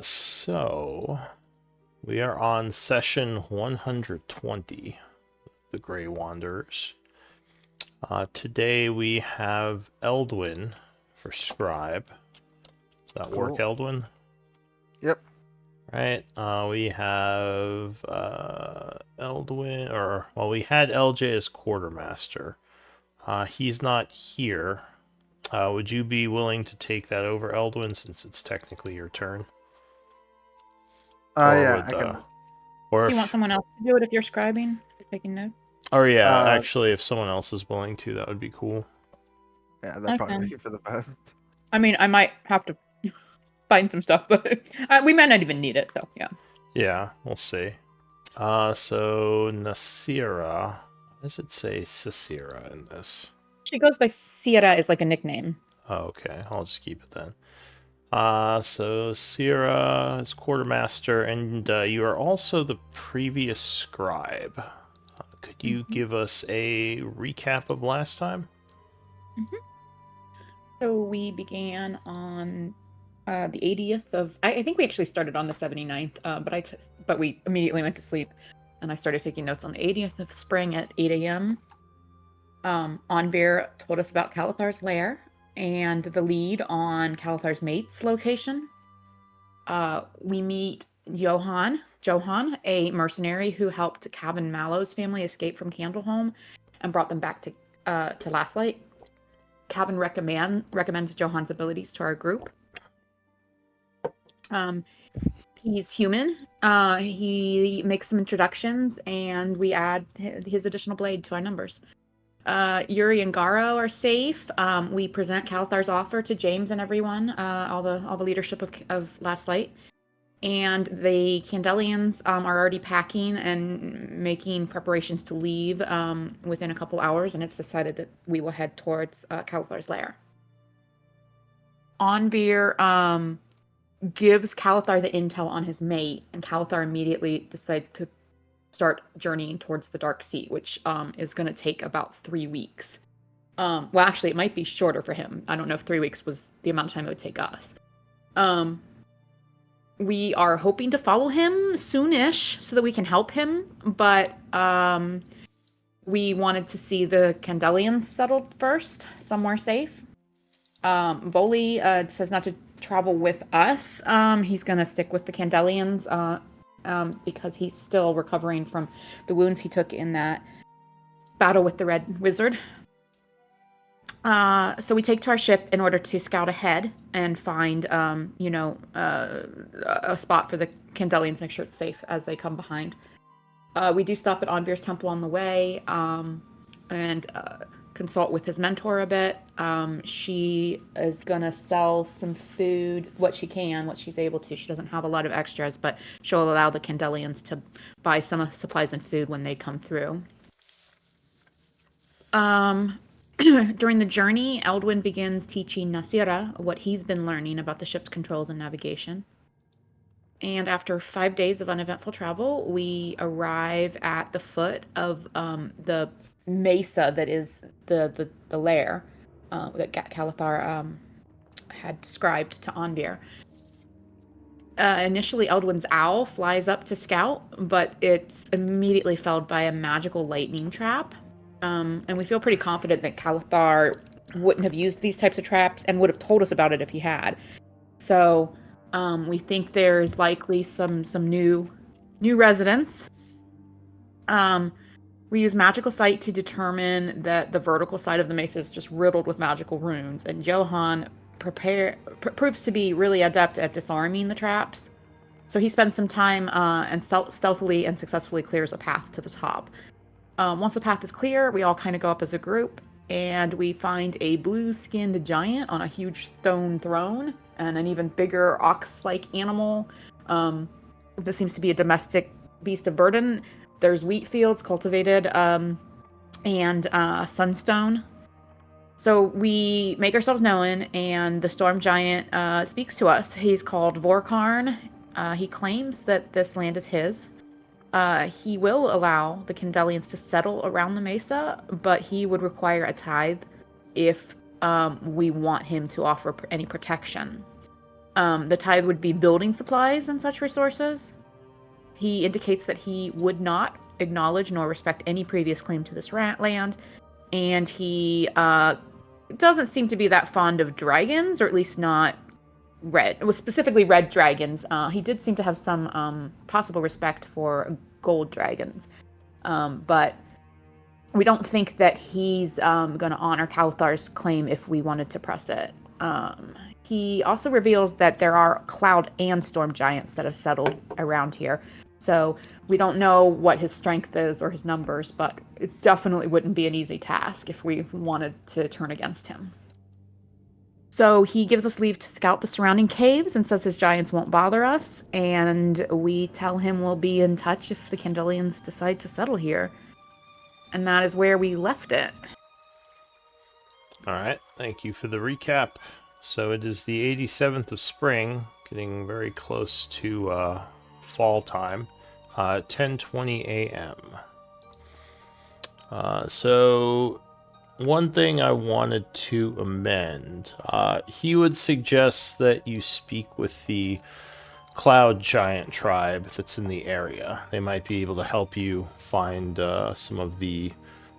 So, we are on session 120, the Grey Wanderers. Today we have Eldwin for Scribe. Does that work, Cool. Eldwin? Yep. Right. We have Eldwin, we had LJ as Quartermaster. He's not here. Would you be willing to take that over, Eldwin, since it's technically your turn? Or Yeah, would I can. or Do you want if someone else to do it if you're scribing? Taking notes? or yeah, Uh, actually, if someone else is willing to, that would be cool. yeah, that I probably can. make it for the best. I mean, I might have to find some stuff, but we might not even need it. So yeah. Yeah, we'll see. So Nasira, why does it say Sisira in this? She goes by Sierra is like a nickname. Oh, okay, I'll just keep it then. So Sierra is quartermaster, and you are also the previous scribe. Could you give us a recap of last time? Mm-hmm. So we began on the 80th of. I think we actually started on the 79th, but we immediately went to sleep, and I started taking notes on the 80th of spring at 8 a.m. Onvir told us about Calathar's lair and the lead on Calathar's mate's location. We meet Johan, a mercenary who helped Cabin Mallow's family escape from Candleholm and brought them back to Lastlight. Cabin recommends Johan's abilities to our group. He's human. He makes some introductions, and we add his additional blade to our numbers. Yuri and Garo are safe. We present Calathar's offer to James and everyone, all the leadership of Last Light. And the Candelians are already packing and making preparations to leave within a couple hours, and it's decided that we will head towards Calathar's lair. Onvir gives Calathar the intel on his mate, and Calathar immediately decides to start journeying towards the Dark Sea, which is going to take about 3 weeks. Well, actually, it might be shorter for him. I don't know if 3 weeks was the amount of time it would take us. We are hoping to follow him soonish so that we can help him, but we wanted to see the Candelians settled first, somewhere safe. Voli says not to travel with us. He's going to stick with the Candelians because he's still recovering from the wounds he took in that battle with the Red Wizard. So we take to our ship in order to scout ahead and find, a spot for the Candelians, make sure it's safe as they come behind. We do stop at Onvir's temple on the way and consult with his mentor a bit. She is going to sell some food, what she's able to. She doesn't have a lot of extras, but she'll allow the Candelians to buy some supplies and food when they come through. During the journey, Eldwin begins teaching Nasira what he's been learning about the ship's controls and navigation. And after 5 days of uneventful travel, we arrive at the foot of the mesa that is the lair that Calathar had described to Onvir. Initially, Eldwin's owl flies up to scout, but it's immediately felled by a magical lightning trap. And we feel pretty confident that Calathar wouldn't have used these types of traps and would have told us about it if he had. So we think there's likely some new residents. We use magical sight to determine that the vertical side of the mesa is just riddled with magical runes, and Johan proves to be really adept at disarming the traps. So he spends some time and stealthily and successfully clears a path to the top. Once the path is clear, we all kind of go up as a group, and we find a blue-skinned giant on a huge stone throne, and an even bigger ox-like animal. This seems to be a domestic beast of burden. There's wheat fields cultivated, and sunstone. So we make ourselves known, and the storm giant speaks to us. He's called Vorkarn. He claims that this land is his. He will allow the Candelians to settle around the mesa, but he would require a tithe if we want him to offer any protection. The tithe would be building supplies and such resources. He indicates that he would not acknowledge nor respect any previous claim to this land, and he doesn't seem to be that fond of dragons, or at least not specifically red dragons. He did seem to have some possible respect for gold dragons, but we don't think that he's going to honor Kalthar's claim if we wanted to press it. He also reveals that there are cloud and storm giants that have settled around here. So we don't know what his strength is or his numbers, but it definitely wouldn't be an easy task if we wanted to turn against him. So he gives us leave to scout the surrounding caves and says his giants won't bother us, and we tell him we'll be in touch if the Kandelians decide to settle here. And that is where we left it. All right, thank you for the recap. So it is the 87th of spring, getting very close to fall time, 10:20 a.m. So one thing I wanted to amend, he would suggest that you speak with the Cloud Giant tribe that's in the area. They might be able to help you find some of the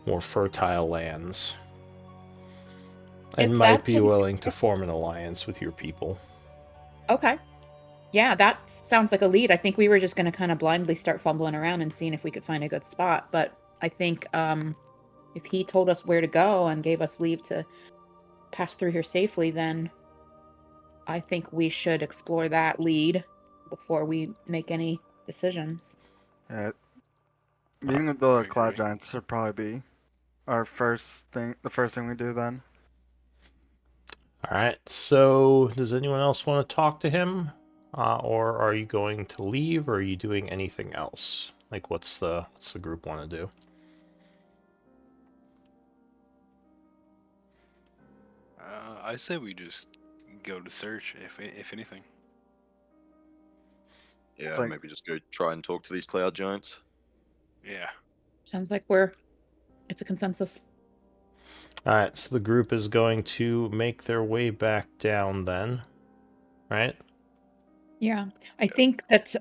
more fertile lands. And might be willing to form an alliance with your people. Okay. Yeah, that sounds like a lead. I think we were just going to kind of blindly start fumbling around and seeing if we could find a good spot. But I think if he told us where to go and gave us leave to pass through here safely, then I think we should explore that lead before we make any decisions. Yeah. Meeting with the Cloud Giants should probably be our the first thing we do then. Alright, so does anyone else want to talk to him? Or are you going to leave, or are you doing anything else? Like, what's the group want to do? I say we just go to search, if anything. Yeah, maybe just go try and talk to these Cloud Giants. Yeah. Sounds like it's a consensus. Alright, so the group is going to make their way back down then, right? Yeah, I think that,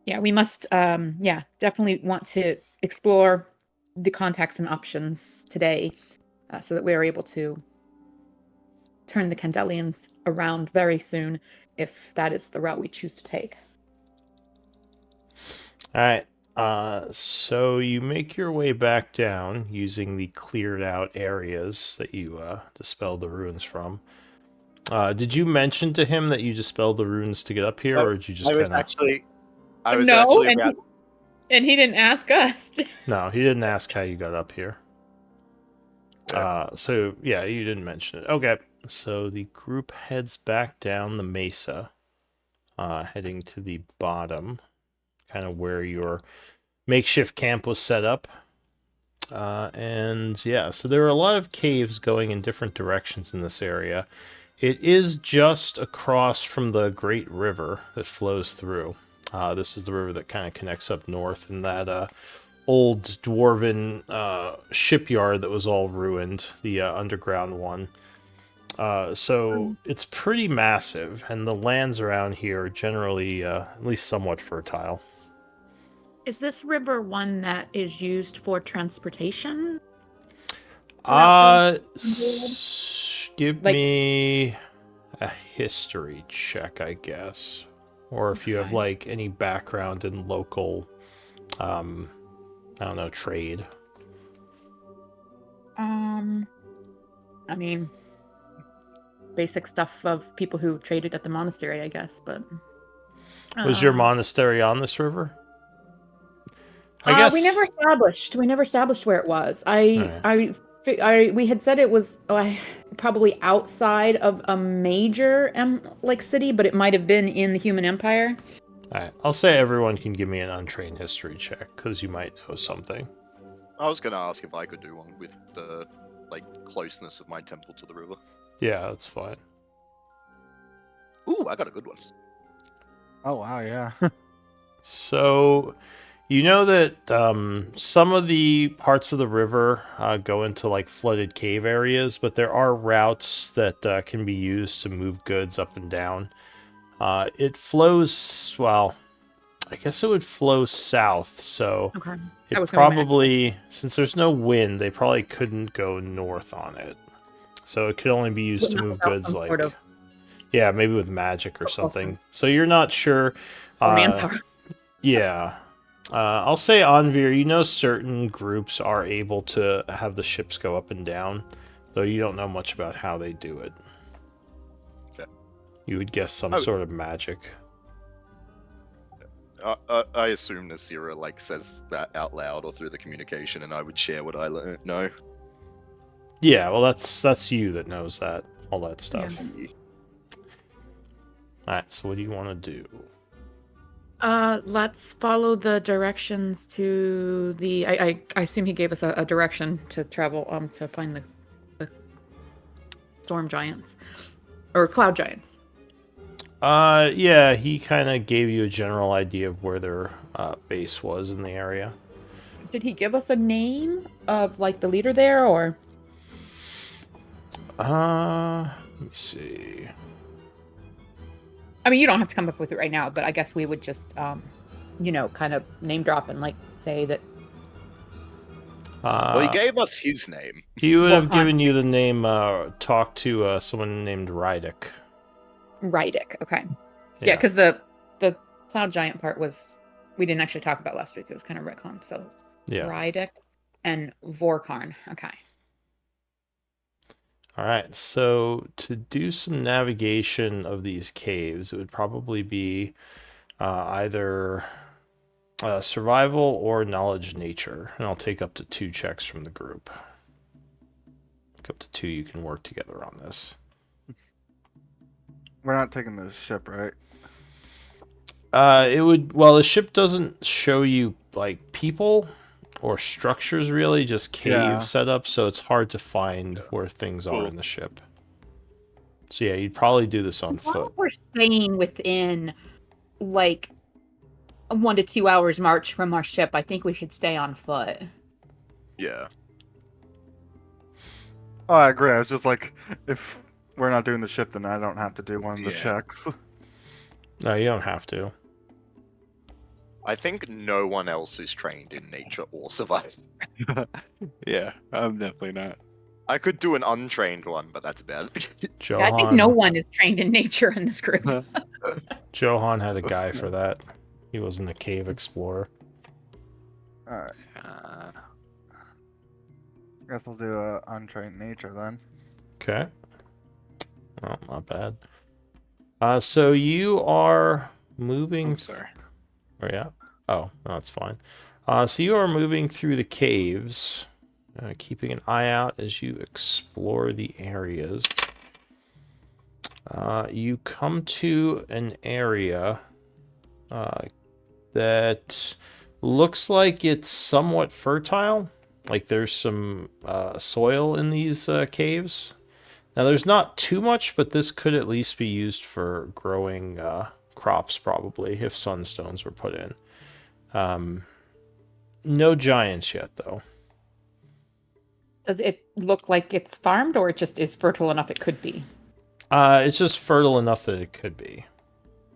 we must, definitely want to explore the contacts and options today so that we're able to turn the Kandelians around very soon if that is the route we choose to take. Alright, so you make your way back down using the cleared out areas that you dispelled the runes from. Did you mention to him that you dispelled the runes to get up here, or did you just kind of... I was actually about... And he didn't ask us. No, he didn't ask how you got up here. So, yeah, you didn't mention it. Okay, so the group heads back down the mesa, heading to the bottom, kind of where your makeshift camp was set up. And, yeah, so there are a lot of caves going in different directions in this area. It is just across from the Great River that flows through. This is the river that kind of connects up north, and that old dwarven shipyard that was all ruined, the underground one. So it's pretty massive, and the lands around here are generally at least somewhat fertile. Is this river one that is used for transportation? Give me a history check, I guess. Or if you have, like, any background in local, I don't know, trade. I mean, basic stuff of people who traded at the monastery, I guess, but... Was your monastery on this river? I guess... We never established where it was. We had said it was probably outside of a major city, but it might have been in the Human Empire. Alright, I'll say everyone can give me an untrained history check, because you might know something. I was going to ask if I could do one with the, closeness of my temple to the river. Yeah, that's fine. Ooh, I got a good one. Oh, wow, yeah. So, You know that some of the parts of the river go into like flooded cave areas, but there are routes that can be used to move goods up and down. It flows, well, I guess it would flow south, so Okay. it That was gonna be my next probably, since there's no wind, they probably couldn't go north on it. So it could only be used to Not move without goods some like, sort of yeah, maybe with magic or Okay. something. So you're not sure. manpower. Yeah. I'll say Anvir, you know certain groups are able to have the ships go up and down, though you don't know much about how they do it. Yeah. You would guess some Oh. sort of magic. I assume Nasira like says that out loud or through the communication, and I would share what I know. Yeah, well that's you that knows that, all that stuff. Alright, so what do you want to do? Let's follow the directions to the. I assume he gave us a direction to travel to find the storm giants or cloud giants. Yeah, he kind of gave you a general idea of where their base was in the area. Did he give us a name of like the leader there, or Let me see. I mean, you don't have to come up with it right now, but I guess we would just kind of name drop and like say that. Well, he gave us his name. He would have Well, given you the name, talk to someone named Rydick. Rydick. Okay. Yeah, because the cloud giant part was we didn't actually talk about last week. It was kind of retcon. So Yeah. Rydick and Vorkarn. Okay. All right, so to do some navigation of these caves, it would probably be either survival or knowledge nature, and I'll take up to 2 checks from the group. Up to 2, you can work together on this. We're not taking the ship, right? It would, well, the ship doesn't show you like people or structures really, just cave Yeah. setup, so it's hard to find where things are in the ship. So yeah, you'd probably do this on foot. We're staying within like a 1 to 2 hours march from our ship. I think we should stay on foot. Yeah. Oh, I agree. I was just like, if we're not doing the ship, then I don't have to do one of the Yeah. checks. No, you don't have to. I think no one else is trained in nature or survival. Yeah, I'm definitely not. I could do an untrained one, but that's about it. Johan, I think no one is trained in nature in this group. Johan had a guy for that. He wasn't a cave explorer. Alright, Uh, guess we'll do a untrained nature then. Okay. Oh, not bad. So you are moving. I'm sorry. Oh, yeah. Oh, no, that's fine. So you are moving through the caves, keeping an eye out as you explore the areas. You come to an area that looks like it's somewhat fertile. Like there's some soil in these caves. Now there's not too much, but this could at least be used for growing crops probably if sunstones were put in. No giants yet though. Does it look like it's farmed, or it just is fertile enough it could be? It's just fertile enough that it could be.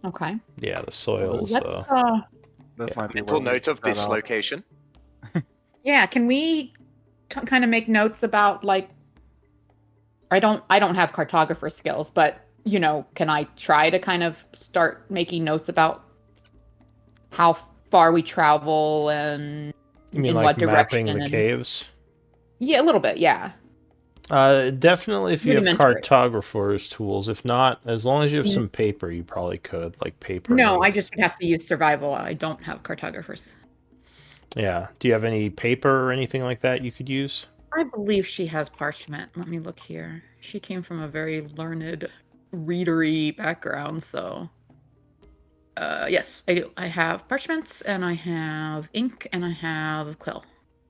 Okay. Yeah, the soil's Let's, This might be Mental where we note of set this up. location. yeah, can we kind of make notes about like I don't have cartographer skills, but can I try to kind of start making notes about how far we travel and You mean in like what direction mapping the and- caves? yeah, a little bit, yeah. Definitely if you have Rudimentary. cartographer's tools. If not, as long as you have Mm. some paper, you probably could, like paper. No, I notes. just would have to use survival. I don't have cartographers. Yeah. Do you have any paper or anything like that you could use? I believe she has parchment. Let me look here. She came from a very learned, readery background, so yes, I do. I have parchments, and I have ink, and I have quill.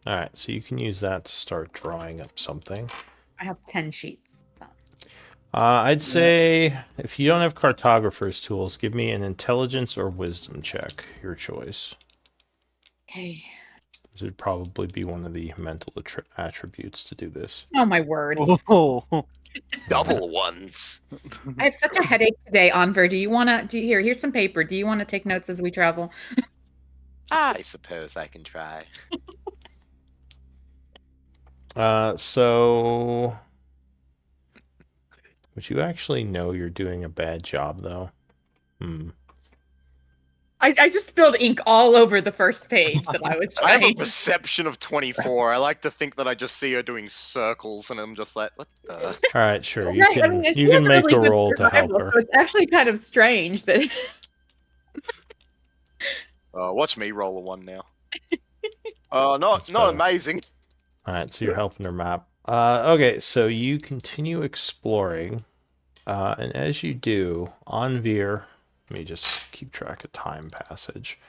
All right, so you can use that to start drawing up something. I have 10 sheets. So. I'd say if you don't have cartographer's tools, give me an intelligence or wisdom check. Your choice. Okay. This would probably be one of the mental attributes to do this. Oh my word. Oh. Double ones. I have such a headache today, Anver. Here's some paper. Do you want to take notes as we travel? I suppose I can try. So would you actually know you're doing a bad job, though? I just spilled ink all over the first page that I was I have a trying. perception of 24. I like to think that I just see her doing circles, and I'm just like, what the? All right, sure. You Right, I can mean, she you has can make really a good roll to help survival, her. So it's actually kind of strange that. Watch me roll a 1 now. Not better. amazing. All right, so you're helping her map. Okay, so you continue exploring, and as you do, Anvir, let me just keep track of time passage.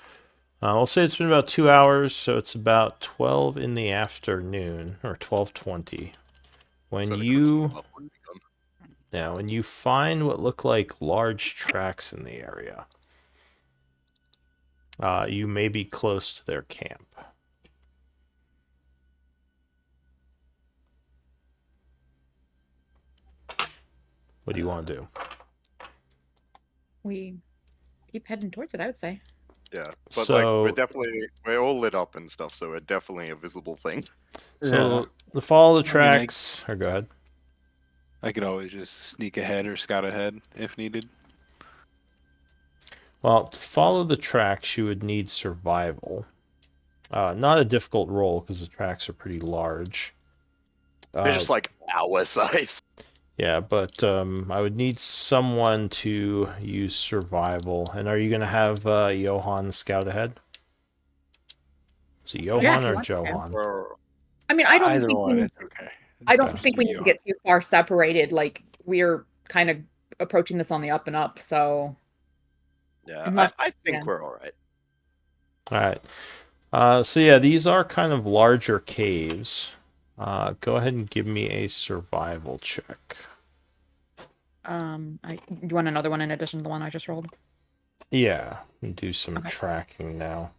We'll say it's been about 2 hours, so it's about 12 in the afternoon, or 12:20. When So the you cooking up would become- when you find what look like large tracks in the area, you may be close to their camp. What do you want to do? We keep heading towards it, I would say. Yeah, but So- we're all lit up and stuff, so we're definitely a visible thing. So the follow the I mean, tracks, or go ahead. I could always just sneak ahead or scout ahead if needed. Well, to follow the tracks, you would need survival. Not a difficult roll because the tracks are pretty large. They're just like our size. Yeah, but I would need someone to use survival. And are you going to have Johan scout ahead? Is it Johan Yeah, if you or want to. Johan? Or- I mean, I don't Either think we one, need, it's okay. I don't Okay. think we need to get too far separated. Like we're kind of approaching this on the up and up, so Yeah, Unless- I think yeah. we're all right. All right. So yeah, these are kind of larger caves. Go ahead and give me a survival check. you want another one in addition to the one I just rolled? Yeah, and do some Okay. tracking now.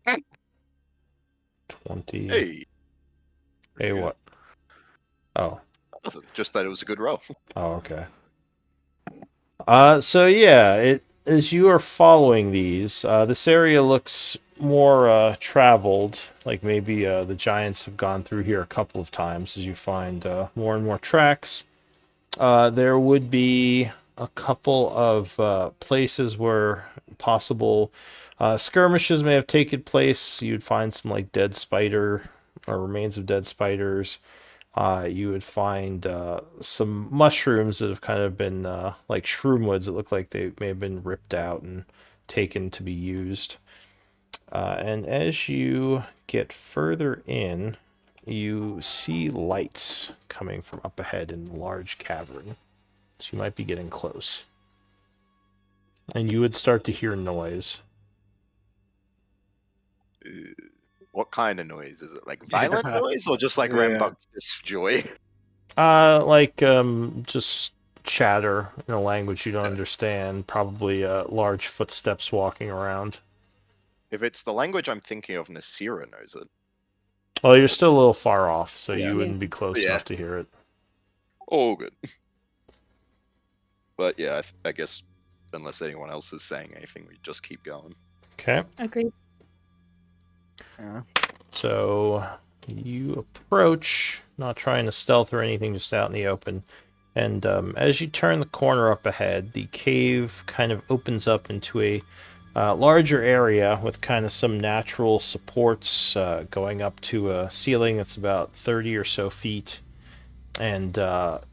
Okay. 20. Hey, Hey, what? Oh. nothing, just that it was a good roll. Oh, okay. So yeah, as you are following these, this area looks more traveled. Like maybe the giants have gone through here a couple of times as you find more and more tracks. There would be a couple of places where possible skirmishes may have taken place. You'd find some like dead spider or remains of dead spiders. You would find some mushrooms that have kind of been like shroomwoods that look like they may have been ripped out and taken to be used. And as you get further in, you see lights coming from up ahead in the large cavern. So you might be getting close. And you would start to hear noise. What kind of noise is it? Like violent noise or just like Yeah. rambunctious joy? Just chatter in a language you don't understand. Probably large footsteps walking around. If it's the language I'm thinking of, Nasira knows it. Well, you're still a little far off, so Yeah. you wouldn't be close Yeah. enough to hear it. Oh, good. But yeah, I guess unless anyone else is saying anything, we just keep going. Okay. Agreed. Yeah. So you approach, not trying to stealth or anything, just out in the open. And as you turn the corner up ahead, the cave kind of opens up into a larger area with kind of some natural supports going up to a ceiling that's about 30 or so feet. And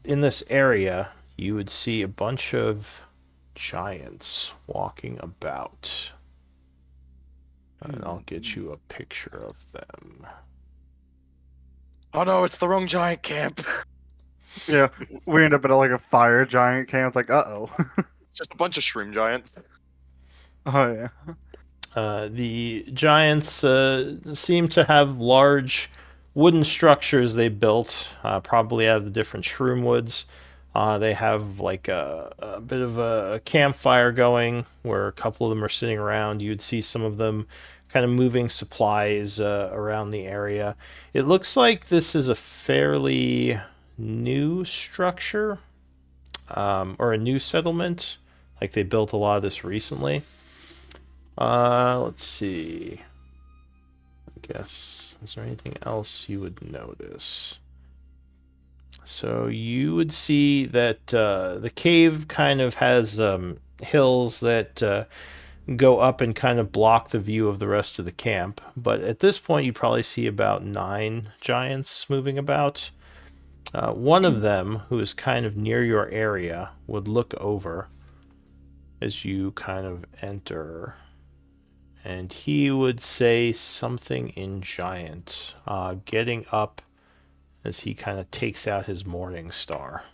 in this area, you would see a bunch of giants walking about. And I'll get you a picture of them. Oh no, it's the wrong giant camp. Yeah, we end up at like a fire giant camp. Like, uh-oh. It's just a bunch of shroom giants. Oh yeah. The giants seem to have large wooden structures they built, probably out of the different shroom woods. They have like a bit of a campfire going where a couple of them are sitting around. You'd see some of them kind of moving supplies around the area. It looks like this is a fairly new structure, or a new settlement. Like they built a lot of this recently. Let's see. I guess, is there anything else you would notice? So you would see that the cave kind of has hills that go up and kind of block the view of the rest of the camp. But at this point, you probably see about 9 giants moving about. One of them, who is kind of near your area, would look over as you kind of enter. And he would say something in giant, getting up as he kind of takes out his morning star.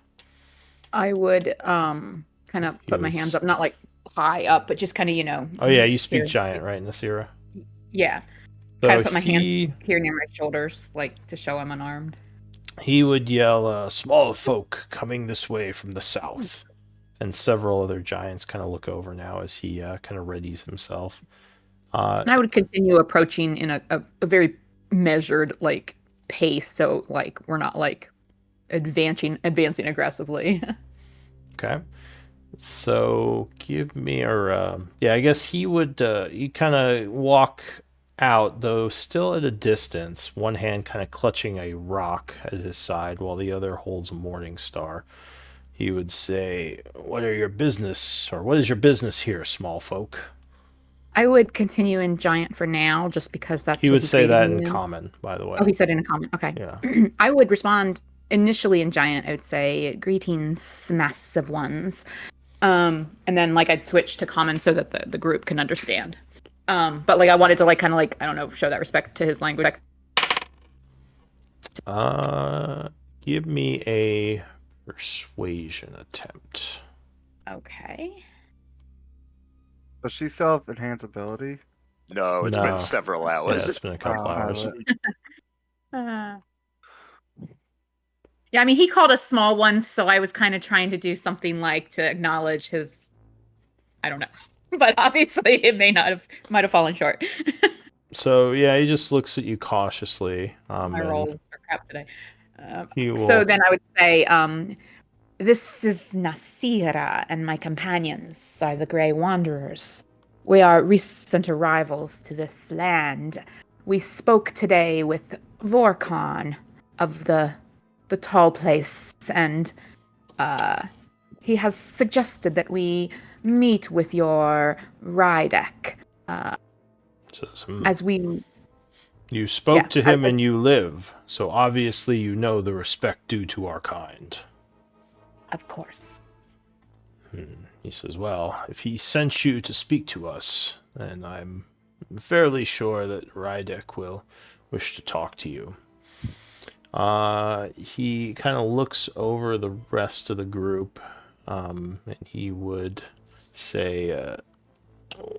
I would kind of put my hands up, not like high up, but just kind of, you know. Oh yeah, you speak here. giant, right, Nasira? Yeah. So Kind of put my hand here near my shoulders, like to show I'm unarmed. He would yell, small folk coming this way from the south. And several other giants kind of look over now as he kind of readies himself. And I would continue approaching in a very measured like pace, so like we're not like advancing aggressively. Okay. So give me a I guess he would he kind of walk out, though still at a distance, one hand kind of clutching a rock at his side while the other holds a morning star. He would say, what is your business here, small folk? I would continue in giant for now, just because that's He what would say that in greeted me common, by the way. Oh, he said in a comment. Okay. Yeah. I would respond initially in giant. I would say, "Greetings, massive ones," and then like I'd switch to common so that the group can understand. But like I wanted to like kind of like I don't know, show that respect to his language. Give me a persuasion attempt. Okay. Does she still have enhanced ability? No, it's No. been several Yeah, hours. it's been a couple hours. Yeah, I mean, he called us small ones, so I was kind of trying to do something like to acknowledge his. I don't know, but obviously it might have fallen short. So yeah, he just looks at you cautiously. I And rolled for crap today. he will, So then I would say, this is Nasira, and my companions are the Grey Wanderers. We are recent arrivals to this land. We spoke today with Vorkon of the tall place, and he has suggested that we meet with your Rydek, says, as we you spoke yeah, to him and you live, so obviously you know the respect due to our kind. of course. He says, well, if he sent you to speak to us, then I'm fairly sure that Rydek will wish to talk to you. He kind of looks over the rest of the group, and he would say,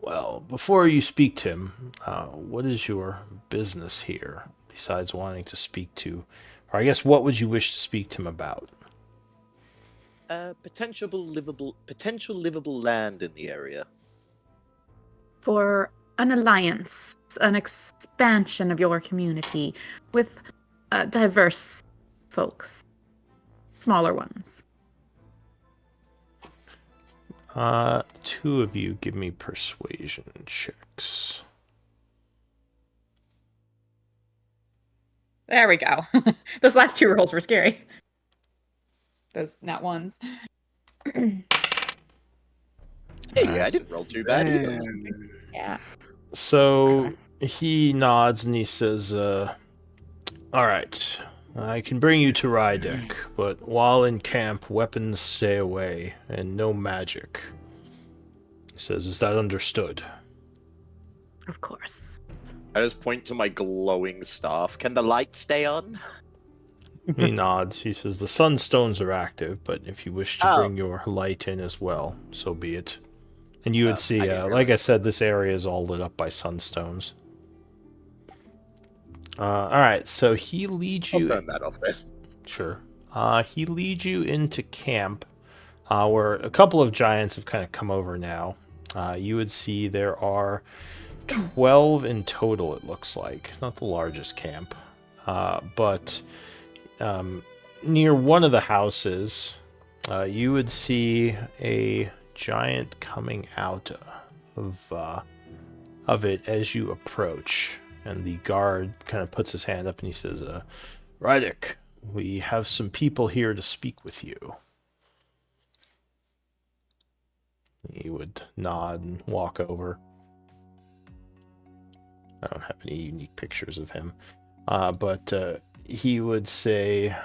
well, before you speak to him, what is your business here, besides wanting to speak to, or I guess what would you wish to speak to him about? Potential livable land in the area. For an alliance, an expansion of your community with diverse folks, smaller ones. Two of you give me persuasion checks. There we go. Those last 2 rolls were scary. Those not ones. Hey, yeah, I didn't roll too bad either. Yeah. So he nods and he says, all right, I can bring you to Rydek, but while in camp, weapons stay away and no magic. He says, is that understood? Of course. I just point to my glowing staff. Can the light stay on? He nods. He says, the sunstones are active, but if you wish to bring your light in as well, so be it. And you would see, like I said, this area is all lit up by sunstones. Alright, so he leads I'll you... turn that off then. Sure. He leads you into camp, where a couple of giants have kind of come over now. You would see there are 12 in total, it looks like. Not the largest camp. But near one of the houses, you would see a giant coming out of it as you approach. And the guard kind of puts his hand up and he says, Rydick, we have some people here to speak with you. He would nod and walk over. I don't have any unique pictures of him. But he would say,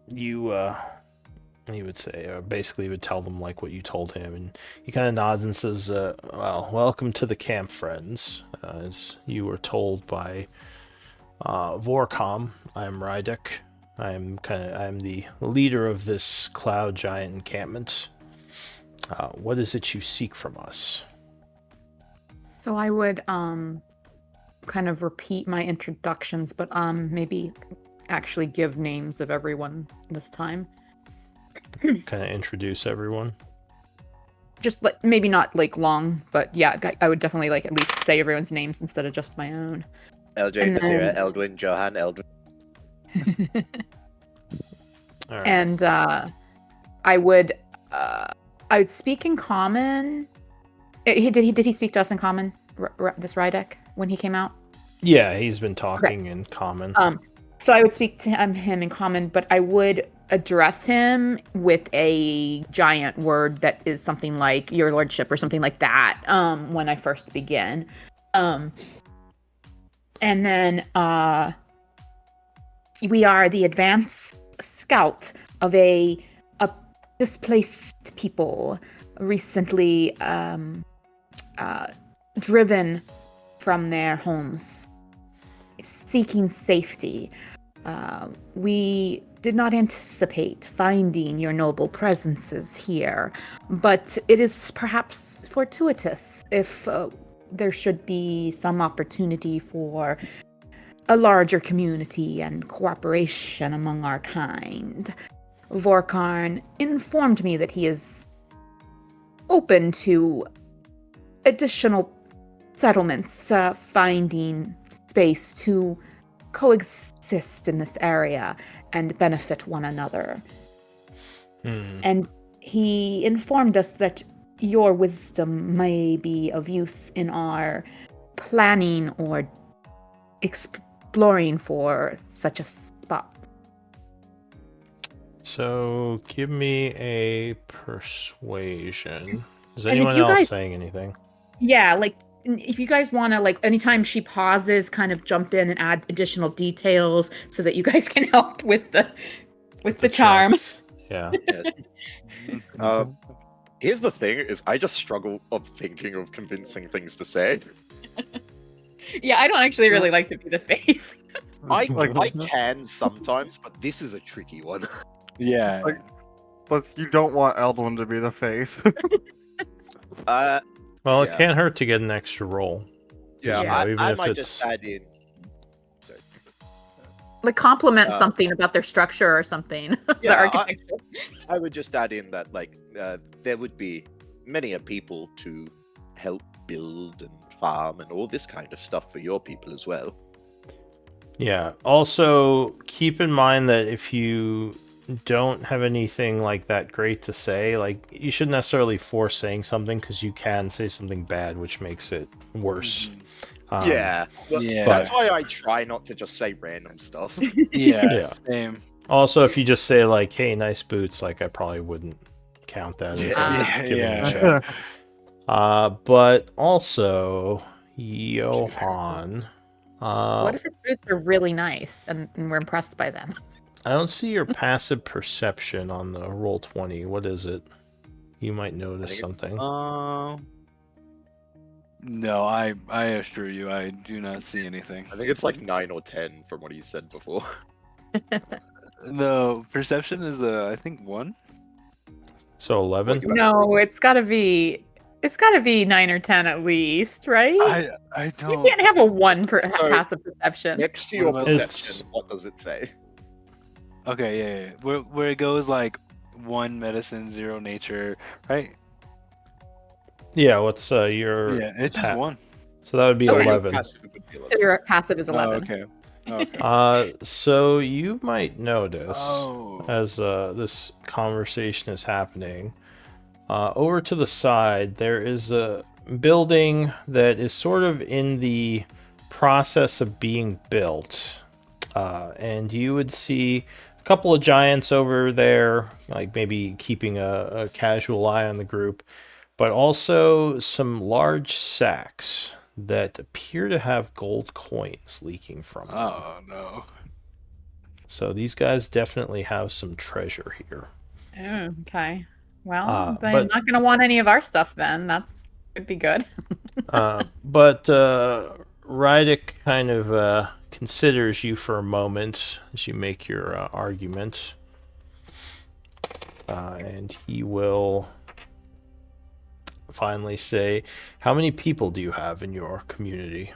he would say, basically he would tell them like what you told him, and he kind of nods and says, well, welcome to the camp, friends. As you were told by Vorcom, I'm Rydick. I'm the leader of this cloud giant encampment. What is it you seek from us? So I would kind of repeat my introductions, but maybe actually give names of everyone this time. Kind of introduce everyone. Just like maybe not like long, but yeah, I would definitely like at least say everyone's names instead of just my own. LJ, And Nasira, then- Eldwin, Johan, Eldwin. All right. And I would speak in common. Did he speak to us in common? This Rydick when he came out. Yeah, he's been talking in common. So I would speak to him in common, but I would address him with a giant word that is something like "Your Lordship" or something like that. When I first begin, and then we are the advance scout of a displaced people recently driven from their homes, seeking safety. We did not anticipate finding your noble presences here, but it is perhaps fortuitous if there should be some opportunity for a larger community and cooperation among our kind. Vorkarn informed me that he is open to additional settlements, finding space to coexist in this area and benefit one another. And he informed us that your wisdom may be of use in our planning or exploring for such a spot. So give me a persuasion. Is And if anyone you else guys- saying anything? Yeah, like if you guys want to, like anytime she pauses, kind of jump in and add additional details so that you guys can help with the charm. checks. Yeah. Here's the thing: is I just struggle of thinking of convincing things to say. Yeah, I don't actually really like to be the face. I can sometimes, but this is a tricky one. Yeah. But you don't want Eldwin to be the face. Well, it Yeah. can't hurt to get an extra roll. Yeah, You know, even I if might it's just add in. Like compliment Uh, something about their structure or something. The Yeah, architecture. I would just add in that there would be many a people to help build and farm and all this kind of stuff for your people as well. Yeah. Also, keep in mind that if you don't have anything like that great to say, like you shouldn't necessarily force saying something because you can say something bad, which makes it worse. Yeah, Yeah. that's why I try not to just say random stuff. Yeah, Yeah. same. Also, if you just say like, "Hey, nice boots," like I probably wouldn't count that as Yeah. giving Yeah. a check. But also, Johan. What if his boots are really nice and we're impressed by them? I don't see your passive perception on the roll 20. What is it? You might notice something. No, I assure you, I do not see anything. I think it's like 9 or 10 from what he said before. No, perception is I think 1. So 11. No, it's gotta be 9 or 10 at least, right? I You don't. can't have a 1 So- passive perception. Next to your What perception, about- what does it say? Okay, yeah. Where it goes like 1 medicine, 0 nature, right? Yeah, what's your Yeah, it's just 1. So that would be Okay. 11. Passive would be So your passive is 11. Okay. Okay. So you might notice Oh. as this conversation is happening, over to the side there is a building that is sort of in the process of being built, and you would see a couple of giants over there, like maybe keeping a casual eye on the group, but also some large sacks that appear to have gold coins leaking from them. Oh no. So these guys definitely have some treasure here. Oh, okay. Well, they're but- not going to want any of our stuff then. That's could be good. But Rydick kind of considers you for a moment as you make your argument. And he will finally say, how many people do you have in your community?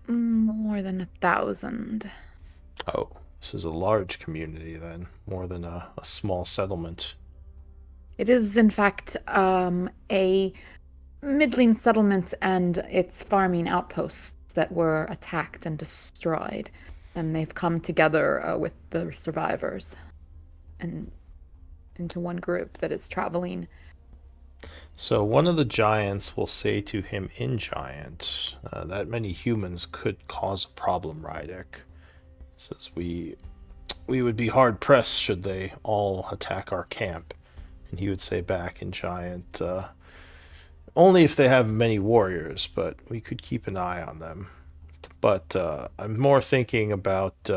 More than 1,000. Oh, this is a large community then, more than a small settlement. It is, in fact, a middling settlement and its farming outposts that were attacked and destroyed. And they've come together with the survivors and into one group that is traveling. So one of the giants will say to him in Giant, that many humans could cause a problem, Rydick. Says we would be hard pressed should they all attack our camp. And he would say back in Giant, only if they have many warriors, but we could keep an eye on them. But I'm more thinking about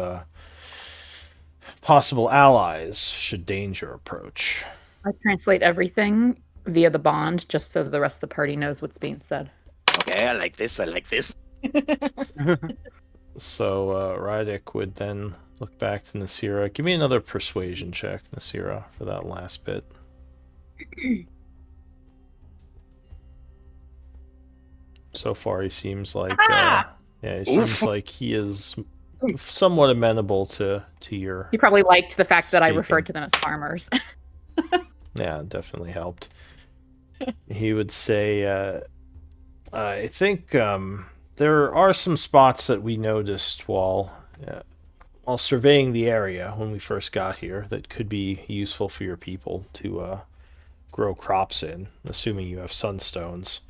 possible allies should danger approach. I translate everything via the bond just so the rest of the party knows what's being said. Okay, I like this. I like this. So Rydick would then look back to Nasira. Give me another persuasion check, Nasira, for that last bit. So far, he seems like he seems like he is somewhat amenable to your. He probably liked the fact that I Speaking. referred to them as farmers. Yeah, it definitely helped. He would say, I think there are some spots that we noticed while surveying the area when we first got here that could be useful for your people to grow crops in, assuming you have sunstones.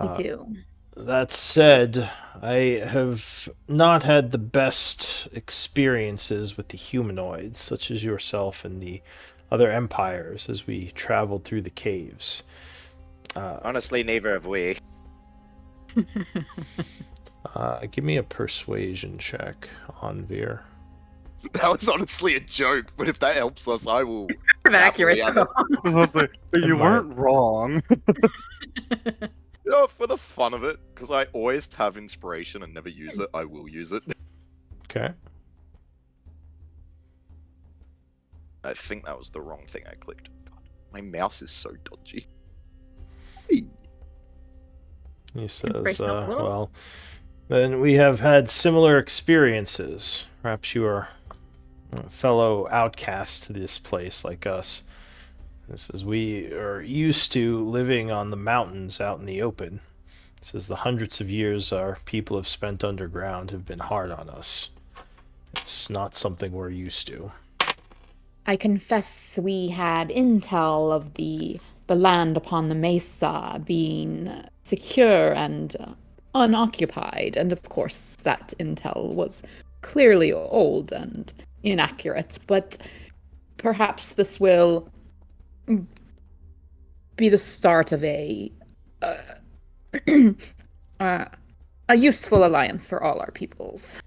We do. That said, I have not had the best experiences with the humanoids, such as yourself and the other empires, as we traveled through the caves. Honestly, neither have we. Give me a persuasion check on Veer. That was honestly a joke, but if that helps us, I will. Accurate. happily But you Am I- weren't wrong. For the fun of it, because I always have inspiration and never use it, I will use it. Okay. I think that was the wrong thing I clicked. God, my mouse is so dodgy. He says, Inspiration helps a little. well, then we have had similar experiences. Perhaps you are a fellow outcast to this place like us. This is, we are used to living on the mountains out in the open. This is the hundreds of years our people have spent underground have been hard on us. It's not something we're used to. I confess we had intel of the land upon the mesa being secure and unoccupied, and of course that intel was clearly old and inaccurate, but perhaps this will be the start of a useful alliance for all our peoples.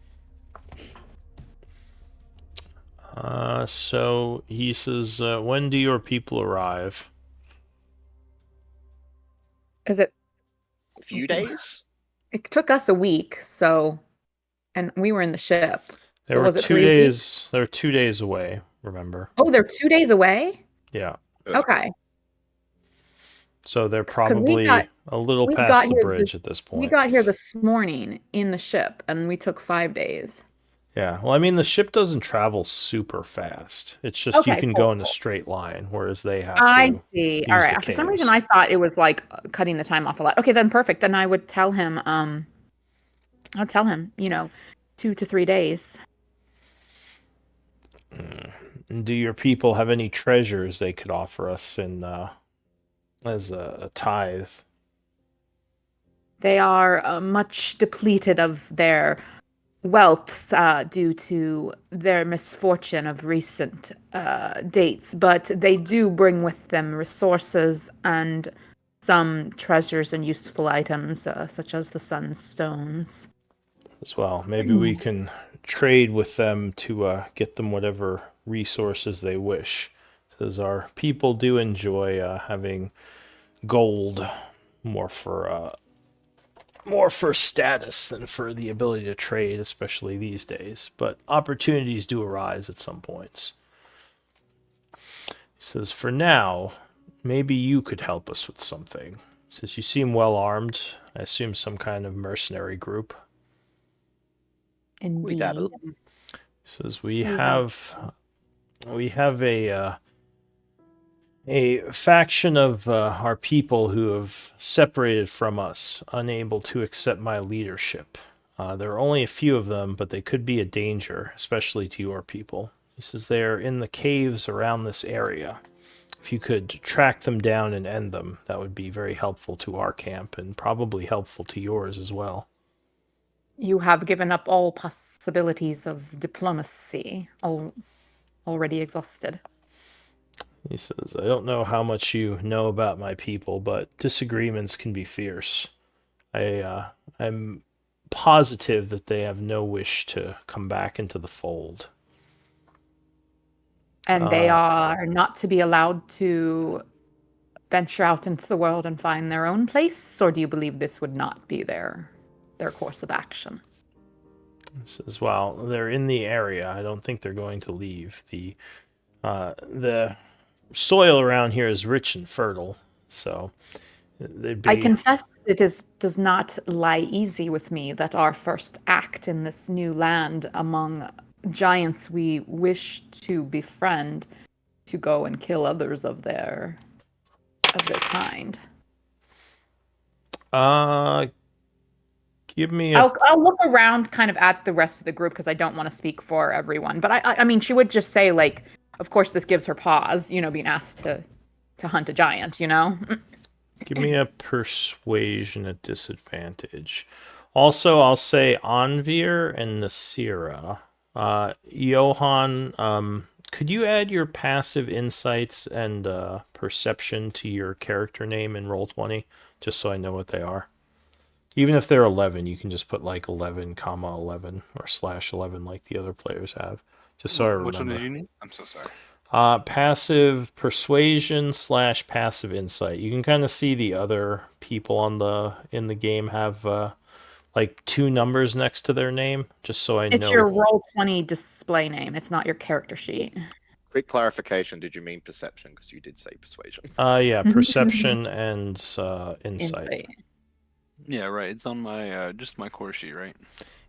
So he says, when do your people arrive? Is it? A few days? It took us a week, so, and we were in the ship. They So were was it 2 3 days. They were 2 days away. Remember? Oh, they're 2 days away? Yeah. Okay. So they're 'Cause we probably got- a little we past got the here bridge at this point. We got here this morning in the ship, and we took 5 days. Yeah. Well, I mean, the ship doesn't travel super fast. It's just you Okay, can cool, go in a cool. straight line, whereas they have I to see. All use the right. For some reason, caves. I thought it was like cutting the time off a lot. Okay, then perfect. Then I would tell him. I'll tell him. 2 to 3 days. And do your people have any treasures they could offer us in as a tithe? They are much depleted of their wealths due to their misfortune of recent dates, but they do bring with them resources and some treasures and useful items, such as the sunstones. As well. Maybe we can trade with them to get them whatever resources they wish. Says our people do enjoy having gold more for status than for the ability to trade, especially these days. But opportunities do arise at some points. He says, for now, maybe you could help us with something. He says, you seem well armed. I assume some kind of mercenary group. Indeed. dabble. He says, we have a faction of our people who have separated from us, unable to accept my leadership. There are only a few of them, but they could be a danger, especially to your people. He says they are in the caves around this area. If you could track them down and end them, that would be very helpful to our camp and probably helpful to yours as well. You have given up all possibilities of diplomacy, already exhausted. He says, I don't know how much you know about my people, but disagreements can be fierce. I'm positive that they have no wish to come back into the fold. And they are not to be allowed to venture out into the world and find their own place? Or do you believe this would not be their course of action? He says, well, they're in the area. I don't think they're going to leave. The soil around here is rich and fertile, so they'd be... I confess does not lie easy with me that our first act in this new land among giants we wish to befriend to go and kill others of their kind. Give me I'll look around kind of at the rest of the group because I don't want to speak for everyone. But I mean, she would just say like, of course, this gives her pause, being asked to hunt a giant, Give me a persuasion at disadvantage. Also, I'll say Anvir and Nasira. Johan, could you add your passive insights and perception to your character name in Roll20, just so I know what they are? Even if they're 11, you can just put like 11, comma 11 or /11 like the other players have. Just so I remember. Which one did you need? I'm so sorry. Passive persuasion / passive insight. You can kind of see the other people in the game have like 2 numbers next to their name, just so I know. It's your Roll20 display name. It's not your character sheet. Quick clarification: did you mean perception? Because you did say persuasion. Yeah, perception and insight. Yeah, right. It's on my just my core sheet, right?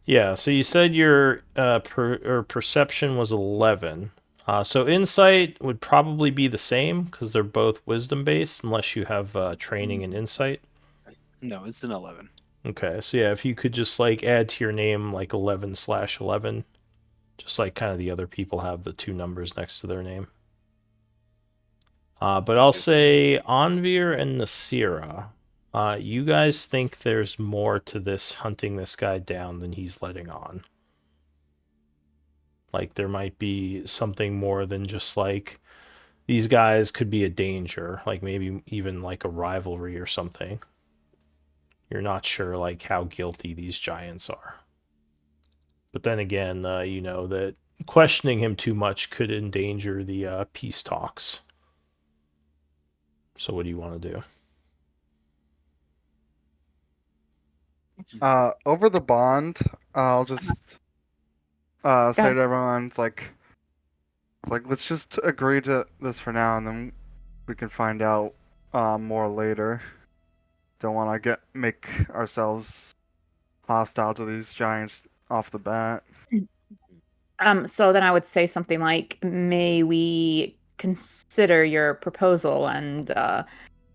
Yeah. So you said your perception was 11. So insight would probably be the same because they're both wisdom based, unless you have training in insight. No, it's an 11. Okay. So yeah, if you could just like add to your name like 11 /11, just like kind of the other people have the 2 numbers next to their name. But I'll say Anvir and Nasira. You guys think there's more to this hunting this guy down than he's letting on. Like there might be something more than just like these guys could be a danger, like maybe even like a rivalry or something. You're not sure like how guilty these giants are. But then again, you know that questioning him too much could endanger the peace talks. So what do you want to do? Over the bond, I'll just say to ahead. everyone, it's like let's just agree to this for now, and then we can find out more later. Don't want to make ourselves hostile to these giants off the bat. So then I would say something like, may we consider your proposal, and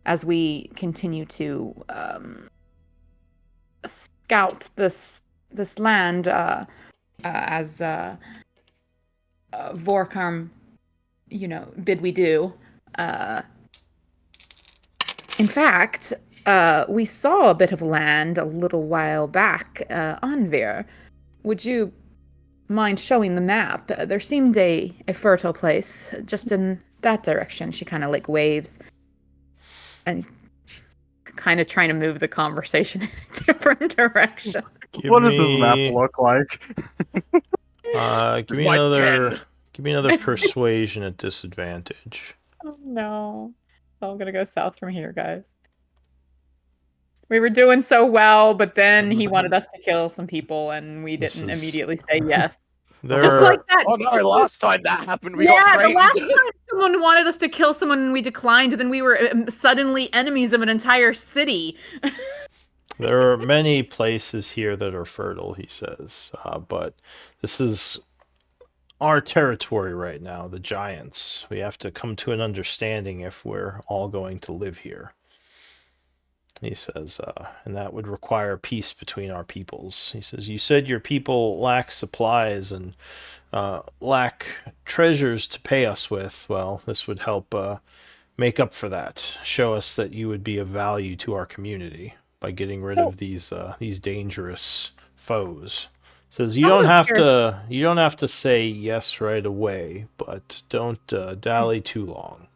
as we continue to scout this land, as Vorkarm, bid we do. In fact, we saw a bit of land a little while back, Anvir. Would you mind showing the map? There seemed a fertile place just in that direction. She kind of like waves and kind of trying to move the conversation in a different direction. What does this map look like? Give me Like another. 10. Give me another persuasion at disadvantage. Oh no. I'm gonna go south from here, guys. We were doing so well, but then he wanted us to kill some people, and we This didn't is- immediately say yes. There Just are, like that. Oh no! Last time that happened, we Yeah, got the framed. last time someone wanted us to kill someone and we declined, and then we were suddenly enemies of an entire city. there are many places here that are fertile, he says, but this is our territory right now, the giants. We have to come to an understanding if we're all going to live here. He says, and that would require peace between our peoples. He says, you said your people lack supplies and lack treasures to pay us with. Well, this would help make up for that. Show us that you would be of value to our community by getting rid of these dangerous foes. Says you don't have to say yes right away, but don't dally too long.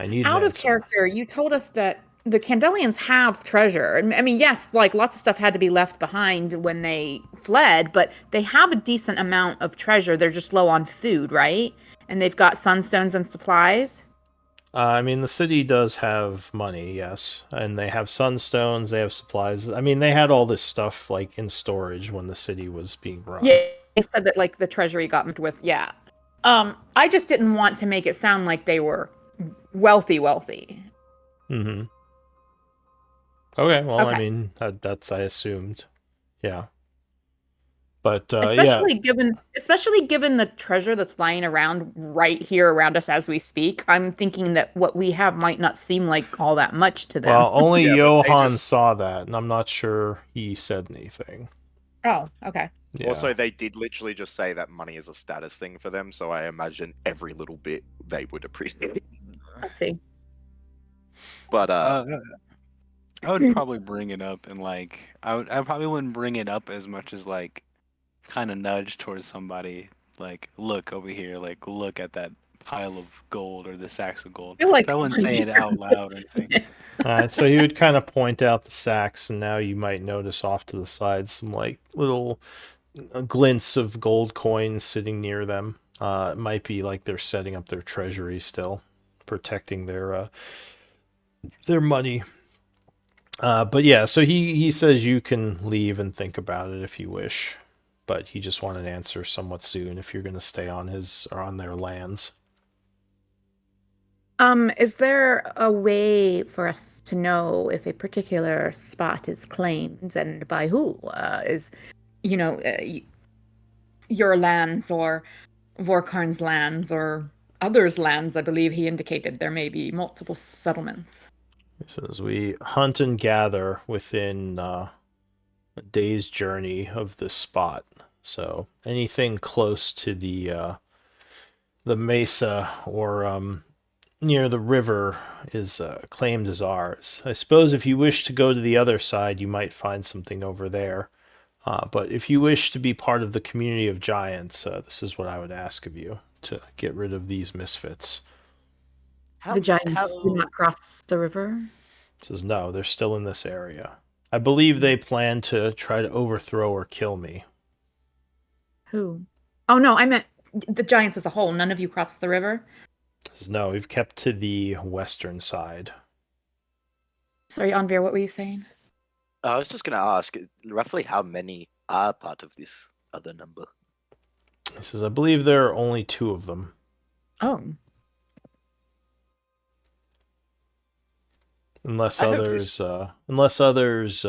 I need Out an of answer. character, you told us that the Candelians have treasure. I mean, yes, like lots of stuff had to be left behind when they fled, but they have a decent amount of treasure. They're just low on food, right? And they've got sunstones and supplies. I mean, the city does have money, yes, and they have sunstones. They have supplies. I mean, they had all this stuff like in storage when the city was being run. Yeah, they said that like the treasury got moved with. Yeah. I just didn't want to make it sound like they were wealthy. Mm-hmm. Okay, well, I Okay. mean, that's I assumed. Yeah. But yeah, especially given the treasure that's lying around right here around us as we speak, I'm thinking that what we have might not seem like all that much to them. well, only Yeah, but they Johan just- saw that, and I'm not sure he said anything. Oh, okay. Yeah. Also, they did literally just say that money is a status thing for them, so I imagine every little bit they would appreciate. Let's see. But I would probably bring it up and like I probably wouldn't bring it up as much as like kind of nudge towards somebody like look over here, like look at that pile of gold or the sacks of gold. I feel like But I wouldn't say it out loud or anything. Alright, so he would kind of point out the sacks, and now you might notice off to the side some like little glints of gold coins sitting near them. It might be like they're setting up their treasury still, protecting their money. But yeah, so he says you can leave and think about it if you wish, but he just wanted an answer somewhat soon if you're going to stay on his or on their lands. Is there a way for us to know if a particular spot is claimed and by who? Is, your lands or Vorkarn's lands or others' lands? I believe he indicated there may be multiple settlements. He says we hunt and gather within a day's journey of this spot. So anything close to the mesa or near the river is claimed as ours. I suppose if you wish to go to the other side, you might find something over there. But if you wish to be part of the community of giants, this is what I would ask of you, to get rid of these misfits. The giants do not cross the river? He says, no, they're still in this area. I believe they plan to try to overthrow or kill me. Who? Oh, no, I meant the giants as a whole. None of you crossed the river? He says, no, we've kept to the western side. Sorry, Anvir, what were you saying? I was just going to ask, roughly how many are part of this other number? He says, I believe there are only 2 of them. Oh. Unless I hope others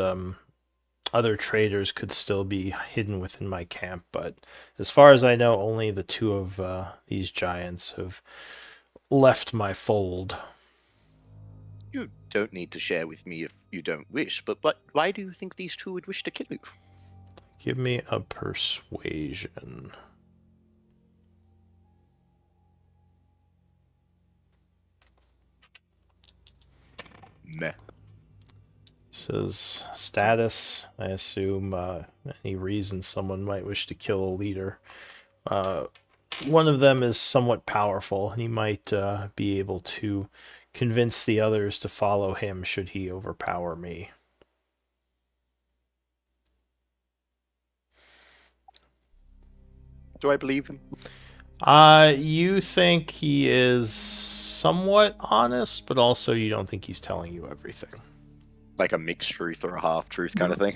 other traders could still be hidden within my camp, but as far as I know, only the two of these giants have left my fold. You don't need to share with me if you don't wish, but why do you think these two would wish to kill you? Give me a persuasion. Meh. Says status. I assume any reason someone might wish to kill a leader. One of them is somewhat powerful, and he might be able to convince the others to follow him should he overpower me. Do I believe him? You think he is somewhat honest, but also you don't think he's telling you everything. Like a mixed truth or a half truth kind of thing?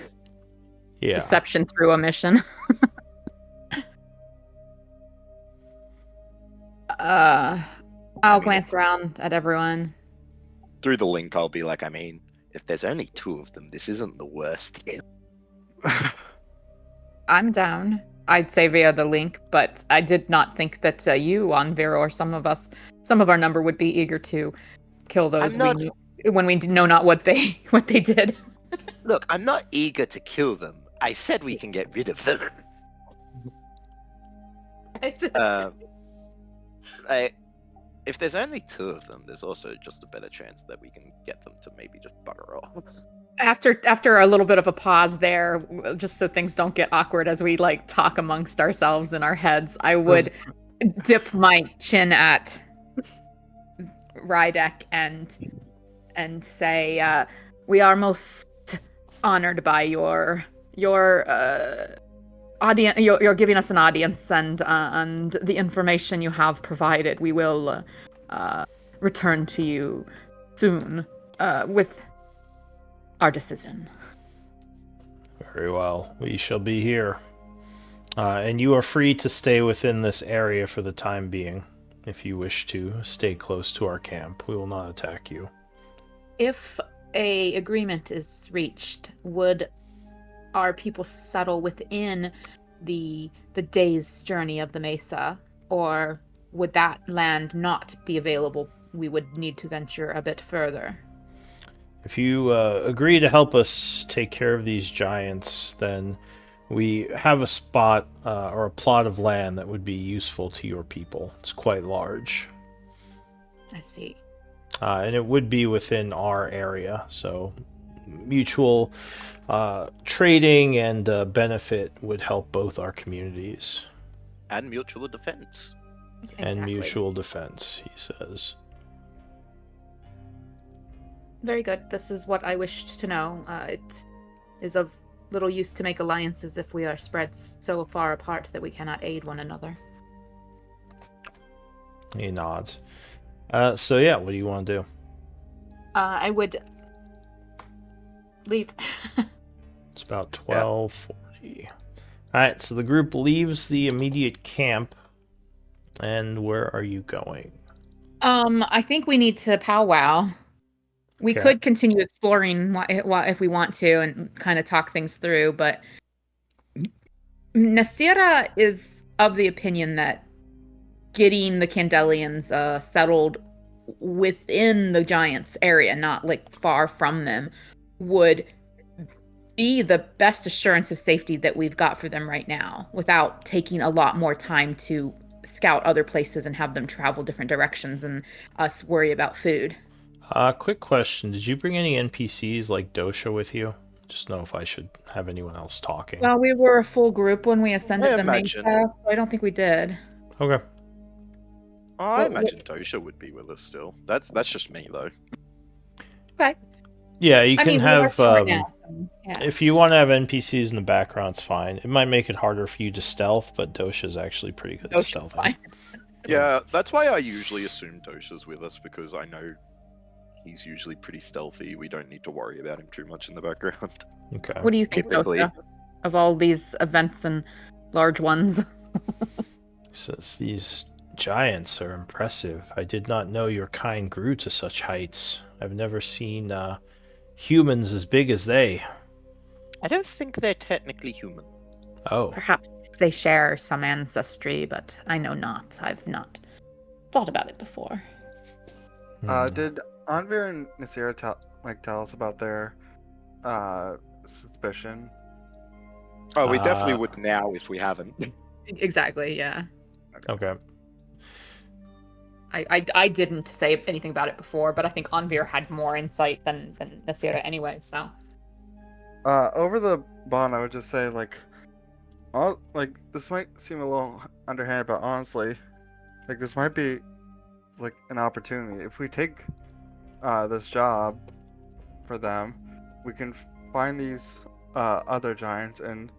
Yeah. Deception through omission. I'll glance around at everyone. Through the link, I'll be like, I mean, if there's only two of them, this isn't the worst. I'm down. I'd say via the link, but I did not think that you, on Vera, or some of our number would be eager to kill those when we know not what they did. Look, I'm not eager to kill them. I said we can get rid of them. If there's only two of them, there's also just a better chance that we can get them to maybe just bugger off. After a little bit of a pause there, just so things don't get awkward as we like talk amongst ourselves in our heads, I would dip my chin at Rydek and say, we are most honored by your audience. You're giving us an audience, and the information you have provided. We will return to you soon with our decision. Very well. We shall be here. And you are free to stay within this area for the time being. If you wish to stay close to our camp, we will not attack you. If a agreement is reached, would our people settle within the day's journey of the Mesa, or would that land not be available? We would need to venture a bit further. If you agree to help us take care of these giants, then we have a spot or a plot of land that would be useful to your people. It's quite large. I see. And it would be within our area, so mutual trading and benefit would help both our communities. And mutual defense. And mutual defense, he says. Very good. This is what I wished to know. It is of little use to make alliances if we are spread so far apart that we cannot aid one another. He nods. So yeah, what do you want to do? I would leave. It's about 12:40. Alright, so the group leaves the immediate camp. And where are you going? I think we need to powwow. We could continue exploring if we want to and kind of talk things through, but Nasira is of the opinion that getting the Candelians settled within the Giants area, not like far from them, would be the best assurance of safety that we've got for them right now, without taking a lot more time to scout other places and have them travel different directions and us worry about food. Quick question. Did you bring any NPCs like Dosha with you? Just know if I should have anyone else talking. Well, we were a full group when we ascended the imagine. Mesa, so I don't think we did. Okay. I imagine Dosha would be with us still. That's just me though. Okay. Yeah, you can we have are right now, so, yeah. if you want to have NPCs in the background, it's fine. It might make it harder for you to stealth, but Dosha's actually pretty good at Dosha's stealthing. fine. Yeah, that's why I usually assume Dosha's with us, because I know he's usually pretty stealthy. We don't need to worry about him too much in the background. Okay. What do you think, Typically. Dosha, of all these events and large ones? He says, these giants are impressive. I did not know your kind grew to such heights. I've never seen humans as big as they. I don't think they're technically human. Oh. Perhaps they share some ancestry, but I know not. I've not thought about it before. Did Anvir and Nasira tell us about their suspicion? Uh, Oh, we definitely would now if we haven't. Exactly, yeah. Okay. I didn't say anything about it before, but I think Anvir had more insight than Nasira anyway, so. Over the bond, I would just say, like, this might seem a little underhanded, but honestly, like, this might be, like, an opportunity. If we take, this job for them, we can find these, other giants and,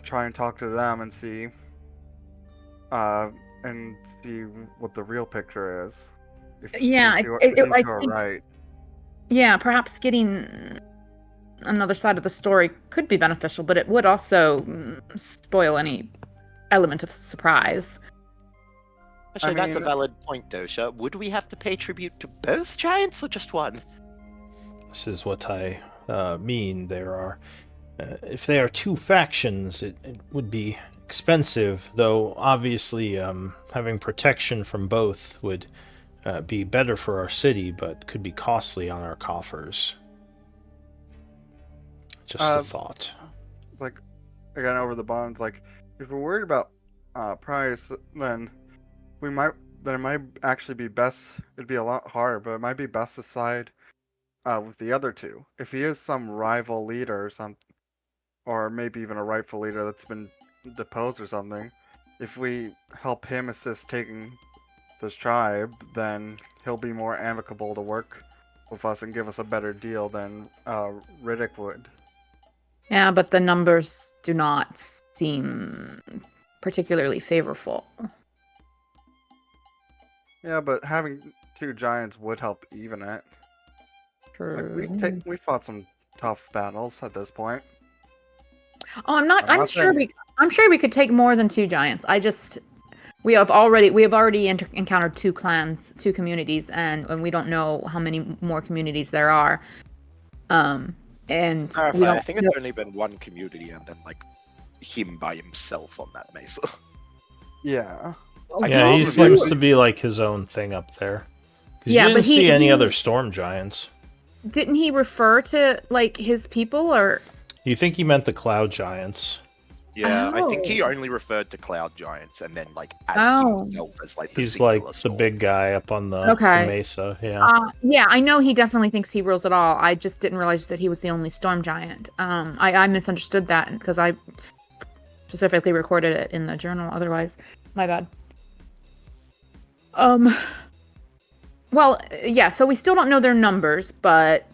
try and talk to them and see, what the real picture is. If Yeah, these two I are think, right. yeah, perhaps getting another side of the story could be beneficial, but it would also spoil any element of surprise. Actually, that's a mean- valid point, Dosha. Would we have to pay tribute to both giants or just one? This is what I mean. There are, if they are two factions, it would be expensive. Though obviously, having protection from both would be better for our city, but could be costly on our coffers. Just a thought. Like, again, over the bonds, like, if we're worried about price, then it might actually be best. It'd be a lot harder, but it might be best to side with the other two. If he is some rival leader or something, or maybe even a rightful leader that's been deposed or something, if we help him assist taking this tribe, then he'll be more amicable to work with us and give us a better deal than Riddick would. Yeah, but the numbers do not seem particularly favorable. Yeah, but having two giants would help even it. Like, we fought some tough battles at this point. Oh, I'm sure saying- I'm sure we could take more than two giants. We have already encountered two clans, two communities, and we don't know how many more communities there are. And we don't I think know- it's only been one community and then, like, him by himself on that mesa. Yeah. Yeah, he probably seems would. to be like his own thing up there. 'Cause Yeah, you but didn't see any he- other storm giants. Didn't he refer to like his people or? You think he meant the cloud giants? Yeah, I think he Oh. only referred to cloud giants and then like added Oh. himself as like the He's singular like the storm. big guy up on the Okay. mesa. Yeah. Yeah, I know he definitely thinks he rules it all. I just didn't realize that he was the only storm giant. I misunderstood that because I specifically recorded it in the journal. Otherwise, my bad. Well, yeah. So we still don't know their numbers, but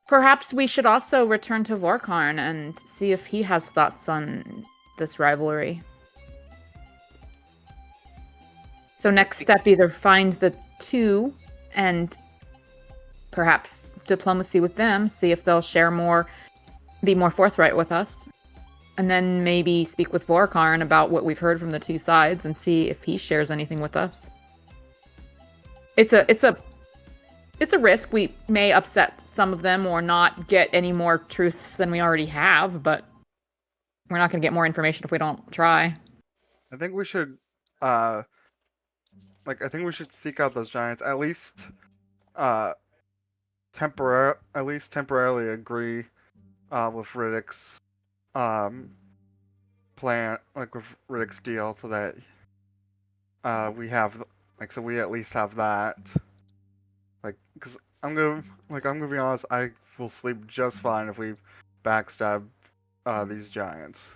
perhaps we should also return to Vorkarn and see if he has thoughts on this rivalry. So next step, either find the two and perhaps diplomacy with them, see if they'll share more, be more forthright with us. And then maybe speak with Vorkarn about what we've heard from the two sides and see if he shares anything with us. It's a risk. We may upset some of them or not get any more truths than we already have, but we're not going to get more information if we don't try. I think we should, I think we should seek out those giants. At least temporarily agree with Riddick's plan, like with Riddick's deal, so that we have, like, so we at least have that. Like, because I'm gonna be honest, I will sleep just fine if we backstab these giants.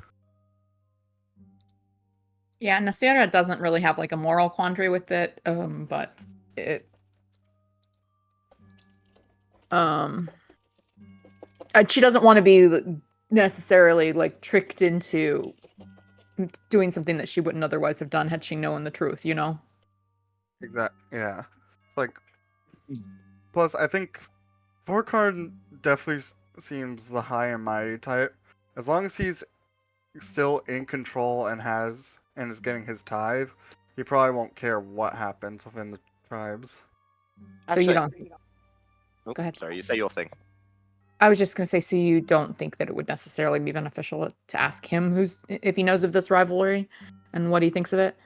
Yeah, Nasira doesn't really have like a moral quandary with it, but it she doesn't want to be necessarily like tricked into doing something that she wouldn't otherwise have done had she known the truth, you know? Yeah. It's like, plus I think Vorkarn definitely seems the high and mighty type. As long as he's still in control and is getting his tithe, he probably won't care what happens within the tribes. So you Actually, don't. Oh, Go ahead. Sorry, you say your thing. I was just going to say, so you don't think that it would necessarily be beneficial to ask him if he knows of this rivalry and what he thinks of it?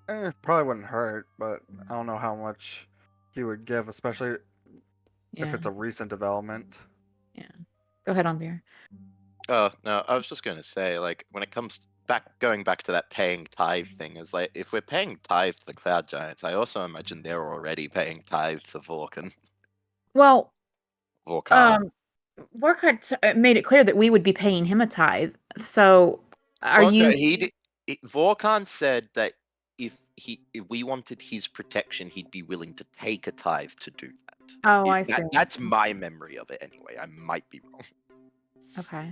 It probably wouldn't hurt, but I don't know how much he would give, especially if Yeah. it's a recent development. Go ahead, Anvir. Oh no, I was just going to say, like, when it comes going back to that paying tithe thing, is like if we're paying tithe to the Cloud Giants, I also imagine they're already paying tithe to Vorkan. Well, Vorkar. Vorkart made it clear that we would be paying him a tithe. So, are Well, no, you? Vorkan said that if we wanted his protection, he'd be willing to take a tithe to do that. Oh, I see. That's my memory of it anyway. I might be wrong. Okay.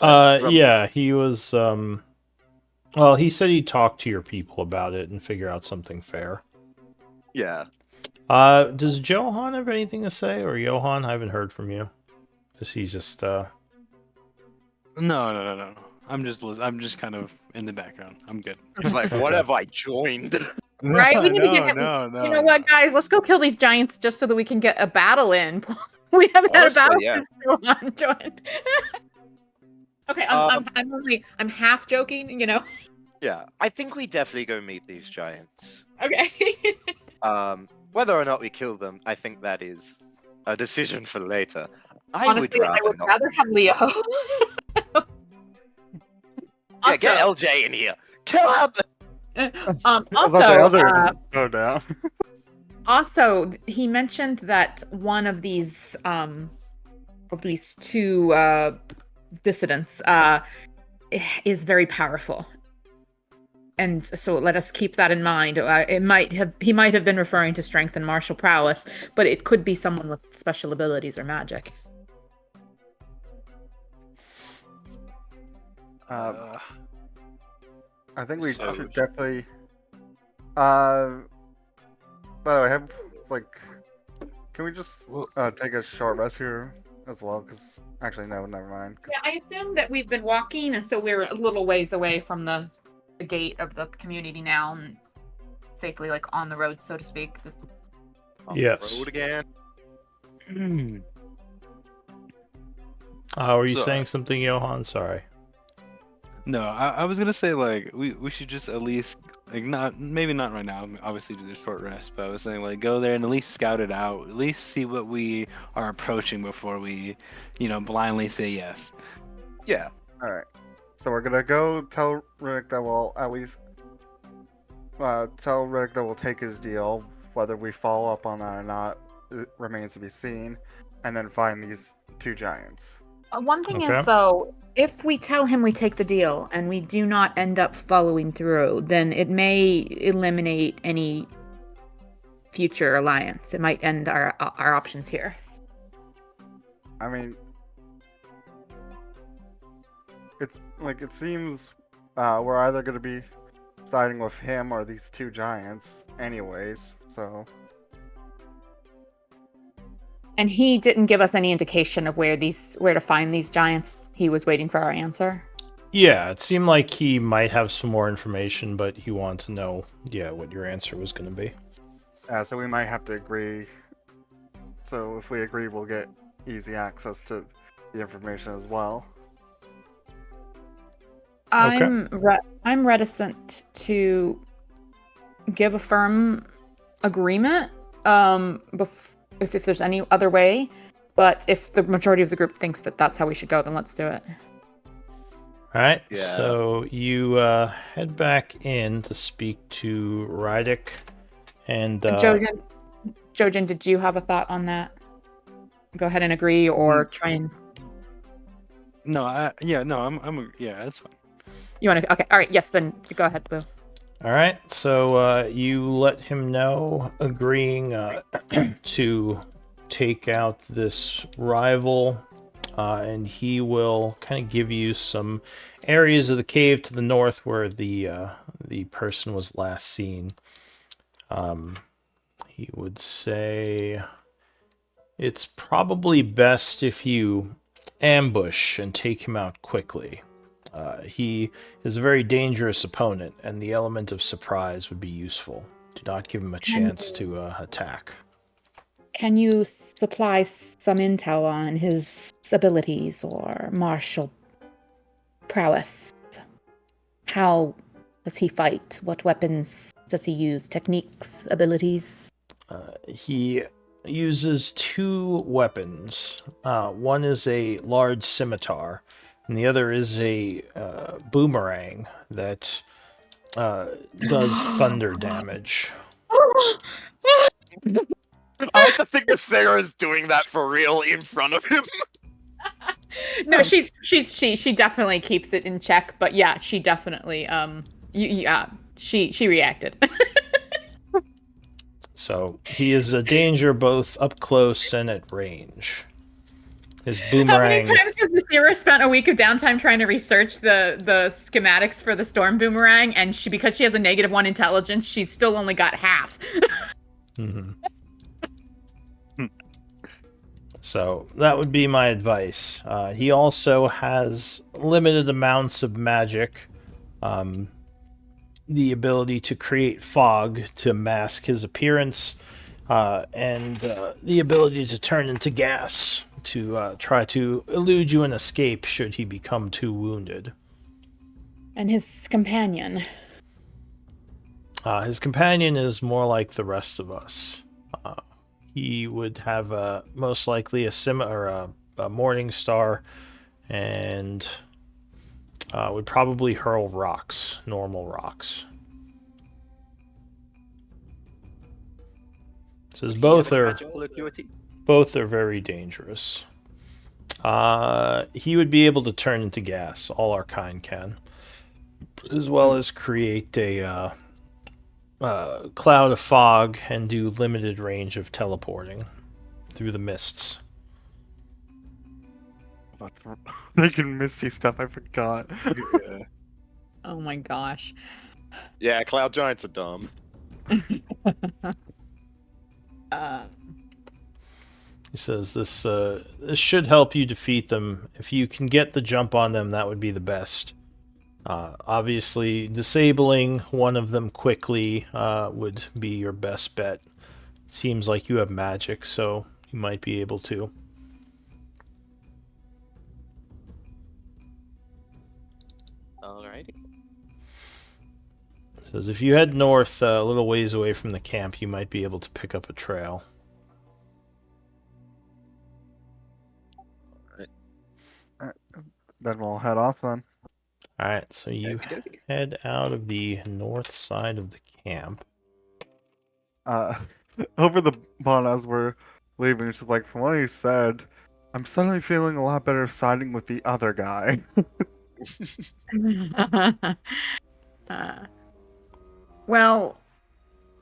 Yeah, he was, well, he said he'd talk to your people about it and figure out something fair. Yeah. Does Johan have anything to say, or Johan? I haven't heard from you. Is he just, No. I'm just kind of in the background. I'm good. He's like, what Okay. have I joined? Right? We need to get him. No. You know what, guys? Let's go kill these giants just so that we can get a battle in. We haven't had a Honestly, battle yeah. since Johan joined. Okay, I'm half joking, you know. Yeah, I think we definitely go meet these giants. Okay. Whether or not we kill them, I think that is a decision for later. Honestly, I would not. rather have Leo. Yeah, get LJ in here. Kill him. I thought the other would go down. Also, he mentioned that one of these two dissidents is very powerful, and so let us keep that in mind. He might have been referring to strength and martial prowess, but it could be someone with special abilities or magic. I think we So- should definitely. By the way, can we just take a short rest here as well? Because actually, no, never mind. 'cause- Yeah, I assume that we've been walking, and so we're a little ways away from the gate of the community now, and safely on the road, so to speak. On Yes. the road again. were you So- saying something, Johan? Sorry. No, I was gonna say we should just at least maybe not right now, obviously do the short rest, but I was saying go there and at least scout it out, at least see what we are approaching before we, blindly say yes. Yeah. All right. So we're gonna go tell Rick that we'll at least tell Rick that we'll take his deal. Whether we follow up on that or not remains to be seen, and then find these two giants. One thing Okay. is, though, if we tell him we take the deal and we do not end up following through, then it may eliminate any future alliance. It might end our options here. I mean, it seems we're either gonna be siding with him or these two giants, anyways. So And he didn't give us any indication of where to find these giants. He was waiting for our answer. Yeah, it seemed like he might have some more information, but he wanted to know, what your answer was going to be. so we might have to agree. So if we agree, we'll get easy access to the information as well. Okay. I'm reticent to give a firm agreement. If there's any other way, but if the majority of the group thinks that that's how we should go, then let's do it. All right, Yeah. so you head back in to speak to Rydick, and Jojen, did you have a thought on that? Go ahead and agree, or try and. No, that's fine. You want to? Okay, all right. Yes, then go ahead, Boo. all right, so you let him know, agreeing to take out this rival, and he will kind of give you some areas of the cave to the north where the person was last seen. He would say it's probably best if you ambush and take him out quickly. He is a very dangerous opponent, and the element of surprise would be useful. Do not give him a chance to attack. Can you supply some intel on his abilities or martial prowess? How does he fight? What weapons does he use? Techniques, abilities? He uses 2 weapons. One is a large scimitar, and the other is a boomerang that does thunder damage. I like to think that Sarah's doing that for real in front of him. No, she definitely keeps it in check, but yeah, she definitely she reacted. So he is a danger both up close and at range. His How many boomerang. times has Nasira spent a week of downtime trying to research the schematics for the storm boomerang, and because she has a -1 intelligence, she's still only got half. Mhm. So that would be my advice. He also has limited amounts of magic, the ability to create fog to mask his appearance, and the ability to turn into gas to try to elude you and escape should he become too wounded. And his companion. His companion is more like the rest of us. He would have most likely a morning star, and would probably hurl rocks, normal rocks. Says both are very dangerous. He would be able to turn into gas. All our kind can, as well as create a cloud of fog and do limited range of teleporting through the mists. Making misty stuff, I forgot. Yeah. Oh my gosh. Yeah, cloud giants are dumb. He says this should help you defeat them. If you can get the jump on them, that would be the best. Obviously, disabling one of them quickly would be your best bet. It seems like you have magic, so you might be able to. Alrighty. Says if you head north a little ways away from the camp, you might be able to pick up a trail. Then we'll head off then. Alright, so you head out of the north side of the camp. Over the bond as we're leaving, she's like, from what he said, I'm suddenly feeling a lot better siding with the other guy. Well,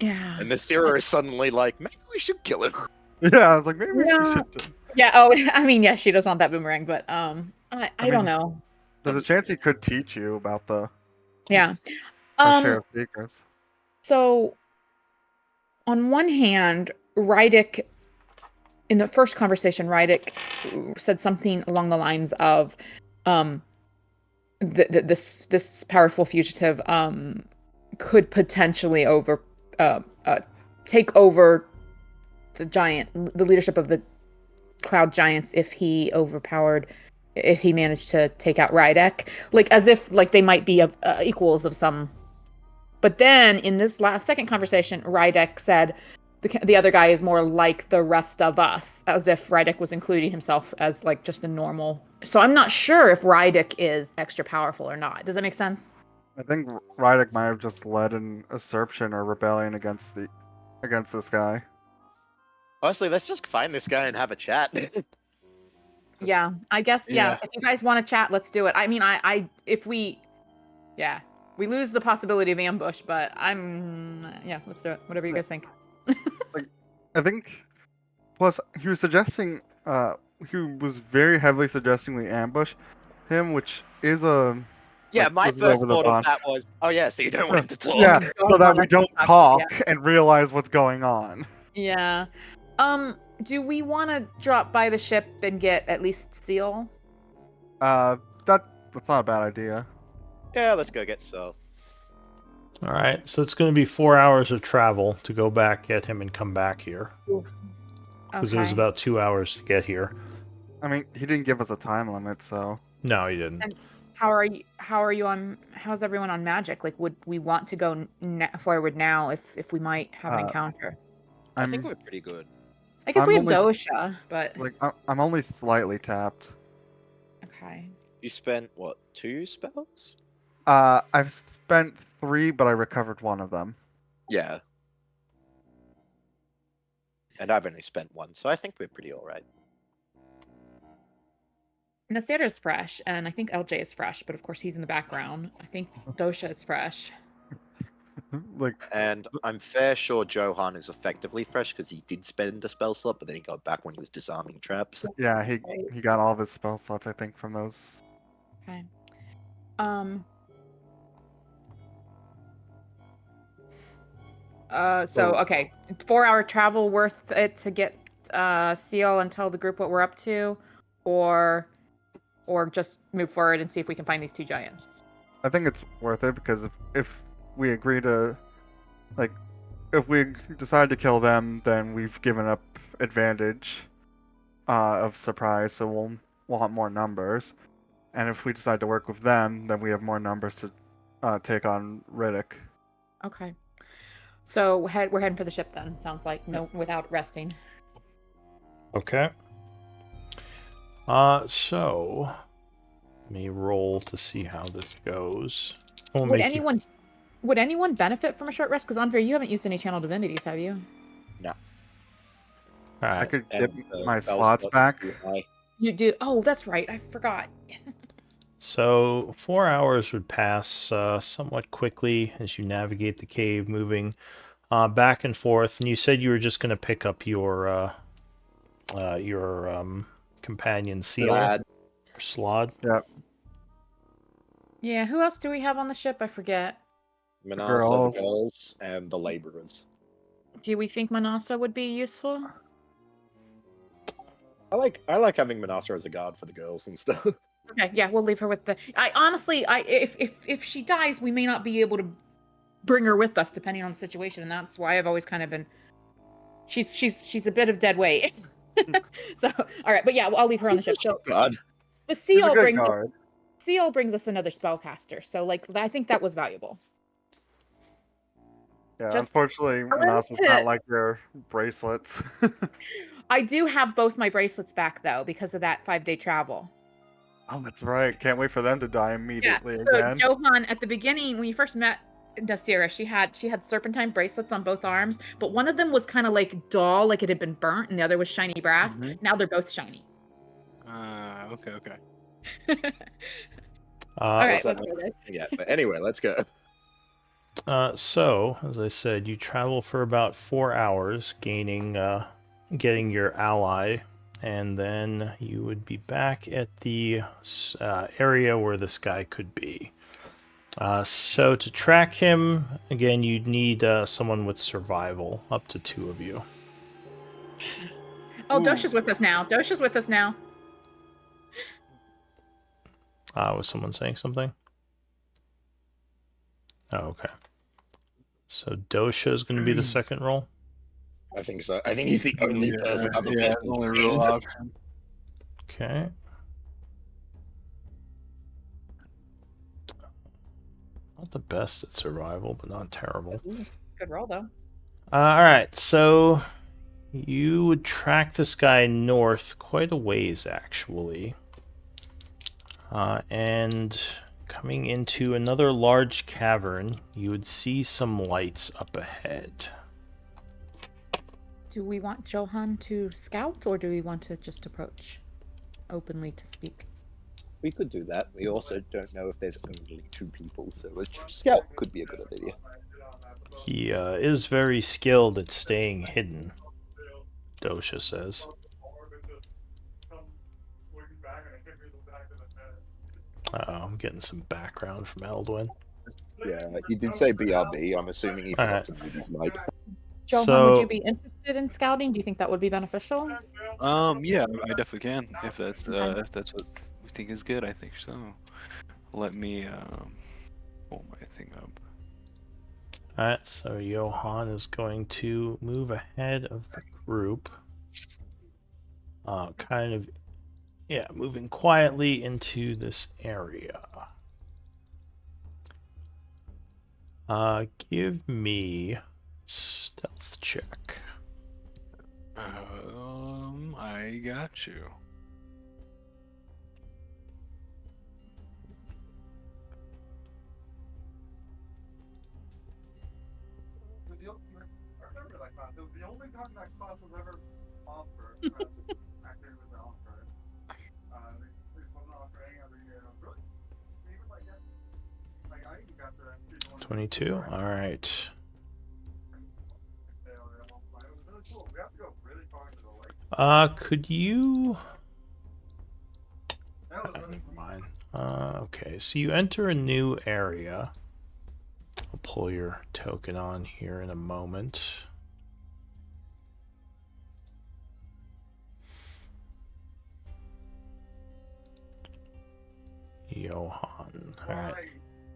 yeah. And Nasira is suddenly like, maybe we should kill him. Yeah, I was like, maybe we Yeah. should. Yeah, oh, I mean, yes, she does want that boomerang, but I mean, don't know. There's a chance he could teach you about the Yeah. share of secrets. So, on one hand, Rydick, in the first conversation, Rydick said something along the lines of, this powerful fugitive could potentially take over the leadership of the Cloud Giants if he managed to take out Rydick, like as if like they might be equals of some. But then in this second conversation, Rydick said the other guy is more like the rest of us, as if Rydick was including himself as like just a normal. So I'm not sure if Rydick is extra powerful or not. Does that make sense? I think Rydick might have just led an usurpation or rebellion against this guy. Honestly, let's just find this guy and have a chat. Yeah, I guess. Yeah, if you guys want to chat, let's do it. I mean, we lose the possibility of ambush, but let's do it. Whatever you guys think. I think. Plus, he was suggesting. He was very heavily suggesting we ambush him, which is a. Yeah, like, my this is first over the thought of bond. that was, oh yeah, so you don't want to talk. Yeah, so that we don't talk Yeah. and realize what's going on. Yeah. Do we want to drop by the ship and get at least Seal? That's not a bad idea. Yeah, let's go get Sol. Alright, so it's going to be 4 hours of travel to go back, get him, and come back here. because it was about 2 hours to get here. I mean, he didn't give us a time limit, so No, he didn't. And how are you? How's everyone on magic? Like, would we want to go forward now if we might have an encounter? I think I'm we're pretty good. I guess I'm we have only- Dosha, but like I'm only slightly tapped. okay. You spent what, 2 spells? I've spent 3, but I recovered one of them. Yeah. And I've only spent 1, so I think we're pretty alright. Nasira is fresh, and I think LJ is fresh, but of course he's in the background. I think Dosha is fresh. Like, And I'm fair sure Johan is effectively fresh because he did spend a spell slot, but then he got back when he was disarming traps. yeah, he got all of his spell slots, I think, from those. Okay. So okay, 4-hour travel worth it to get Seal and tell the group what we're up to, or just move forward and see if we can find these 2 giants. I think it's worth it because if we agree to, like, if we decide to kill them, then we've given up advantage of surprise, so we'll want more numbers. And if we decide to work with them, then we have more numbers to take on Riddick. Okay. So we're heading for the ship then. Sounds like without resting. Okay. So let me roll to see how this goes. Would anyone benefit from a short rest? Because Andre, you haven't used any channel divinities, have you? All I right. could And get my spell slots slot back. too high. You do. Oh, that's right. I forgot. So 4 hours would pass somewhat quickly as you navigate the cave, moving back and forth. And you said you were just going to pick up your companion Seal, Glad. or Slod. Yeah. Who else do we have on the ship? I forget. Manasa, the girls. girls, and the laborers. Do we think Manasa would be useful? I like having Manasa as a guard for the girls and stuff. Okay. Yeah, we'll leave her with the. I honestly, if she dies, we may not be able to bring her with us, depending on the situation, and that's why I've always kind of been. She's a bit of dead weight. So all right, but yeah, I'll leave her on the ship. So God. the He's a good guard. Seal brings us another spellcaster. So like I think that was valuable. Yeah, Just- unfortunately, wanted Manasa's to- not like your bracelets. I do have both my bracelets back though because of that 5-day travel. Oh, that's right. Can't wait for them to die immediately So again. Johan, at the beginning when you first met Nasira, she had serpentine bracelets on both arms, but one of them was kind of like dull, like it had been burnt, and the other was shiny brass. Mhm. Now they're both shiny. Okay. All right, what's that let's go, guys. Yeah, but anyway, let's go. So, as I said, you travel for about 4 hours, getting your ally, and then you would be back at the area where this guy could be. So to track him, again, you'd need someone with survival, up to 2 of you. Oh, Dosha's with us now. Was someone saying something? Oh, okay. So Dosha is going to be the second roll. I think so. I think he's the only person. Other Yeah, person the only who real can. option. Okay. Not the best at survival, but not terrible. Good roll though. All right, so you would track this guy north quite a ways, actually. And coming into another large cavern, you would see some lights up ahead. Do we want Johan to scout, or do we want to just approach openly to speak? We could do that. We also don't know if there's only 2 people, so a scout could be a good idea. He is very skilled at staying hidden, Dosha says. I'm getting some background from Eldwin. Yeah, he did say BRB. I'm assuming he forgot Alright. to mute his mic. Johan, So- would you be interested in scouting? Do you think that would be beneficial? Yeah, I definitely can. If that's Okay. what we think is good, I think so. Let me pull my thing up. Alright, so Johan is going to move ahead of the group. kind of, yeah, moving quietly into this area. Give me stealth check. I got you. I remember that class. It was the only time that class was ever offered. Actually, it was offered. They wasn't offered any other year. Really? Even like that. Like I even got the 22. All right. It was really cool. We have to go really far into the lake. Could you? That was really Never mind. Okay, so you enter a new area. I'll pull your token on here in a moment. Johan. All right.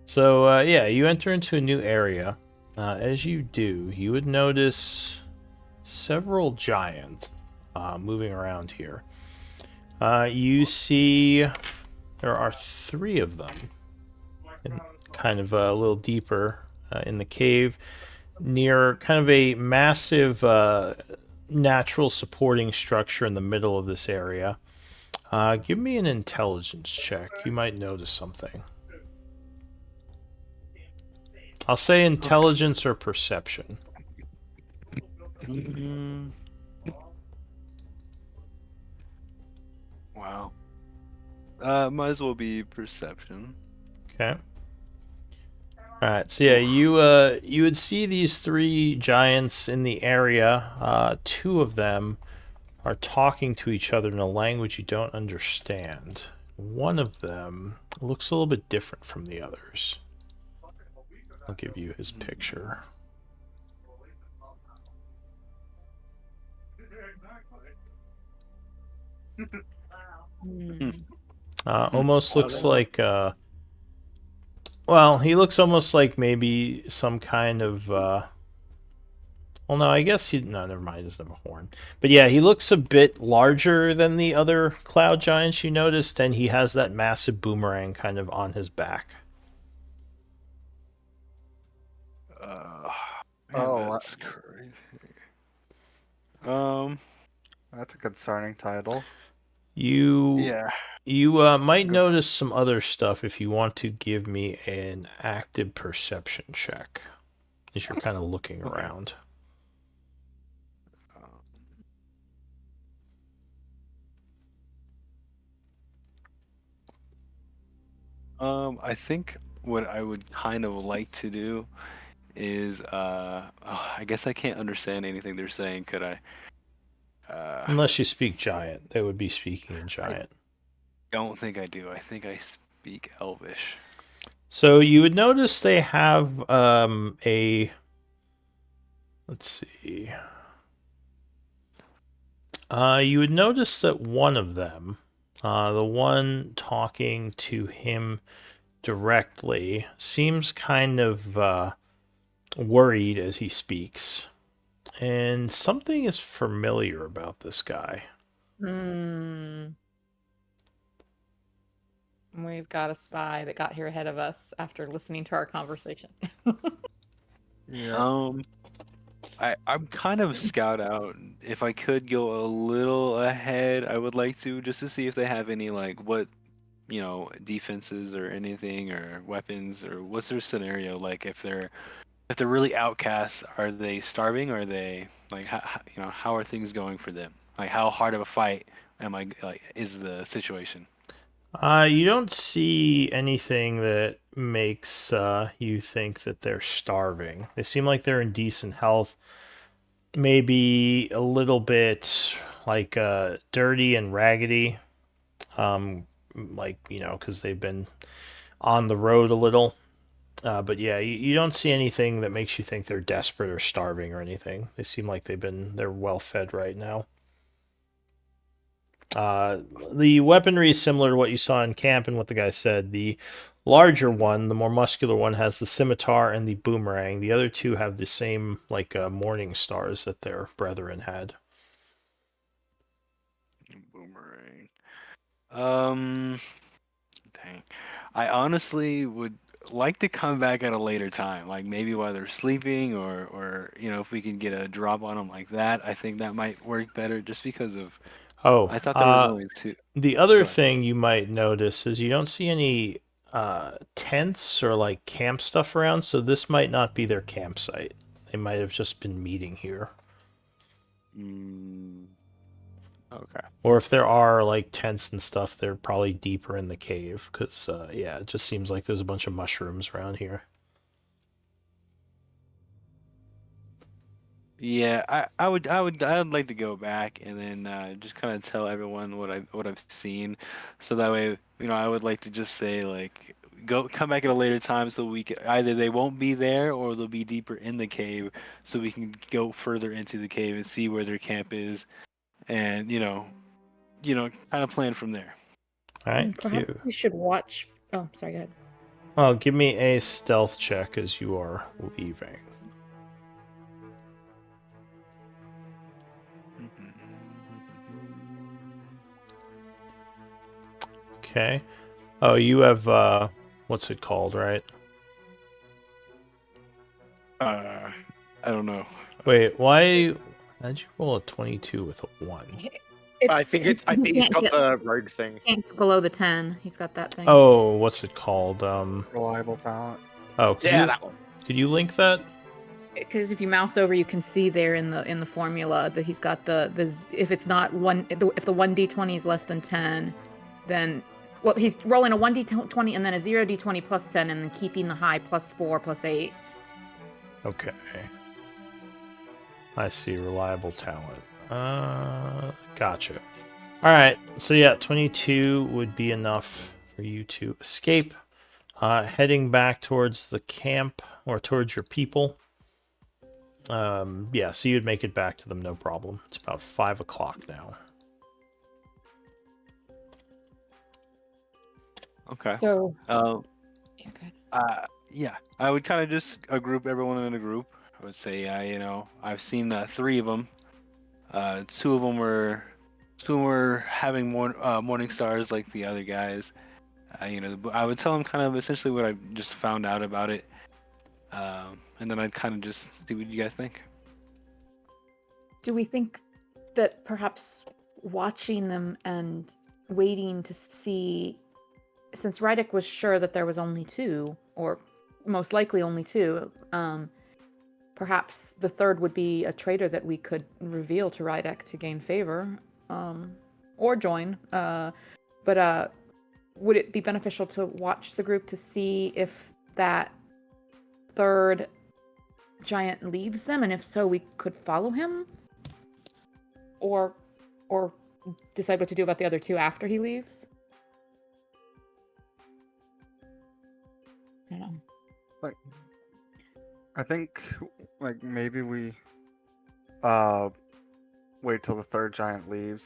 So, yeah, you enter into a new area. As you do, you would notice several giants moving around here. You see there are 3 of them, kind of a little deeper in the cave, near kind of a massive natural supporting structure in the middle of this area. Give me an intelligence check. You might notice something. I'll say intelligence or perception. Wow. Might as well be perception. Okay. All right. So yeah, you would see these 3 giants in the area. 2 of them are talking to each other in a language you don't understand. One of them looks a little bit different from the others. I'll give you his picture. Almost looks like well, he looks almost like maybe some kind of well, no, I guess no, never mind, he doesn't have a horn. But yeah, he looks a bit larger than the other cloud giants you noticed, and he has that massive boomerang kind of on his back. Oh, That's crazy. that's a concerning title. Yeah. You might notice some other stuff if you want to give me an active perception check, as you're kind of looking around. I think what I would kind of like to do is, I guess I can't understand anything they're saying, could I? Unless you speak giant, they would be speaking in giant. Don't think I do. I think I speak Elvish. So you would notice they have a. Let's see. You would notice that one of them, the one talking to him directly, seems kind of worried as he speaks. And something is familiar about this guy. We've got a spy that got here ahead of us after listening to our conversation. Yeah. I'm kind of scout out. If I could go a little ahead, I would like to, just to see if they have any, like, what, defenses or anything or weapons, or what's their scenario like. If they're really outcasts, are they starving? Or are they like how are things going for them? Like, how hard of a fight is the situation? You don't see anything that makes you think that they're starving. They seem like they're in decent health. Maybe a little bit like dirty and raggedy. Because they've been on the road a little. But yeah, you don't see anything that makes you think they're desperate or starving or anything. They seem like they're well fed right now. The weaponry is similar to what you saw in camp and what the guy said. The larger one, the more muscular one, has the scimitar and the boomerang. The other 2 have the same morning stars that their brethren had. Dang. I honestly would like to come back at a later time, like maybe while they're sleeping, or if we can get a drop on them like that. I think that might work better, just because of Oh, I thought there was only two. the Go other ahead. thing you might notice is you don't see any tents or like camp stuff around, so this might not be their campsite. They might have just been meeting here. Okay. Or if there are like tents and stuff, they're probably deeper in the cave. Because, yeah, it just seems like there's a bunch of mushrooms around here. Yeah, I'd like to go back and then just kind of tell everyone what I've seen, so that way, I would like to just say, like, come back at a later time, so we can either they won't be there or they'll be deeper in the cave, so we can go further into the cave and see where their camp is, and kind of plan from there. All right, Perhaps cute. we should watch. Oh, sorry. Go ahead. Oh, give me a stealth check as you are leaving. Okay. Oh, you have, what's it called, right? I don't know. Wait, why? How'd you roll a 22 with a 1? I think he's got the rogue thing. Can't get below the 10. He's got that thing. Oh, what's it called? Reliable talent. Oh, That one. could you link that? Because if you mouse over, you can see there in the formula that he's got the if it's not one if the 1d20 is less than 10, then he's rolling a 1d20 and then a 0d20 plus 10 and then keeping the high plus 4 plus 8. Okay. I see, reliable talent. Gotcha. Alright, so yeah, 22 would be enough for you to escape. Heading back towards the camp, or towards your people. Yeah, so you'd make it back to them, no problem. It's about 5 o'clock now. Okay. So, Okay. Yeah, I would kind of just group everyone in a group. I would say, I've seen 3 of them. Two of them were having morning stars like the other guys. I would tell them kind of essentially what I just found out about it, and then I'd kind of just see what you guys think. do we think that perhaps watching them and waiting to see, since Rydick was sure that there was only 2, or most likely only 2, perhaps the third would be a traitor that we could reveal to Rydick to gain favor, or join. But would it be beneficial to watch the group to see if that third giant leaves them, and if so, we could follow him, or decide what to do about the other 2 after he leaves? I don't know. I think like maybe we wait till the third giant leaves.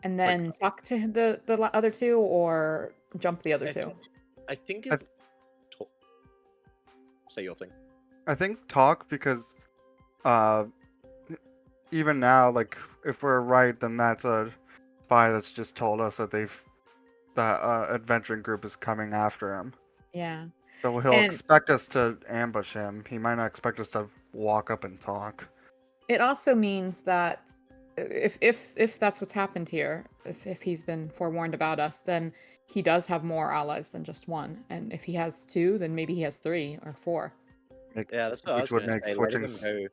And then talk to the other 2, or jump the other I 2. I think I- if say your thing. I think talk, because even now, like, if we're right, then that's a spy that's just told us that adventuring group is coming after him. Yeah. So he'll And- expect us to ambush him. He might not expect us to walk up and talk. It also means that if that's what's happened here, if he's been forewarned about us, then he does have more allies than just 1. And if he has 2, then maybe he has 3 or 4. Yeah, that's what I was Which would going to make say. Letting switching him go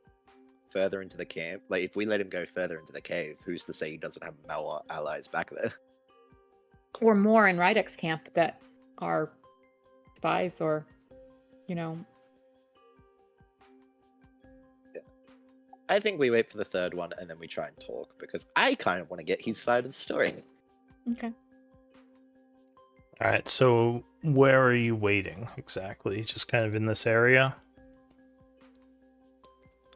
further into the camp. Like, if we let him go further into the cave, who's to say he doesn't have more allies back there? Or more in Rydick's camp that are spies, or, I think we wait for the third one and then we try and talk, because I kind of want to get his side of the story. Okay. Alright, so where are you waiting exactly? Just kind of in this area?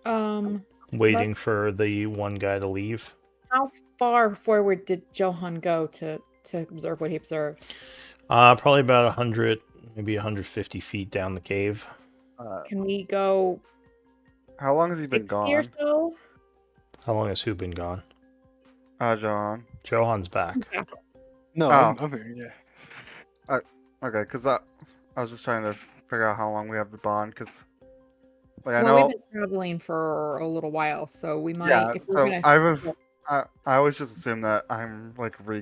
Waiting Let's- for the one guy to leave? How far forward did Johan go to observe what he observed? Probably about 100, maybe 150 feet down the cave. Can we go How long has he been 60 or gone? so? How long has who been gone? John. Johan's back. Okay. No, Oh. I'm here. Yeah. Okay, because I was just trying to figure out how long we have the bond, because like I Well, know. we've been traveling for a little while, so we might, Yeah, if we're so gonna. I always just assume that I'm like ritual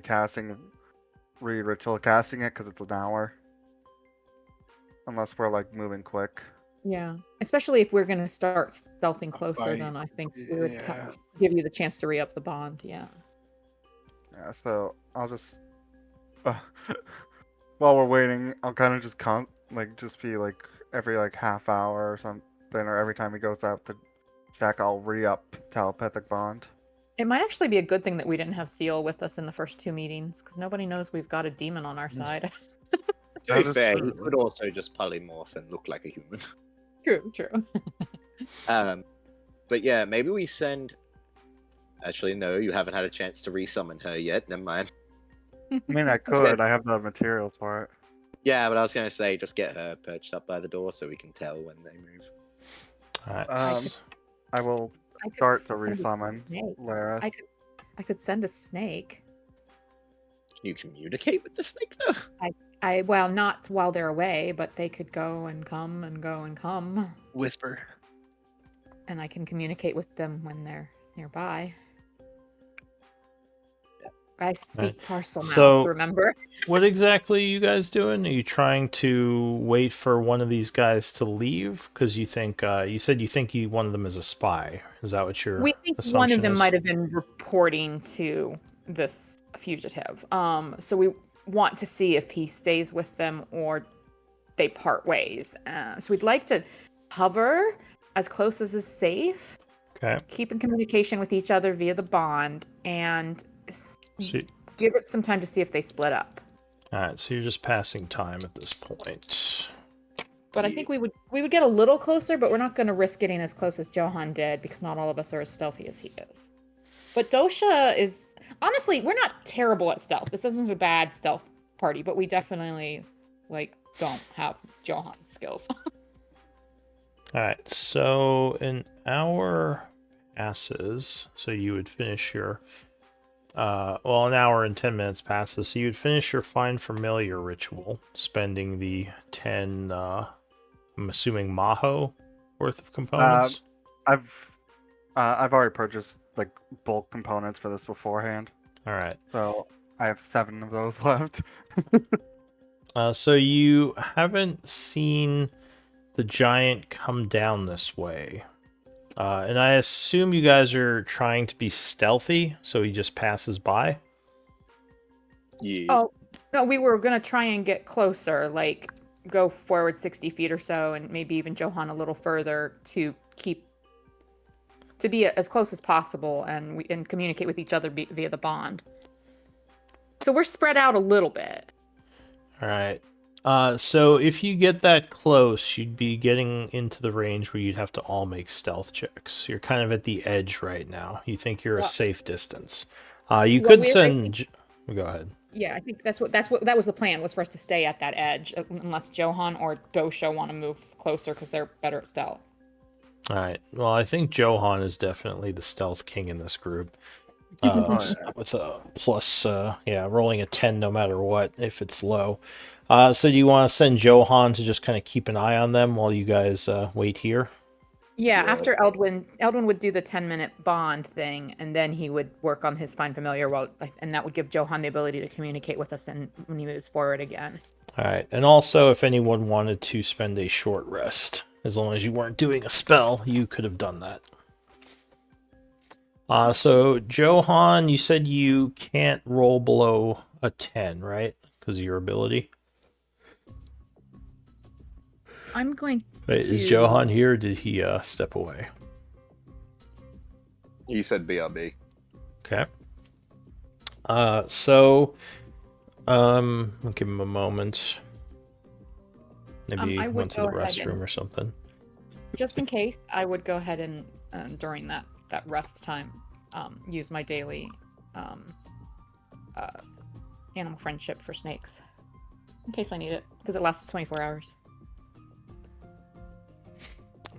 casting it because it's an hour, unless we're like moving quick. Yeah, especially if we're gonna start stealthing closer, Right. then I think we would Yeah. give you the chance to re-up the bond. Yeah. Yeah, so I'll just while we're waiting, I'll kind of just just be like every like half hour or something, or every time he goes out to check, I'll re-up telepathic bond. It might actually be a good thing that we didn't have Seal with us in the first 2 meetings, because nobody knows we've got a demon on our side. To That be is fair, he true. could also just polymorph and look like a human. True. But yeah, maybe we send. Actually, no, you haven't had a chance to resummon her yet. Never mind. I mean, I could. I have the materials for it. Yeah, but I was gonna say just get her perched up by the door so we can tell when they move. All right. I will I could start to send a resummon snake. Lara. I could send a snake. Can you communicate with the snake though? Well, not while they're away, but they could go and come and go and come, Whisper. and I can communicate with them when they're nearby. I speak parcel mouth, So- remember? What exactly are you guys doing? Are you trying to wait for one of these guys to leave? Because you think you said you think one of them is a spy. Is that what your We think assumption one of them is? might have been reporting to this fugitive. So we want to see if he stays with them or they part ways. So we'd like to hover as close as is safe, Okay. keep in communication with each other via the bond, and So, give it some time to see if they split up. all right. So you're just passing time at this point. But I think we would get a little closer, but we're not going to risk getting as close as Johan did because not all of us are as stealthy as he is. But Dosha is honestly, we're not terrible at stealth. This isn't a bad stealth party, but we definitely don't have Johan's skills. All right. So an hour passes. So you would finish your an hour and 10 minutes passes. So you would finish your Find Familiar ritual, spending the 10 I'm assuming Maho worth of components. I've already purchased like bulk components for this beforehand, All right. so I have 7 of those left. So you haven't seen the giant come down this way. And I assume you guys are trying to be stealthy, so he just passes by. Yeah. Oh, no, we were going to try and get closer, like go forward 60 feet or so, and maybe even Johan a little further to be as close as possible and communicate with each other via the bond. So we're spread out a little bit. All right. So if you get that close, you'd be getting into the range where you'd have to all make stealth checks. You're kind of at the edge right now. You think you're a safe distance. You could send. Go ahead. Yeah, I think that was the plan, was for us to stay at that edge, unless Johan or Dosha want to move closer because they're better at stealth. All right. Well, I think Johan is definitely the stealth king in this group. With a plus, rolling a 10 no matter what if it's low. So do you want to send Johan to just kind of keep an eye on them while you guys wait here? Yeah, Yeah. after Eldwin would do the 10-minute bond thing, and then he would work on his Find Familiar, and that would give Johan the ability to communicate with us when he moves forward again. All right. And also, if anyone wanted to spend a short rest, as long as you weren't doing a spell, you could have done that. So Johan, you said you can't roll below a 10, right? Because of your ability. I'm going Wait, is to- Johan here? Or did he step away? He said BRB. Okay. I'll give him a moment. Maybe I he would went to the go ahead restroom and- or something. Just in case, I would go ahead and during that rest time, use my daily animal friendship for snakes, in case I need it, because it lasts 24 hours.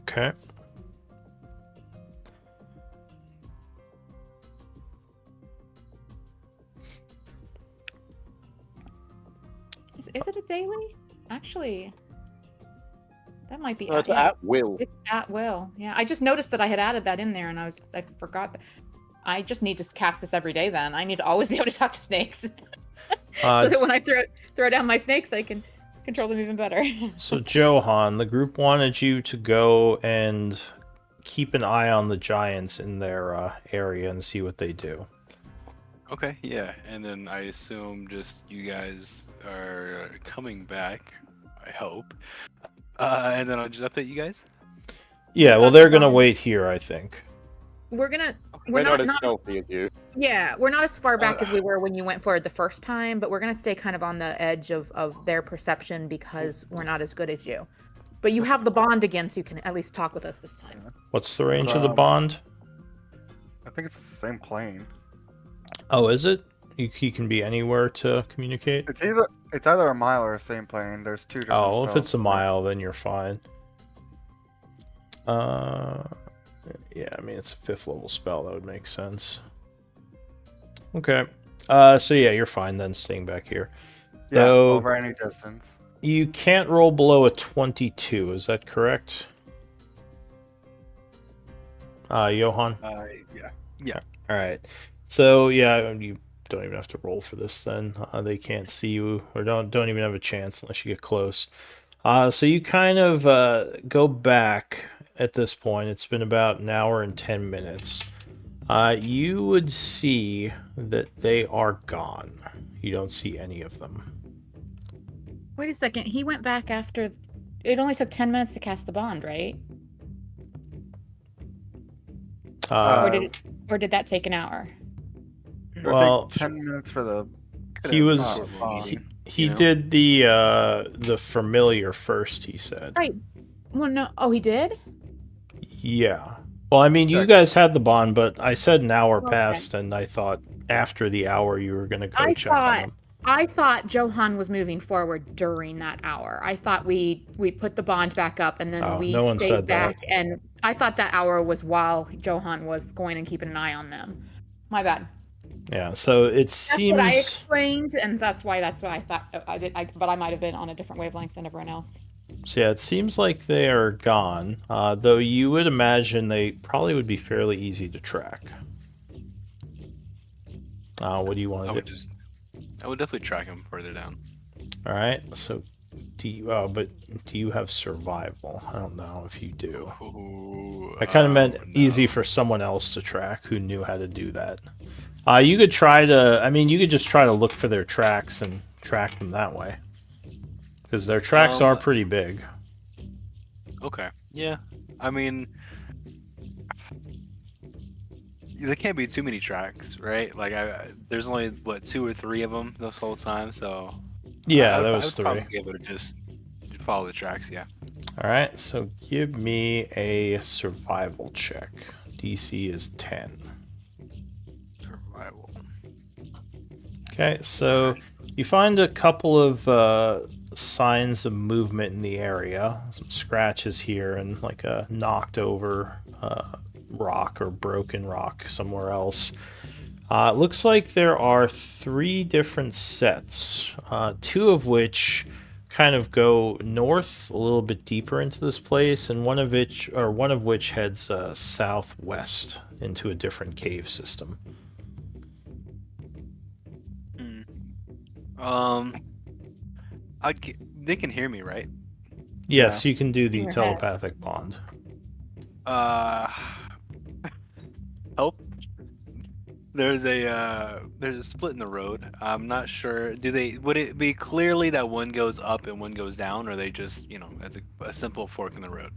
Okay. is it a daily? Actually, that might be. No, it's yeah, at will. it's at will. Yeah, I just noticed that I had added that in there, and I forgot. I just need to cast this every day. Then I need to always be able to talk to snakes, so that when I throw down my snakes, I can control them even better. So Johan, the group wanted you to go and keep an eye on the giants in their area and see what they do. Okay, yeah, and then I assume just you guys are coming back. I hope, and then I'll just update you guys. Yeah, well, That's they're gonna fine. wait here, I think. We're gonna. We're not as not stealthy as you. Yeah, we're not as far back as we were when you went forward the first time, but we're gonna stay kind of on the edge of their perception because we're not as good as you. But you have the bond again, so you can at least talk with us this time. What's the range of the Um, bond? I think it's the same plane. Oh, is it? You can be anywhere to communicate? It's either a mile or the same plane. There's two different Oh, well, if spells. it's a mile, then you're fine. Yeah, I mean, it's a 5th level spell. That would make sense. Okay. So yeah, you're fine then, staying back here. Yeah, So over any distance. you can't roll below a 22, is that correct? Johan? Yeah. Alright. So yeah, you don't even have to roll for this then. They can't see you, or don't even have a chance unless you get close. So you kind of go back at this point. It's been about an hour and 10 minutes. You would see that they are gone. You don't see any of them. Wait a second. He went back after. It only took 10 minutes to cast the bond, right? Or did that take an hour? It would well, take 10 minutes for the. he was bond. he you know? did the familiar first, he said. Right. Well, no. Oh, he did? Yeah. Well, I mean, you Okay. guys had the bond, but I said an hour Okay. passed, and I thought after the hour you were gonna go I check on thought- them. I thought Johan was moving forward during that hour. I thought we put the bond back up and then Oh, we no one stayed said that. back. And I thought that hour was while Johan was going and keeping an eye on them. My bad. Yeah. So it That's what I seems. explained, and that's why I thought I did. But I might have been on a different wavelength than everyone else. So yeah, it seems like they are gone. Though you would imagine they probably would be fairly easy to track. What do you want to do? I would definitely track him further down. All right. So, do you have survival? I don't know if you do. Ooh, I kind of meant no. easy for someone else to track who knew how to do that. You could try to. I mean, you could just try to look for their tracks and track them that way. Because their tracks are pretty big. Okay. Yeah. I mean, there can't be too many tracks, right? Like, there's only what 2 or 3 of them this whole time, so Yeah, I that would was 3. probably be able to just follow the tracks. Yeah. All right. So give me a survival check. DC is 10. Survival. Okay, so you find a couple of signs of movement in the area. Some scratches here and like a knocked over rock or broken rock somewhere else. It looks like there are 3 different sets, 2 of which kind of go north a little bit deeper into this place, and one of which heads southwest into a different cave system. They can hear me, right? Yes, you can do the In your head. telepathic bond. Help. There's a split in the road. I'm not sure. Would it be clearly that one goes up and one goes down, or they just, as a simple fork in the road?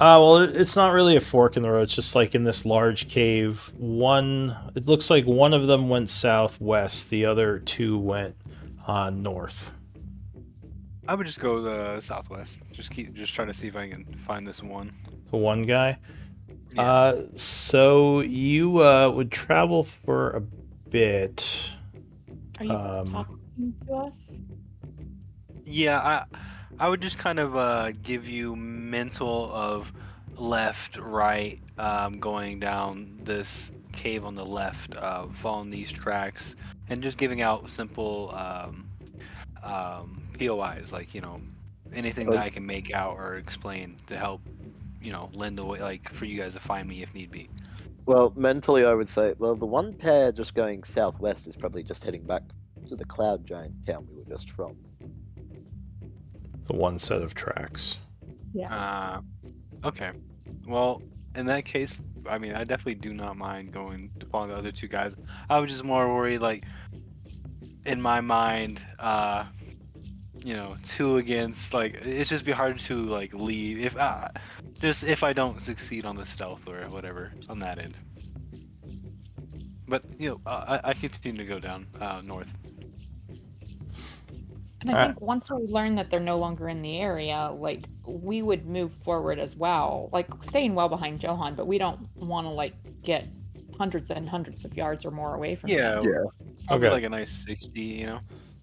Well, it's not really a fork in the road. It's just like in this large cave. It looks like one of them went southwest. The other 2 went north. I would just go the southwest. Just try to see if I can find this one. The one guy. Yeah. So you would travel for a bit. Are you talking to us? Yeah, I would just kind of give you mental of left, right, going down this cave on the left, following these tracks, and just giving out simple POIs, like anything that I can make out or explain to help, lend the way, like for you guys to find me if need be. Well, mentally, I would say, well, the one pair just going southwest is probably just heading back to the Cloud Giant town we were just from. The one set of tracks. Yeah. Okay. Well, in that case, I mean, I definitely do not mind going to follow the other two guys. I was just more worried, like, in my mind, two against, like, it's just be hard to, like, leave if I don't succeed on the stealth or whatever on that end. But, I continue to go down north. And I think once we learn that they're no longer in the area, like, we would move forward as well. Like, staying well behind Johan, but we don't want to, like, get hundreds and hundreds of yards or more away from Yeah. him. Probably Okay. like a nice 60,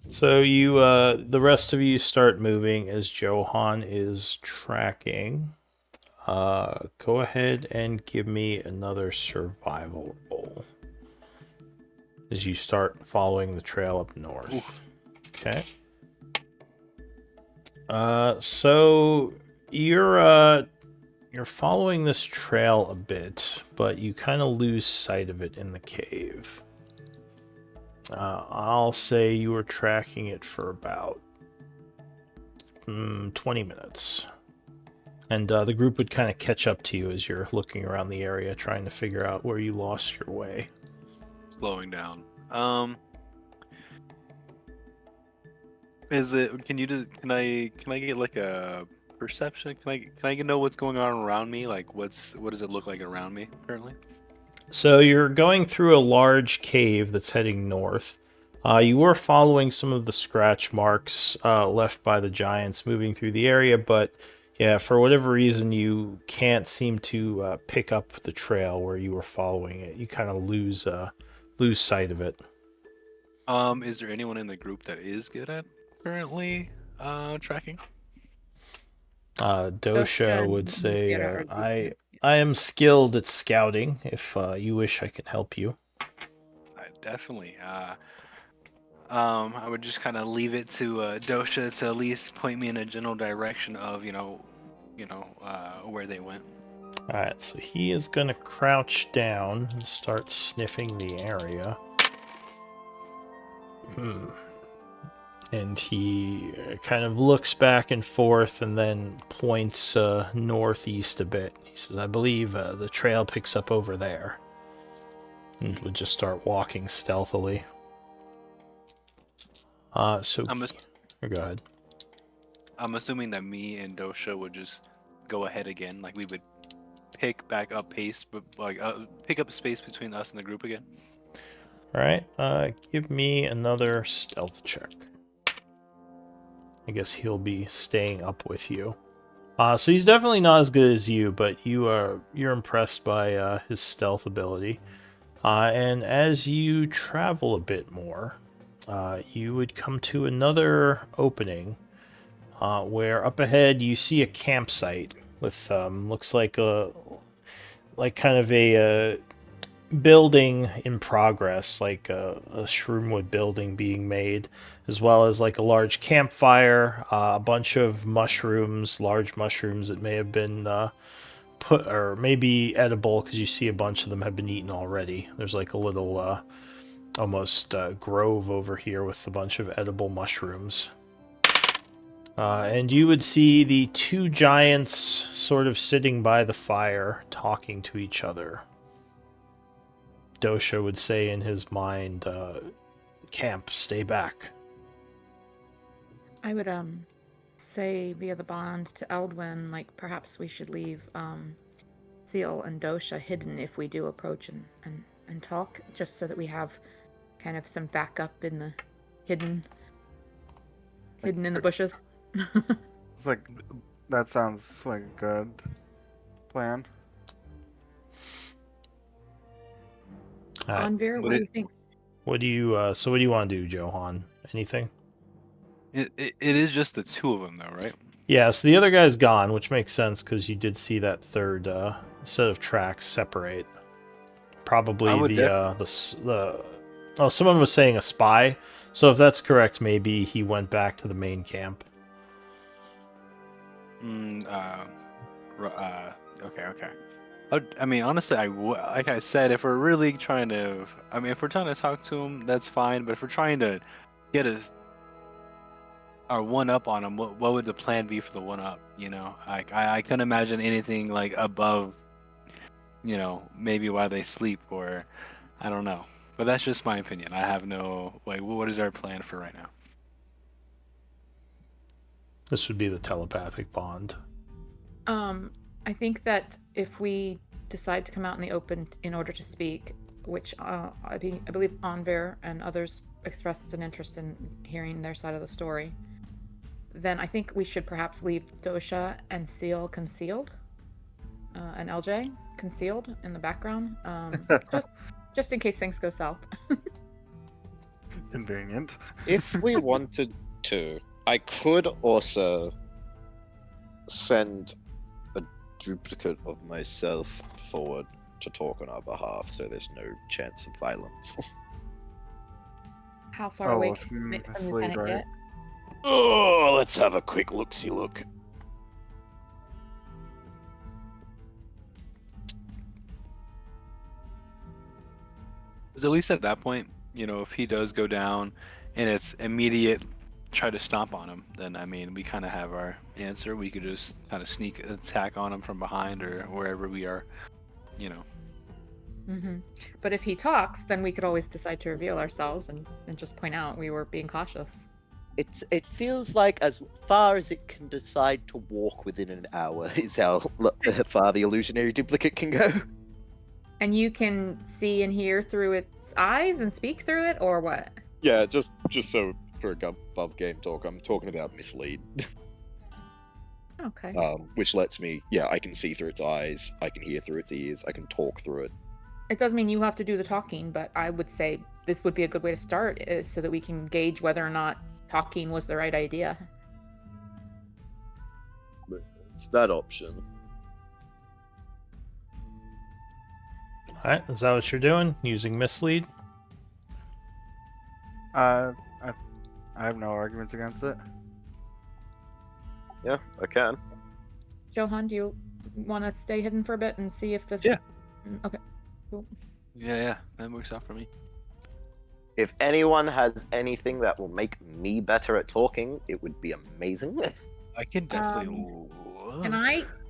So you, the rest of you start moving as Johan is tracking. Go ahead and give me another survival roll as you start following the trail up north. Oof. Okay. So you're following this trail a bit, but you kind of lose sight of it in the cave. I'll say you were tracking it for about 20 minutes. And the group would kind of catch up to you as you're looking around the area, trying to figure out where you lost your way. Slowing down. Can I get like a perception? Can I know what's going on around me? Like what does it look like around me currently? So you're going through a large cave that's heading north. You were following some of the scratch marks left by the giants moving through the area, but yeah, for whatever reason, you can't seem to pick up the trail where you were following it. You kind of lose sight of it. Is there anyone in the group that is good at currently tracking? Dosha would say, Yeah, I am skilled at scouting. If you wish, I can help you. Definitely. I would just kind of leave it to Dosha to at least point me in a general direction of where they went. All right, so he is going to crouch down and start sniffing the area. And he kind of looks back and forth and then points northeast a bit. He says, I believe the trail picks up over there. And would just start walking stealthily. Go ahead. I'm assuming that me and Dosha would just go ahead again, like we would pick back up pace, but like pick up space between us and the group again. All right, give me another stealth check. I guess he'll be staying up with you. So he's definitely not as good as you, but you're impressed by his stealth ability. And as you travel a bit more, you would come to another opening where up ahead you see a campsite with looks like kind of a building in progress, like a shroomwood building being made, as well as like a large campfire, a bunch of mushrooms, large mushrooms that may have been put or maybe edible because you see a bunch of them have been eaten already. There's like a little almost grove over here with a bunch of edible mushrooms. And you would see the two giants sort of sitting by the fire talking to each other. Dosha would say in his mind, camp, stay back. I would say via the bond to Eldwin, like perhaps we should leave Seal and Dosha hidden if we do approach and talk, just so that we have kind of some backup in the hidden in the bushes. It's like that sounds like a good plan. Anvir, what do you think? What do you want to do, Johan? Anything? It is just the two of them, though, right? Yeah, so the other guy's gone, which makes sense because you did see that third set of tracks separate. Probably someone was saying a spy. So if that's correct, maybe he went back to the main camp. Okay. I mean, honestly, like I said, if we're really trying to, I mean, if we're trying to talk to him, that's fine. But if we're trying to get our one up on him, what would the plan be for the one up? You know, like I couldn't imagine anything like above, you know, maybe while they sleep or I don't know. But that's just my opinion. I have no like. What is our plan for right now? This would be the telepathic bond. I think that if we decide to come out in the open in order to speak, which I believe Anvir and others expressed an interest in hearing their side of the story, then I think we should perhaps leave Dosha and Seal concealed, and LJ concealed in the background, just in case things go south. Convenient. If we wanted to, I could also send a duplicate of myself forward to talk on our behalf, so there's no chance of violence. How far Oh, away well, can asleep, Lieutenant right? get? Oh, let's have a quick look-see look. Because at least at that point, you know, if he does go down and it's immediate try to stomp on him, then I mean, we kind of have our answer. We could just kind of sneak attack on him from behind or wherever we are, you know. Mm-hmm. But if he talks, then we could always decide to reveal ourselves and just point out we were being cautious. It feels like as far as it can decide to walk within an hour is how far the illusionary duplicate can go. And you can see and hear through its eyes and speak through it, or what? Yeah, just so for above game talk, I'm talking about mislead, Okay. which lets me, I can see through its eyes, I can hear through its ears, I can talk through it. It does mean you have to do the talking, but I would say this would be a good way to start so that we can gauge whether or not talking was the right idea. It's that option. Alright, is that what you're doing? Using mislead? I have no arguments against it. Yeah, I can. Johan, do you want to stay hidden for a bit and see if this... Yeah. Okay. Cool. Yeah, that works out for me. If anyone has anything that will make me better at talking, it would be amazing. I can definitely.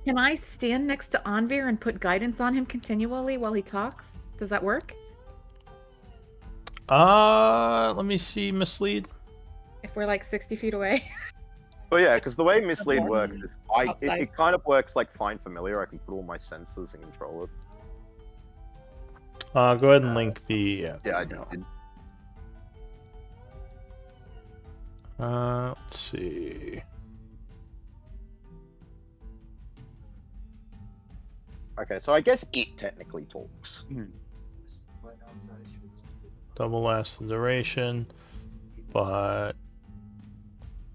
Can I stand next to Anvir and put guidance on him continually while he talks? Does that work? Let me see mislead. If we're like 60 feet away? Well, yeah, because the way mislead works is Outside. it kind of works like find familiar. I can put all my senses and control it. Go ahead and link the... Yeah, I did. let's see. Okay, so I guess it technically talks. Double lasts the duration, but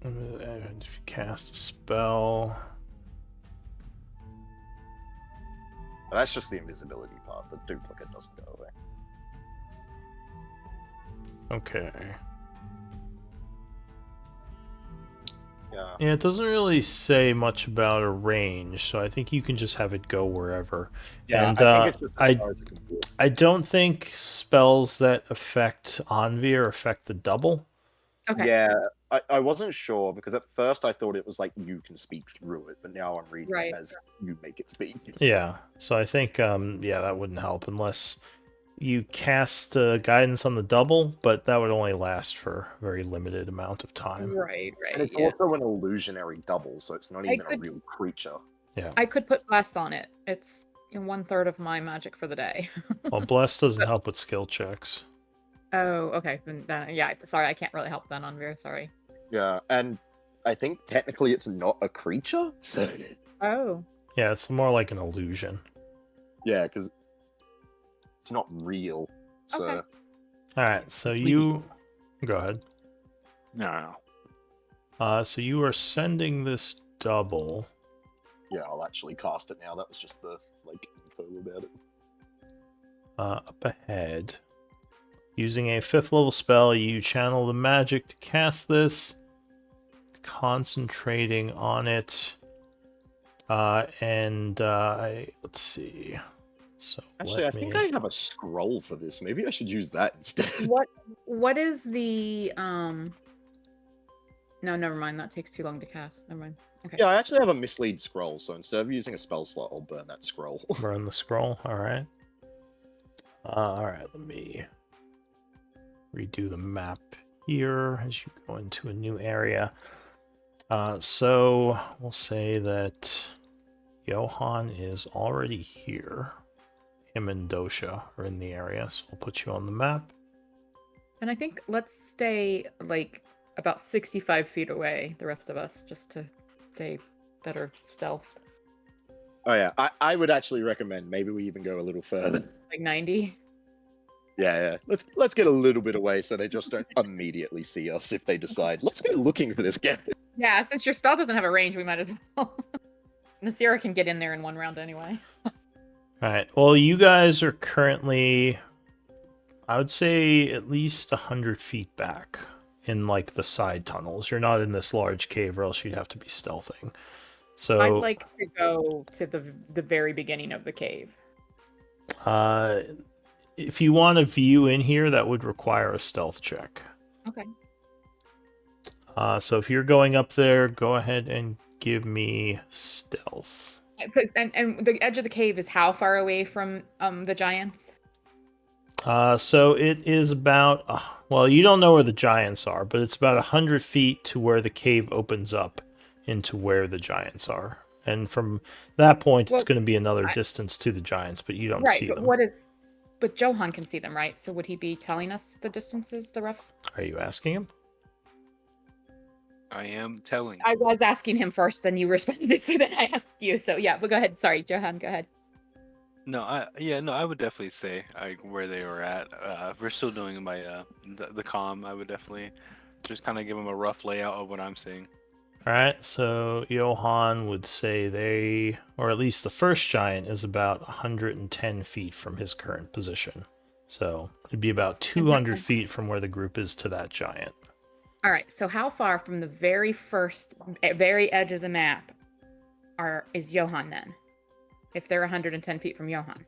if you cast a spell. But that's just the invisibility part. The duplicate doesn't go away. Okay. Yeah. Yeah, it doesn't really say much about a range, so I think you can just have it go wherever. Yeah, And, I think it's just as far as it can do. I don't think spells that affect Anvir affect the double. Okay. Yeah, I wasn't sure because at first I thought it was like you can speak through it, but now I'm reading Right. it as you make it speak. Yeah, so I think that wouldn't help unless you cast guidance on the double, but that would only last for a very limited amount of time. Right. And it's also an illusionary double, so it's not even a real creature. I could put bless on it. It's in 1/3 of my magic for the day. Well, bless doesn't help with skill checks. Oh, okay. Then, yeah, sorry, I can't really help then, Anvir. Sorry. Yeah, and I think technically it's not a creature. So Oh. Yeah, it's more like an illusion. yeah, because it's not real. So Okay. All right, so you go ahead. No. So you are sending this double. yeah, I'll actually cast it now. That was just the info about it. Up ahead. Using a 5th level spell, you channel the magic to cast this, concentrating on it. Let's see. So Actually, I think I have a scroll for this. Maybe I should use that instead. What is the No, never mind. That takes too long to cast. Never mind. Okay. Yeah, I actually have a mislead scroll, so instead of using a spell slot, I'll burn that scroll. Burn the scroll. All right. All right. Let me redo the map here as you go into a new area. So we'll say that Johan is already here. Him and Dosha are in the area, so we'll put you on the map. And I think let's stay like about 65 feet away, the rest of us, just to stay better stealth. Oh yeah, I would actually recommend maybe we even go a little further. Like 90. Yeah. Let's get a little bit away so they just don't immediately see us if they decide, let's go looking for this guy. Yeah, since your spell doesn't have a range, we might as well. Nasira can get in there in one round anyway. Alright, well, you guys are currently, I would say, at least 100 feet back in, like, the side tunnels. You're not in this large cave, or else you'd have to be stealthing. So I'd like to go to the very beginning of the cave. If you want a view in here, that would require a stealth check. Okay. So if you're going up there, go ahead and give me stealth. And the edge of the cave is how far away from the giants? So it is about, well, you don't know where the giants are, but it's about 100 feet to where the cave opens up into where the giants are. And from that point, it's going to be another distance to the giants, but you don't see them. But Johan can see them, right? So would he be telling us the distances, the rough? Are you asking him? I am telling. I was asking him first, then you responded, so then I asked you. So yeah, but go ahead. Sorry, Johan, go ahead. No, I would definitely say where they were at. We're still doing my the comm. I would definitely just kind of give them a rough layout of what I'm seeing. All right, so Johan would say they, or at least the first giant, is about 110 feet from his current position. So it'd be about 200 feet from where the group is to that giant. All right, so how far from the very edge of the map is Johan then? If they're 110 feet from Johan?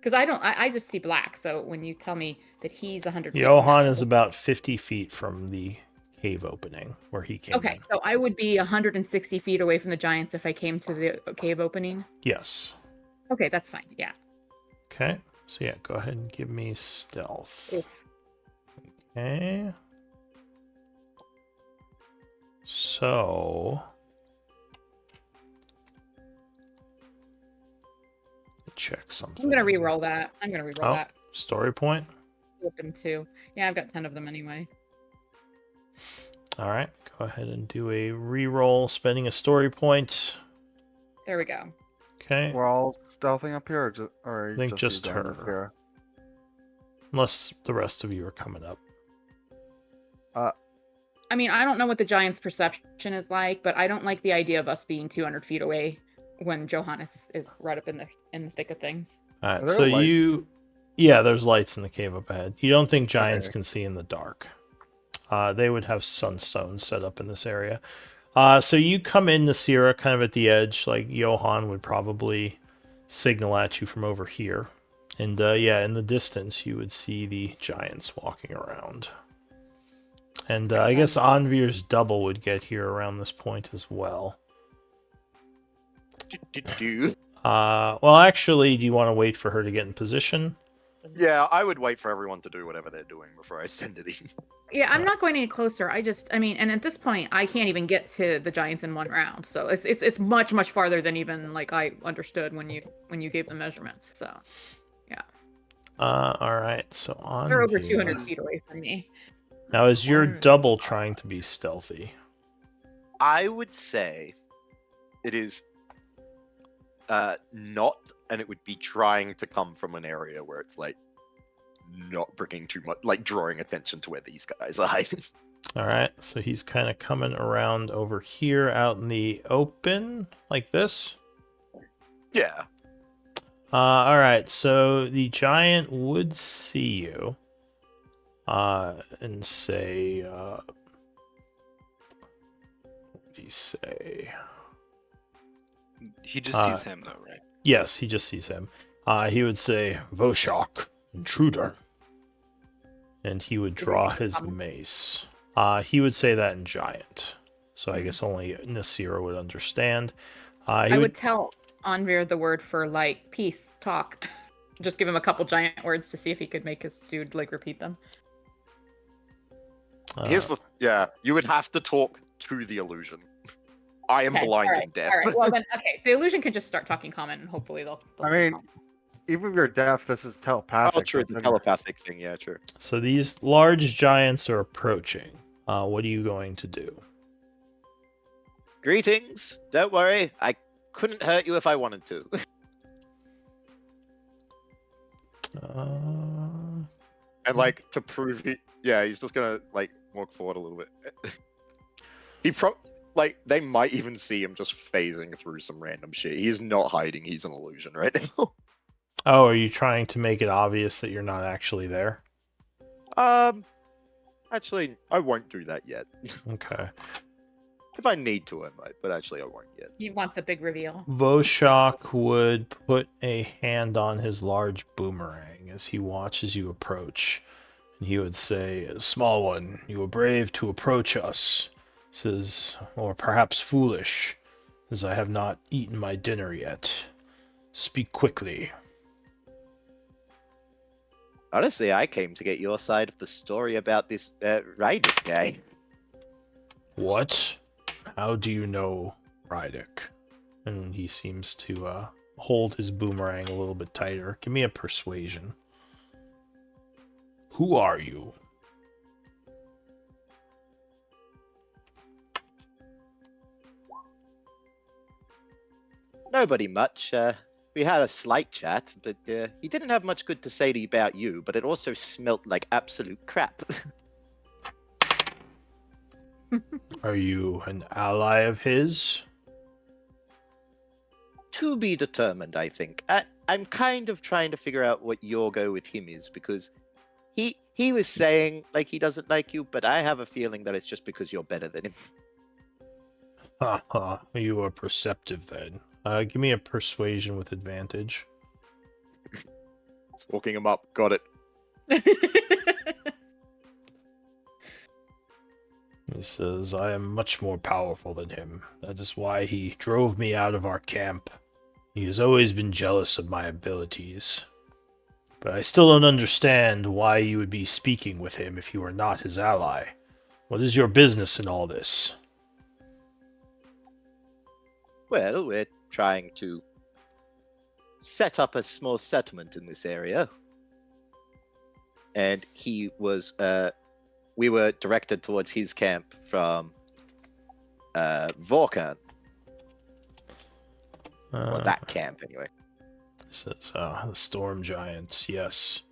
Because I just see black, so when you tell me that he's 100 feet... Johan is about 50 feet from the cave opening where he came in. So I would be 160 feet away from the giants if I came to the cave opening? Yes. Okay, that's fine, yeah. Okay, so yeah, go ahead and give me stealth. Oof. Okay. So... check something. I'm gonna re-roll that. that. Story point? Flip them too. Yeah, I've got 10 of them anyway. Alright, go ahead and do a re-roll, spending a story point. There we go. Okay. We're all stealthing up here, or I think just you guys here? her. Unless the rest of you are coming up. I mean, I don't know what the giant's perception is like, but I don't like the idea of us being 200 feet away when Johannes is right up in the thick of things. Alright, so lights? Yeah, there's lights in the cave up ahead. You don't think giants can see in the dark. They would have sunstones set up in this area. So you come in to Sierra kind of at the edge, like Johan would probably signal at you from over here. And yeah, in the distance you would see the giants walking around. And I guess Anvir's double would get here around this point as well. Well, actually, do you want to wait for her to get in position? Yeah, I would wait for everyone to do whatever they're doing before I send it in. Yeah, I'm not going any closer. And at this point, I can't even get to the giants in one round. So it's much farther than even like I understood when you gave the measurements. So, yeah. All right. So on. They're over 200 feet away from me. Now, is your double trying to be stealthy? I would say it is not, and it would be trying to come from an area where it's like not bringing too much, like drawing attention to where these guys are hiding. All right, so he's kind of coming around over here out in the open like this. Yeah. All right, so the giant would see you, and say, what did he say? He just sees him though, right? Yes, he just sees him. He would say, Voshok, intruder. And he would Does he draw speak his common? mace. He would say that in giant. So I guess only Nasira would understand. He I would tell Anvir the word for like peace, talk. Just give him a couple giant words to see if he could make his dude like repeat them. Here's the you would have to talk to the illusion. I am Okay, blind all right, and deaf. All right. Well then, okay. The illusion can just start talking common, and hopefully they'll I speak mean, common. even if you're deaf, this is telepathic. Oh, true, so the it's telepathic thing, yeah, true. So these large giants are approaching. What are you going to do? Greetings. Don't worry, I couldn't hurt you if I wanted to. And like to prove he's just gonna like walk forward a little bit. They might even see him just phasing through some random shit. He's not hiding, he's an illusion right now. Oh, are you trying to make it obvious that you're not actually there? Actually, I won't do that yet. Okay. If I need to, I might, but actually I won't yet. You want the big reveal? Voshok would put a hand on his large boomerang as he watches you approach. And he would say, Small one, you were brave to approach us. Says, or perhaps foolish, as I have not eaten my dinner yet. Speak quickly. Honestly, I came to get your side of the story about this Rydick guy. What? How do you know Rydick? And he seems to hold his boomerang a little bit tighter. Give me a persuasion. Who are you? Nobody much. We had a slight chat, but he didn't have much good to say about you, but it also smelt like absolute crap. Are you an ally of his? To be determined, I think. I'm kind of trying to figure out what your go with him is, because he was saying like he doesn't like you, but I have a feeling that it's just because you're better than him. Ha ha, you are perceptive then. Give me a persuasion with advantage. Walking him up, got it. He says, I am much more powerful than him. That is why he drove me out of our camp. He has always been jealous of my abilities. But I still don't understand why you would be speaking with him if you are not his ally. What is your business in all this? Well, we're trying to set up a small settlement in this area. And we were directed towards his camp from Vorkan. Or that camp, anyway. He says, the Storm Giants, yes.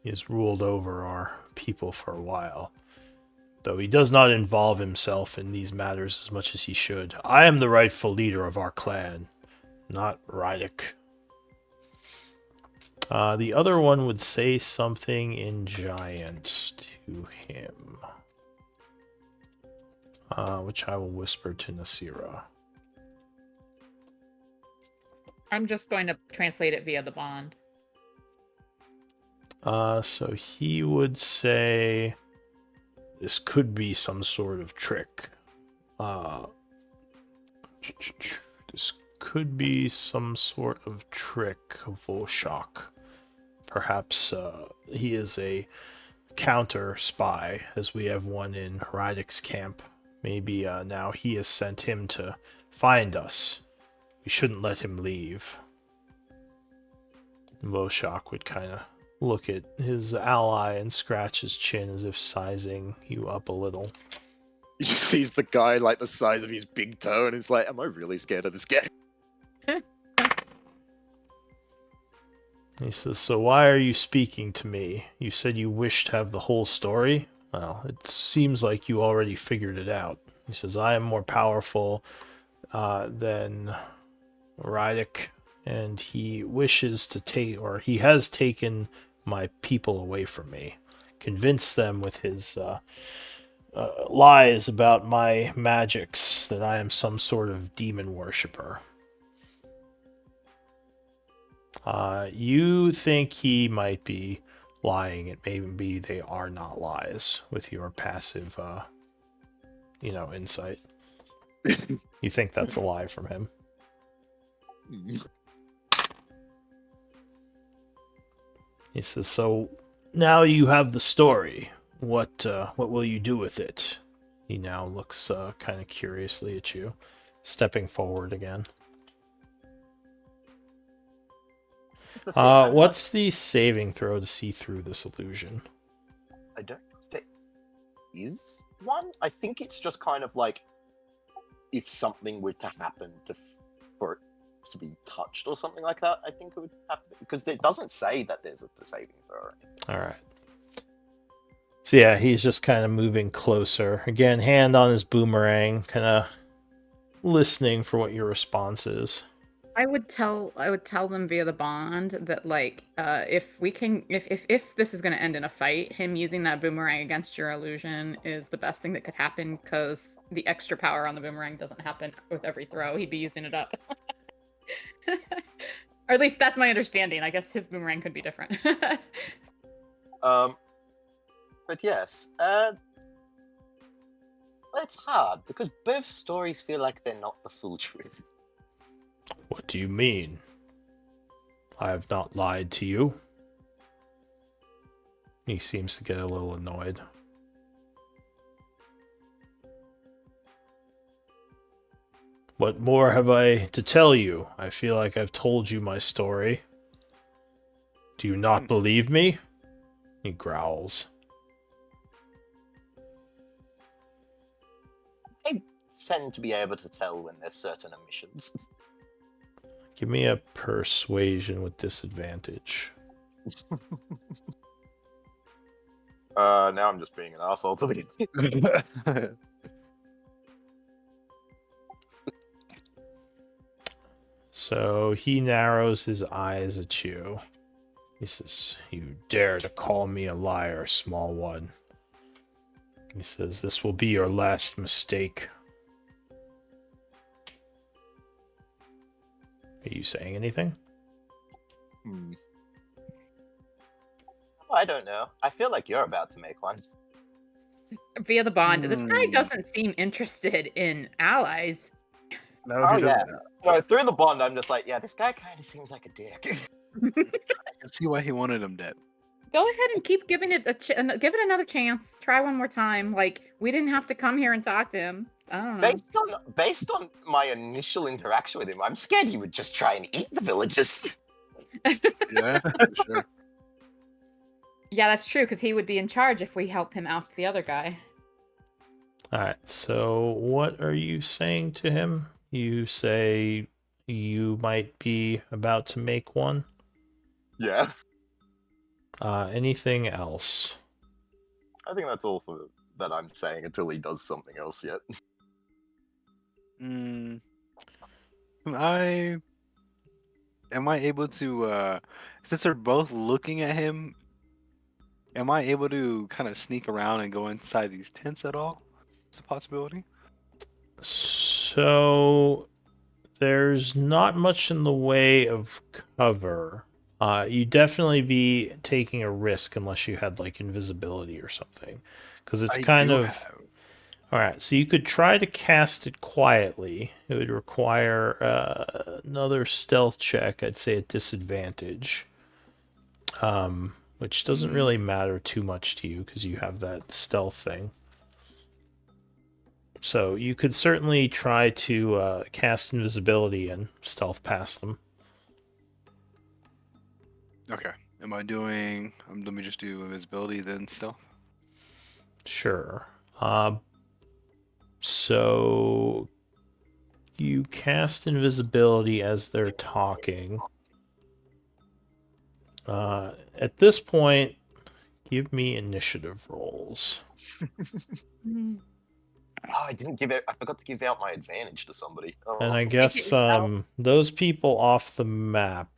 He has ruled over our people for a while. Though he does not involve himself in these matters as much as he should. I am the rightful leader of our clan, not Rydick. The other one would say something in Giant to him. Which I will whisper to Nasira. I'm just going to translate it via the bond. So he would say, this could be some sort of trick. This could be some sort of trick of Voshok. Perhaps he is a counter spy, as we have one in Rydick's camp. Maybe now he has sent him to find us. We shouldn't let him leave. Voshok would kind of look at his ally and scratch his chin as if sizing you up a little. He just sees the guy like the size of his big toe and he's like, am I really scared of this guy? He says, so why are you speaking to me? You said you wished to have the whole story? Well, it seems like you already figured it out. He says, I am more powerful than Rydick, and he wishes to take, or he has taken my people away from me, convinced them with his lies about my magics that I am some sort of demon worshiper. You think he might be lying, and maybe they are not lies with your passive, insight. You think that's a lie from him. He says, so now you have the story. What will you do with it? He now looks kind of curiously at you, stepping forward again. What's the saving throw to see through this illusion? I don't know if there is one. I think it's just kind of like if something were to happen for it to be touched or something like that. I think it would have to be, because it doesn't say that there's a saving throw. All right. So yeah, he's just kind of moving closer. Again, hand on his boomerang, kind of listening for what your response is. I would tell them via the bond that if this is going to end in a fight, him using that boomerang against your illusion is the best thing that could happen, because the extra power on the boomerang doesn't happen with every throw. He'd be using it up. Or at least that's my understanding. I guess his boomerang could be different. But yes, it's hard because both stories feel like they're not the full truth. What do you mean? I have not lied to you. He seems to get a little annoyed. What more have I to tell you? I feel like I've told you my story. Do you not believe me? He growls. I tend to be able to tell when there's certain omissions. Give me a persuasion with disadvantage. Now I'm just being an asshole to the So he narrows his eyes at you. He says, you dare to call me a liar, small one. He says, this will be your last mistake. Are you saying anything? I don't know. I feel like you're about to make one. Via the bond, this guy doesn't seem interested in allies. No, Oh, he yeah. doesn't. No, through the bond, I'm just like, yeah, this guy kind of seems like a dick. I can see why he wanted him dead. Go ahead and keep giving it give it another chance. Try one more time. Like, we didn't have to come here and talk to him. I don't know. Based on my initial interaction with him, I'm scared he would just try and eat the villagers. Yeah, for sure. Yeah, that's true, because he would be in charge if we help him oust the other guy. Alright, so what are you saying to him? You say you might be about to make one? Yeah. Anything else? I think that's all that I'm saying until he does something else yet. Am I able to, since they're both looking at him, am I able to kind of sneak around and go inside these tents at all? It's a possibility. So there's not much in the way of cover. You'd definitely be taking a risk unless you had like invisibility or something, because it's all right. So you could try to cast it quietly. It would require another stealth check. I'd say at disadvantage, which doesn't really matter too much to you because you have that stealth thing. So you could certainly try to cast invisibility and stealth past them. Okay. Am I doing? Let me just do invisibility then stealth. Sure. So you cast invisibility as they're talking. At this point, give me initiative rolls. Oh, I didn't give it. I forgot to give out my advantage to somebody. Oh, And I Take it guess yourself. those people off the map,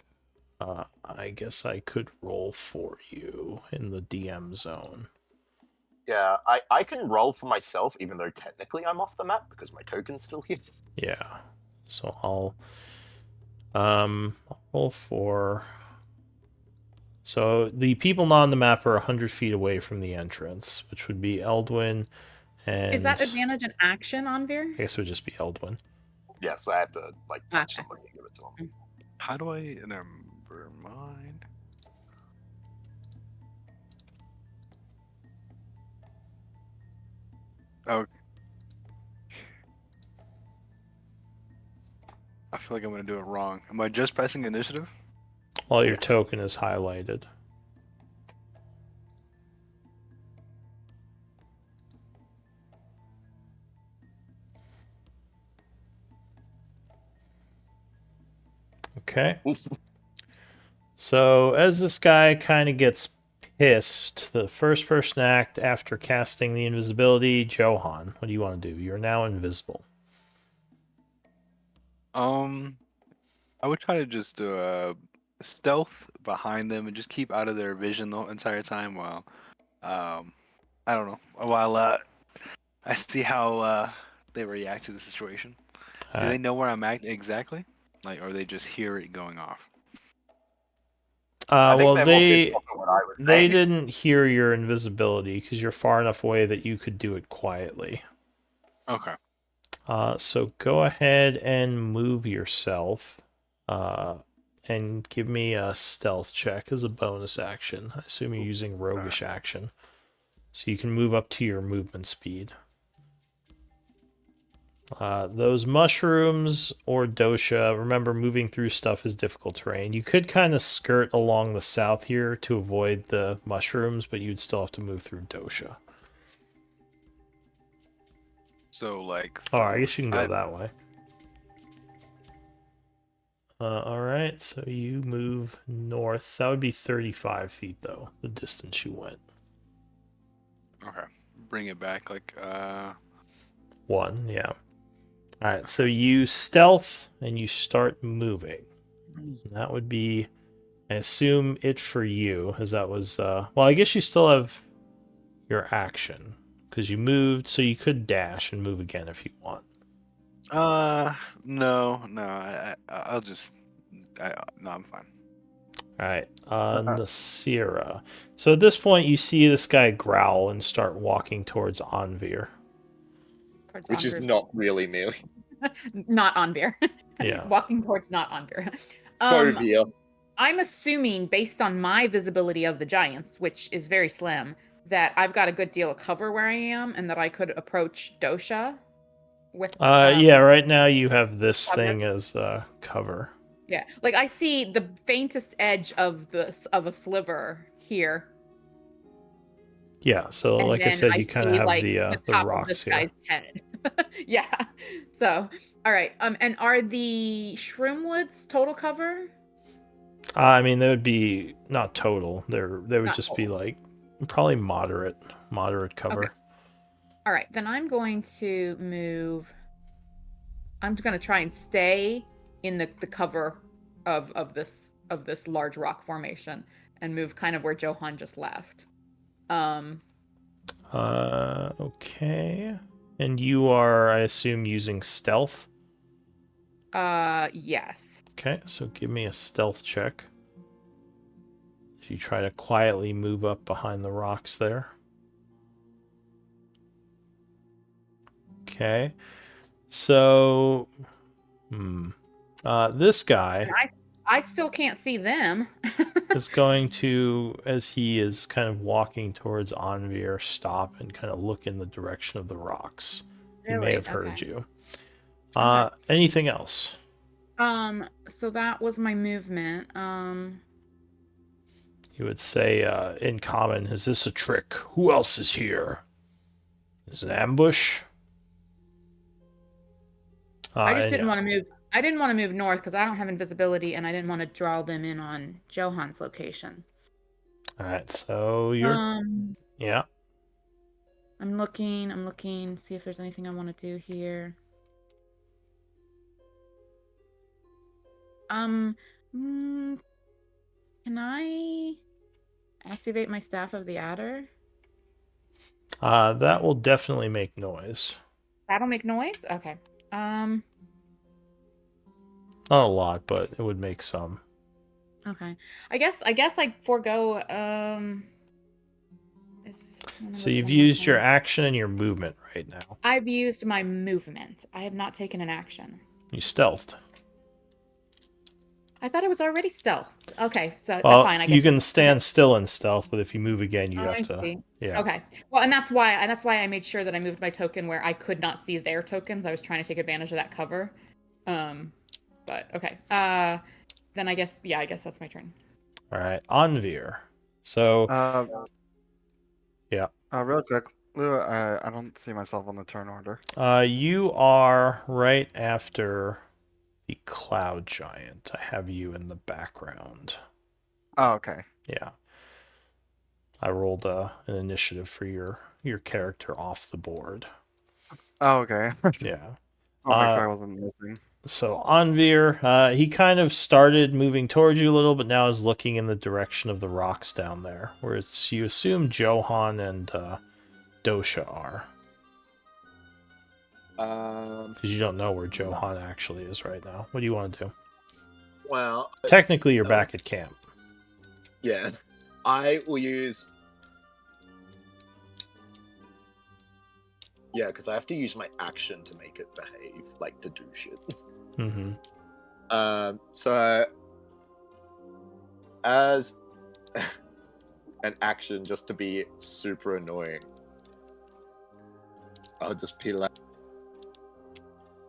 I guess I could roll for you in the DM zone. yeah. I can roll for myself, even though technically I'm off the map because my token's still here. Yeah. So I'll roll for. So the people not on the map are 100 feet away from the entrance, which would be Eldwin and Is that advantage an action on Veer? I guess it would just be Eldwin. Yeah, so I have to like touch Okay. somebody and give it to them. How do I never mind? Oh. I feel like I'm gonna do it wrong. Am I just pressing initiative? Well, your Yes. token is highlighted. Okay. So as this guy kind of gets pissed, the first person to act after casting the invisibility, Johan. What do you want to do? You're now invisible. I would try to just do a stealth behind them and just keep out of their vision the entire time while, I don't know, while I see how they react to the situation. Do they Alright. know where I'm at exactly? Like, or they just hear it going off? I think Well, they're more pissed off at what I was they saying. didn't hear your invisibility because you're far enough away that you could do it quietly. Okay. So go ahead and move yourself, and give me a stealth check as a bonus action. I assume you're using roguish action, so you can move up to your movement speed. Those mushrooms or dosha, remember moving through stuff is difficult terrain. You could kind of skirt along the south here to avoid the mushrooms, but you'd still have to move through dosha. So, like. Oh, I guess you can go I- that way. Alright, so you move north. That would be 35 feet, though, the distance you went. Okay. Bring it back, like, 1, yeah. Alright, so you stealth and you start moving. That would be, I assume, it for you, as that was, well, I guess you still have your action, because you moved, so you could dash and move again if you want. no, I'll just, no, I'm fine. Alright, Nasira. So at this point, you see this guy growl and start walking towards Anvir. Towards Which is Anvir's- not really me. not Anvir. Yeah. Walking towards not Anvir. Phobia. I'm assuming, based on my visibility of the giants, which is very slim, that I've got a good deal of cover where I am, and that I could approach Dosha with. Yeah, right now you have this cover. thing as cover. Yeah, like I see the faintest edge of a sliver here. Yeah, so And like I then said, you kind of see, have like, the top of rocks this here. guy's head. Yeah. So, all right. And are the Shroomwoods total cover? I mean, they would be not total. They would Not just be like probably moderate cover. Okay. All right, then I'm going to move. I'm going to try and stay in the cover of this large rock formation and move kind of where Johan just left. Okay. And you are, I assume, using stealth. Yes. Okay, so give me a stealth check. As you try to quietly move up behind the rocks there. Okay. So, this guy I still can't see them. is going to, as he is kind of walking towards Anvir, stop and kind of look in the direction of the rocks. He may Really? have heard Okay. you. Okay. Anything else? So that was my movement. You would say in common, is this a trick? Who else is here? Is it an ambush? I just and didn't yeah. want to move. I didn't want to move north because I don't have invisibility, and I didn't want to draw them in on Johan's location. All right, so you're yeah. I'm looking, see if there's anything I want to do here. Can I activate my Staff of the Adder? That will definitely make noise. That'll make noise? Okay. Not a lot, but it would make some. Okay. I guess I forego So you've used your action and your movement right now. I've used my movement. I have not taken an action. You stealthed. I thought it was already stealth. Okay, so Well, fine. I guess you can stand still in stealth, but if you move again, you have I to. see. Yeah. Okay. Well, and that's why I made sure that I moved my token where I could not see their tokens. I was trying to take advantage of that cover. But okay. Then I guess that's my turn. All right, Anvir. So yeah. Real quick, Lou, I don't see myself on the turn order. You are right after the Cloud Giant. I have you in the background. Oh, okay. Yeah. I rolled an initiative for your character off the board. Oh, okay. Yeah. Oh, make sure I wasn't missing. So Anvir, he kind of started moving towards you a little, but now is looking in the direction of the rocks down there, where you assume Johan and Dosha are. Because you don't know where Johan actually is right now. What do you want to do? Well, Technically, you're back at camp. yeah, I will use. Yeah, because I have to use my action to make it behave, like to do shit. Mm-hmm. So as an action, just to be super annoying, I'll just be like,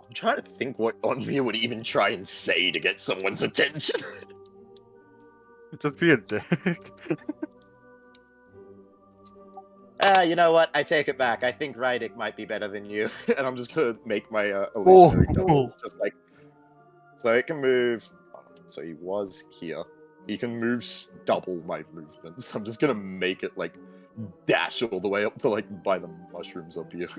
I'm trying to think what Onmir would even try and say to get someone's attention. Just be a dick. You know what? I take it back. I think Rydick might be better than you, and I'm just gonna make my illusionary double, just like so it can move. So he was here. He can move double my movements. I'm just gonna make it like dash all the way up to like by the mushrooms up here.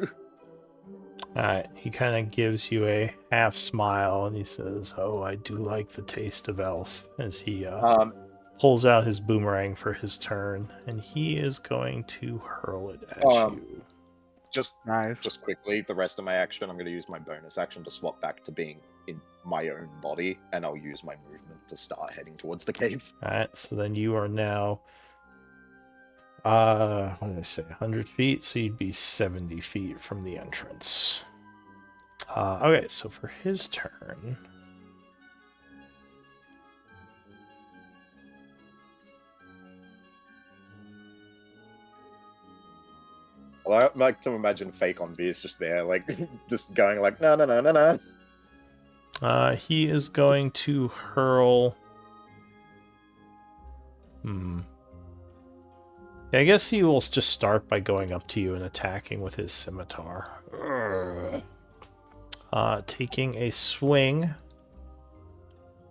Alright, he kind of gives you a half smile and he says, "Oh, I do like the taste of elf," as he pulls out his boomerang for his turn, and he is going to hurl it at you. Just Nice. Just quickly, the rest of my action, I'm going to use my bonus action to swap back to being in my own body, and I'll use my movement to start heading towards the cave. Alright, so then you are now, what did I say, 100 feet? So you'd be 70 feet from the entrance. Okay, so for his turn... Well, I like to imagine fake on Beer's just there, like, just going like, no, no, no, no, no. He is going to hurl... Yeah, I guess he will just start by going up to you and attacking with his scimitar. Taking a swing.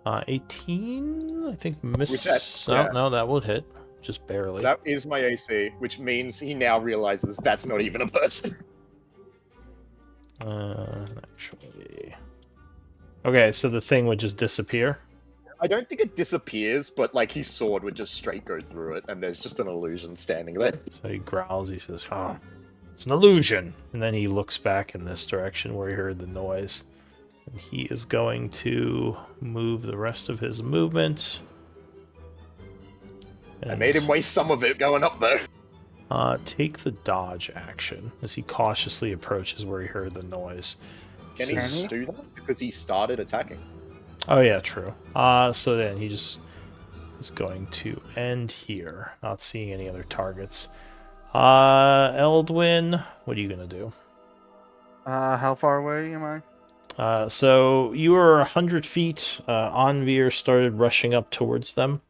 18? I think miss... Yeah. Oh, no, that would hit. Just barely. That is my AC, which means he now realizes that's not even a person. Actually... Okay, so the thing would just disappear? I don't think it disappears, but like his sword would just straight go through it, and there's just an illusion standing there. So he growls, he says, "Oh, it's an illusion." And then he looks back in this direction where he heard the noise. And he is going to move the rest of his movement. I made him waste some of it going up there. Take the dodge action as he cautiously approaches where he heard the noise. Can he do that? Because he started attacking. Oh yeah, true. So then he just is going to end here, not seeing any other targets. Eldwin, what are you gonna do? How far away am I? So you were 100 feet. Anvir started rushing up towards them.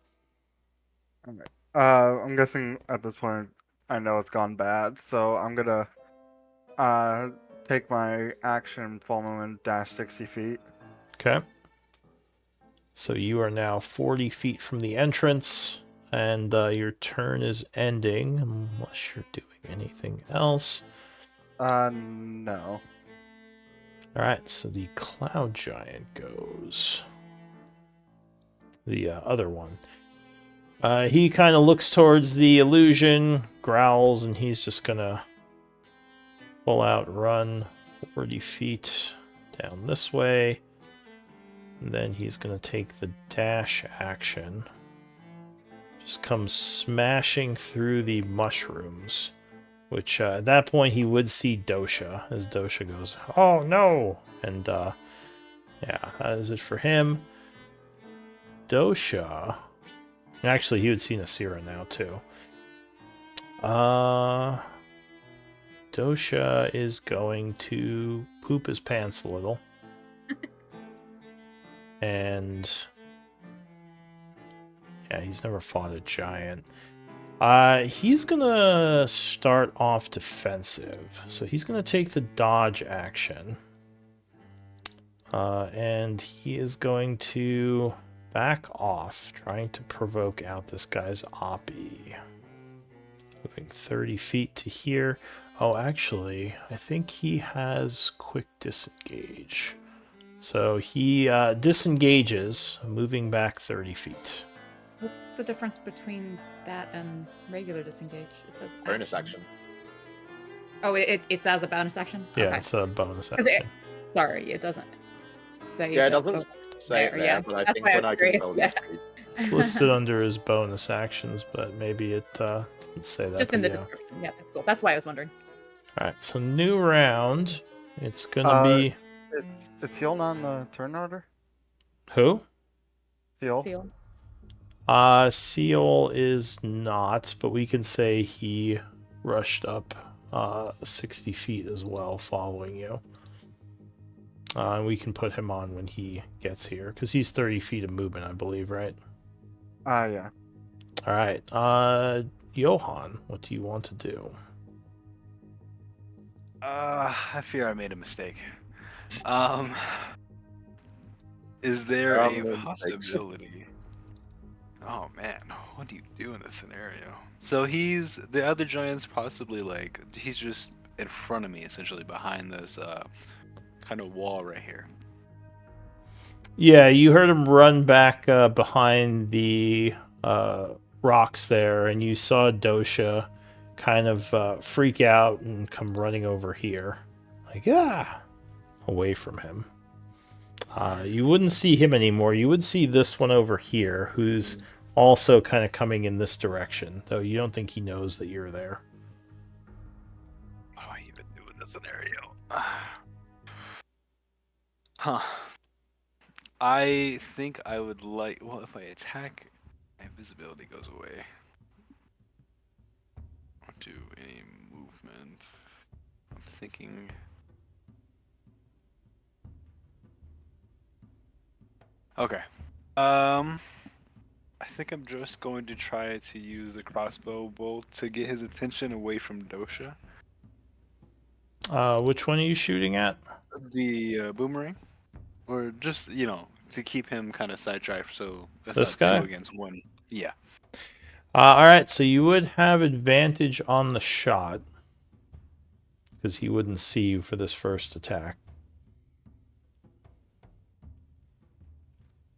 Okay. I'm guessing at this point I know it's gone bad, so I'm gonna take my action, full movement, dash 60 feet. Okay. So you are now 40 feet from the entrance, and your turn is ending, unless you're doing anything else. No. Alright, so the Cloud Giant goes. The other one. He kind of looks towards the illusion, growls, and he's just gonna pull out, run 40 feet down this way. And then he's gonna take the dash action. Just come smashing through the mushrooms. Which, at that point, he would see Dosha, as Dosha goes, "Oh, no!" And, yeah, that is it for him. Dosha... Actually, he would see Nasira now, too. Dosha is going to poop his pants a little. And... yeah, he's never fought a giant. He's gonna start off defensive. So he's gonna take the dodge action. And he is going to back off, trying to provoke out this guy's Oppie. Moving 30 feet to here. Oh, actually, I think he has quick disengage. So he disengages, moving back 30 feet. What's the difference between that and regular disengage? It says Bonus action. Oh, it's as a bonus action? Yeah, Okay. it's a bonus 'Cause action. Sorry, it doesn't say Yeah, it that. doesn't say it there, there, yeah. but I That's think why I when was I curious, control yeah. these It's listed under his bonus actions, but maybe it doesn't say that. Just in but the yeah. description. Yeah, that's cool. That's why I was wondering. Alright, so new round. It's gonna be... Is Seal on the turn order? Who? Seal? Seal. Seal is not, but we can say he rushed up 60 feet as well, following you. And we can put him on when he gets here, because he's 30 feet of movement, I believe, right? Yeah. Alright, Johan, what do you want to do? I fear I made a mistake. Is there There are a no mistakes. possibility? Oh man, what do you do in this scenario? So the other giant's possibly like, he's just in front of me, essentially behind this kind of wall right here. Yeah, you heard him run back behind the rocks there, and you saw Dosha kind of freak out and come running over here. Like, away from him. You wouldn't see him anymore. You would see this one over here, who's also kind of coming in this direction, though you don't think he knows that you're there. What do I even do in this scenario? Huh. I think I would like... well, if I attack, my visibility goes away. Or do any movement. I'm thinking... okay. I think I'm just going to try to use the crossbow bolt to get his attention away from Dosha. Which one are you shooting at? The boomerang? Or just, to keep him kind of sidetracked, so that's This not guy? 2 against 1. Yeah. Alright, so you would have advantage on the shot, because he wouldn't see you for this first attack.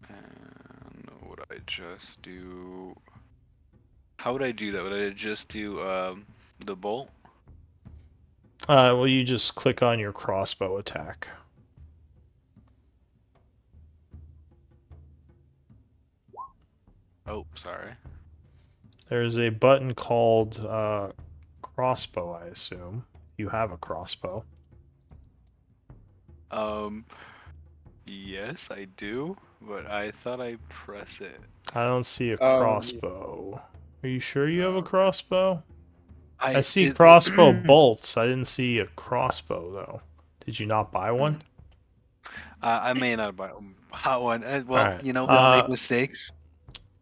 And would I just do... how would I do that? Would I just do the bolt? Well, you just click on your crossbow attack. Oh, sorry. There's a button called crossbow, I assume. You have a crossbow. Yes, I do, but I thought I press it. I don't see a crossbow. Are you sure you have a crossbow? I see crossbow bolts. I didn't see a crossbow, though. Did you not buy one? I may not buy one. Well, Alright, we all make mistakes.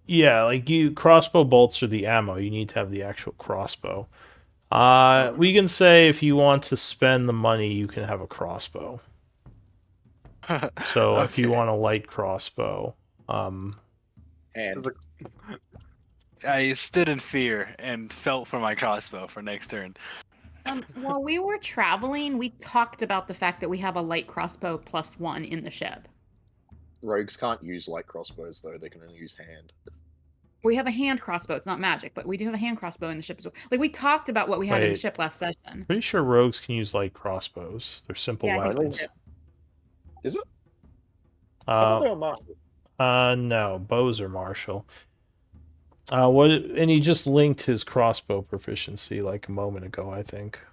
Yeah, like crossbow bolts are the ammo. You need to have the actual crossbow. We can say if you want to spend the money, you can have a crossbow. So if you Okay. want a light crossbow, And I stood in fear and felt for my crossbow for next turn. While we were traveling, we talked about the fact that we have a light crossbow +1 in the ship. Rogues can't use light crossbows though; they can only use hand. We have a hand crossbow. It's not magic, but we do have a hand crossbow in the ship as well. Like we talked about what we had in the Wait. ship last session. Pretty sure rogues can use light crossbows. They're simple Yeah, I think weapons. so. Is it? I thought they were martial. No, bows are martial. What? And he just linked his crossbow proficiency like a moment ago, I think.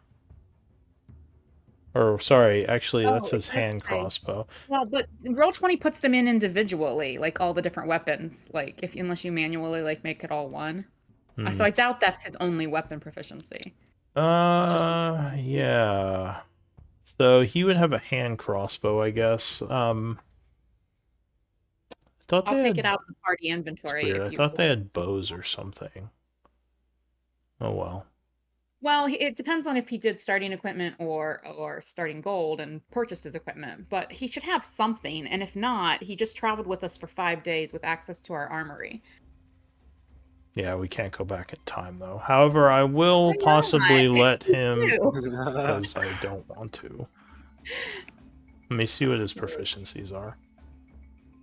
Or sorry, actually, that says hand crossbow. Well, but Roll20 puts them in individually, like all the different weapons. Like if unless you manually like make it all one. So I doubt that's his only weapon proficiency. Yeah. So he would have a hand crossbow, I guess. I'll take it out of the party inventory. Weird. I thought they had bows or something. Oh well. Well, it depends on if he did starting equipment or starting gold and purchased his equipment. But he should have something, and if not, he just traveled with us for 5 days with access to our armory. Yeah, we can't go back in time though. However, I will possibly let him because I don't want to. Let me see what his proficiencies are.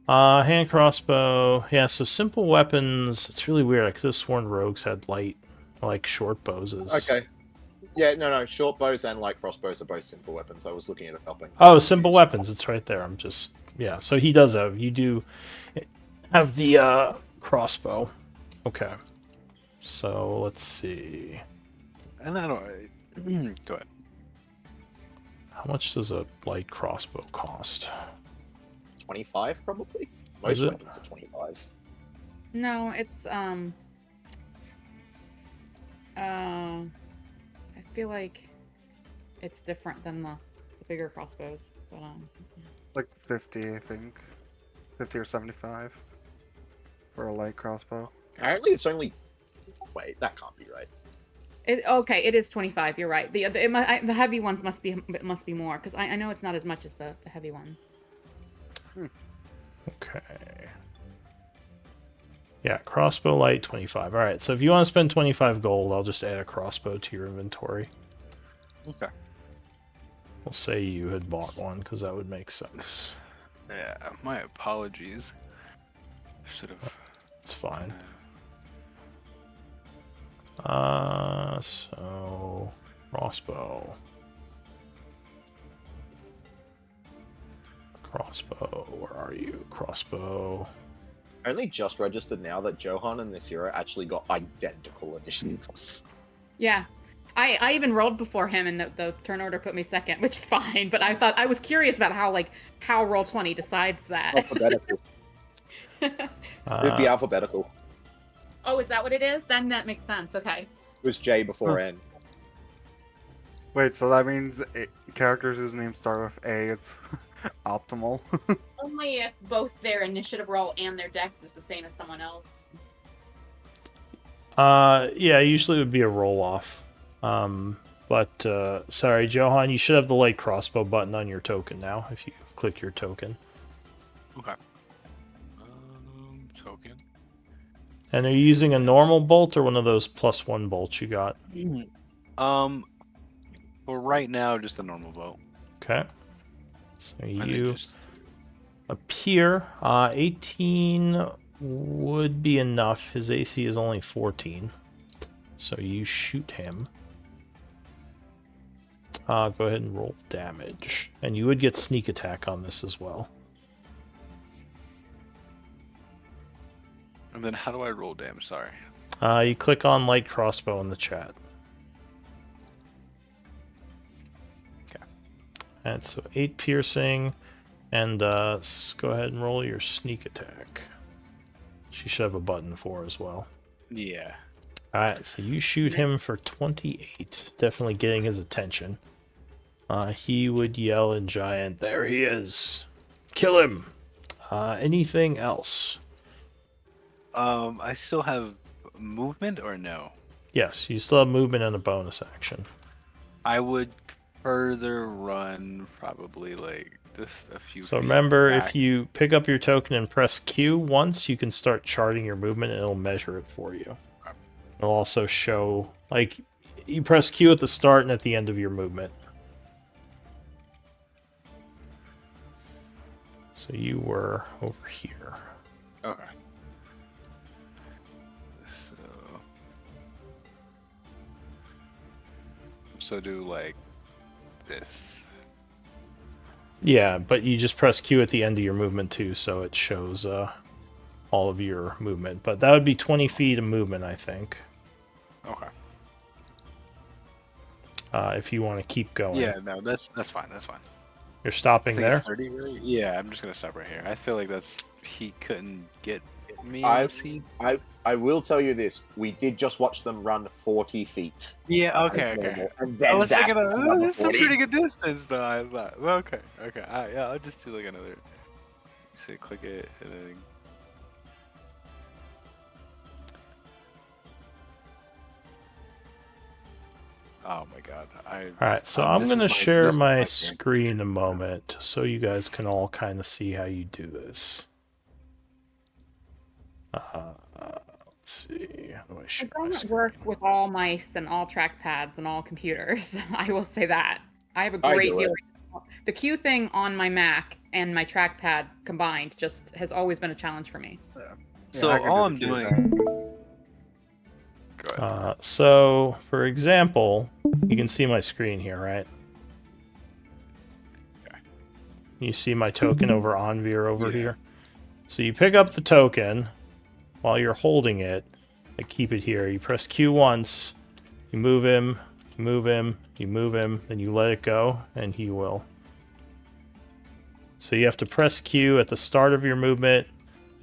Hand crossbow. Yeah, so simple weapons. It's really weird. I could have sworn rogues had light, like short bows. Okay. Yeah, no. Short bows and light crossbows are both simple weapons. I was looking at it helping. Oh, simple weapons. It's right there. I'm just So he does have. You do have the crossbow. Okay. So let's see. And I don't. Go ahead. How much does a light crossbow cost? 25 probably. Is Most it? weapons are 25. No, it's I feel like it's different than the bigger crossbows, but Like 50, I think. 50 or 75 for a light crossbow. Apparently, it's only. Wait, that can't be right. it is 25. You're right. The heavy ones must be more because I know it's not as much as the heavy ones. Okay. Yeah, crossbow light 25. All right. So if you want to spend 25 gold, I'll just add a crossbow to your inventory. Okay. We'll say you had bought one because that would make sense. Yeah, my apologies. Should have. It's fine. So crossbow. Crossbow, where are you? Crossbow. I only just registered now that Johan and Nisira actually got identical initiatives. Yeah. I even rolled before him, and the turn order put me second, which is fine. But I was curious about how Roll20 decides that. Alphabetical. It'd be alphabetical. Oh, is that what it is? Then that makes sense. Okay. It was J before N. Wait, so that means characters whose names start with A, it's optimal. Only if both their initiative roll and their dex is the same as someone else. Yeah, usually it would be a roll-off. But sorry, Johan, you should have the light crossbow button on your token now, if you click your token. Okay. Token. And are you using a normal bolt or one of those +1 bolts you got? For right now, just a normal bolt. Okay. So And then you just- appear. 18 would be enough. His AC is only 14. So you shoot him. Go ahead and roll damage. And you would get sneak attack on this as well. And then how do I roll damage? Sorry. You click on light crossbow in the chat. Okay. And so 8 piercing. And go ahead and roll your sneak attack. She should have a button for as well. Yeah. Alright, so you shoot him for 28. Definitely getting his attention. He would yell in Giant, "There he is! Kill him!" Anything else? I still have movement or no? Yes, you still have movement and a bonus action. I would further run probably like just a few. So feet remember, back. if you pick up your token and press Q once, you can start charting your movement and it'll measure it for you. It'll also show, like, You press Q at the start and at the end of your movement. So you were over here. Okay. So do like this. Yeah, but you just press Q at the end of your movement too, so it shows all of your movement. But that would be 20 feet of movement, I think. Okay. If you want to keep going. Yeah, no, that's fine. That's fine. You're I stopping think there? it's 30, really? Yeah, I'm just gonna stop right here. I feel like he couldn't get me. I will tell you this: we did just watch them run 40 feet. Yeah. as Okay. normal, and I then was dash thinking, another that's a 40. pretty good distance, though. I thought. Well, okay. Yeah, I'll just do like another. Say, click it, and then. Oh my god! Alright, so I'm going to share my screen a moment so you guys can all kind of see how you do this. Let's see. How do I share I my don't screen? work with all mice and all trackpads and all computers. I will say that. I have a I great do deal. it. The Q thing on my Mac and my trackpad combined just has always been a challenge for me. So I can all do I'm the Q doing. thing. Go ahead. So, for example, you can see my screen here, right? Okay. You see my token over Onvir over Yeah. here? So you pick up the token while you're holding it. I keep it here. You press Q once, you move him, you move him, you move him, then you let it go, and he will. So you have to press Q at the start of your movement,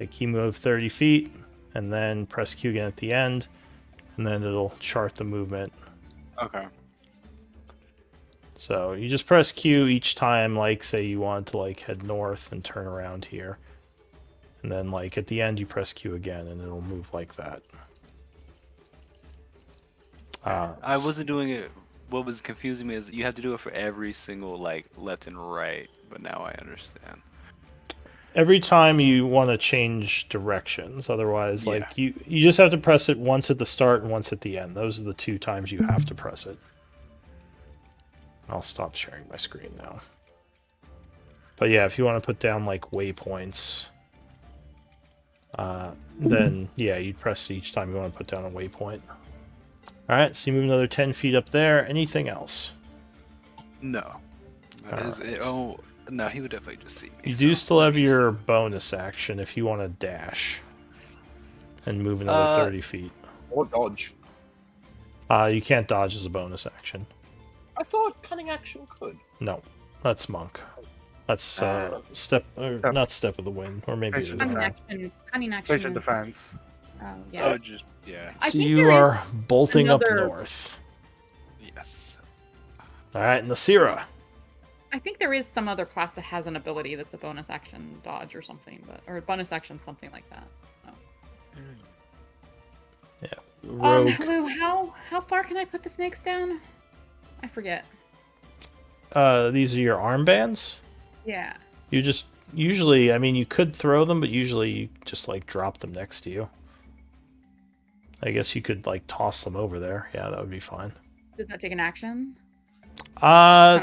make you move 30 feet, and then press Q again at the end, and then it'll chart the movement. Okay. So you just press Q each time, like say you want to like head north and turn around here. And then like at the end you press Q again and it'll move like that. I wasn't doing it. What was confusing me is you have to do it for every single like left and right. But now I understand. Every time you want to change directions, otherwise Yeah. like you just have to press it once at the start and once at the end. Those are the two times you have to press it. I'll stop sharing my screen now. But yeah, if you want to put down like waypoints, then yeah, you'd press each time you want to put down a waypoint. Alright, so you move another 10 feet up there. Anything else? No. That is it. Alright. Oh no, he would definitely just see me. You do so still have let me your bonus action if you want to dash and move another 30 feet. Or dodge. You can't dodge as a bonus action. I thought cunning action could. No, that's monk. That's step, or not step of the wind, or maybe it is. Patient Cunning action Patient is- defense. Oh, see. yeah. Oh, just yeah. I So think you there is are bolting up another- north. Yes. All right, Nasira. I think there is some other class that has an ability that's a bonus action dodge or something, or a bonus action something like that. Rogue. Lou, how far can I put the snakes down? I forget. These are your armbands. Yeah. You just usually, I mean, you could throw them, but usually you just like drop them next to you. I guess you could like toss them over there. Yeah, that would be fine. Does that take an action? I'll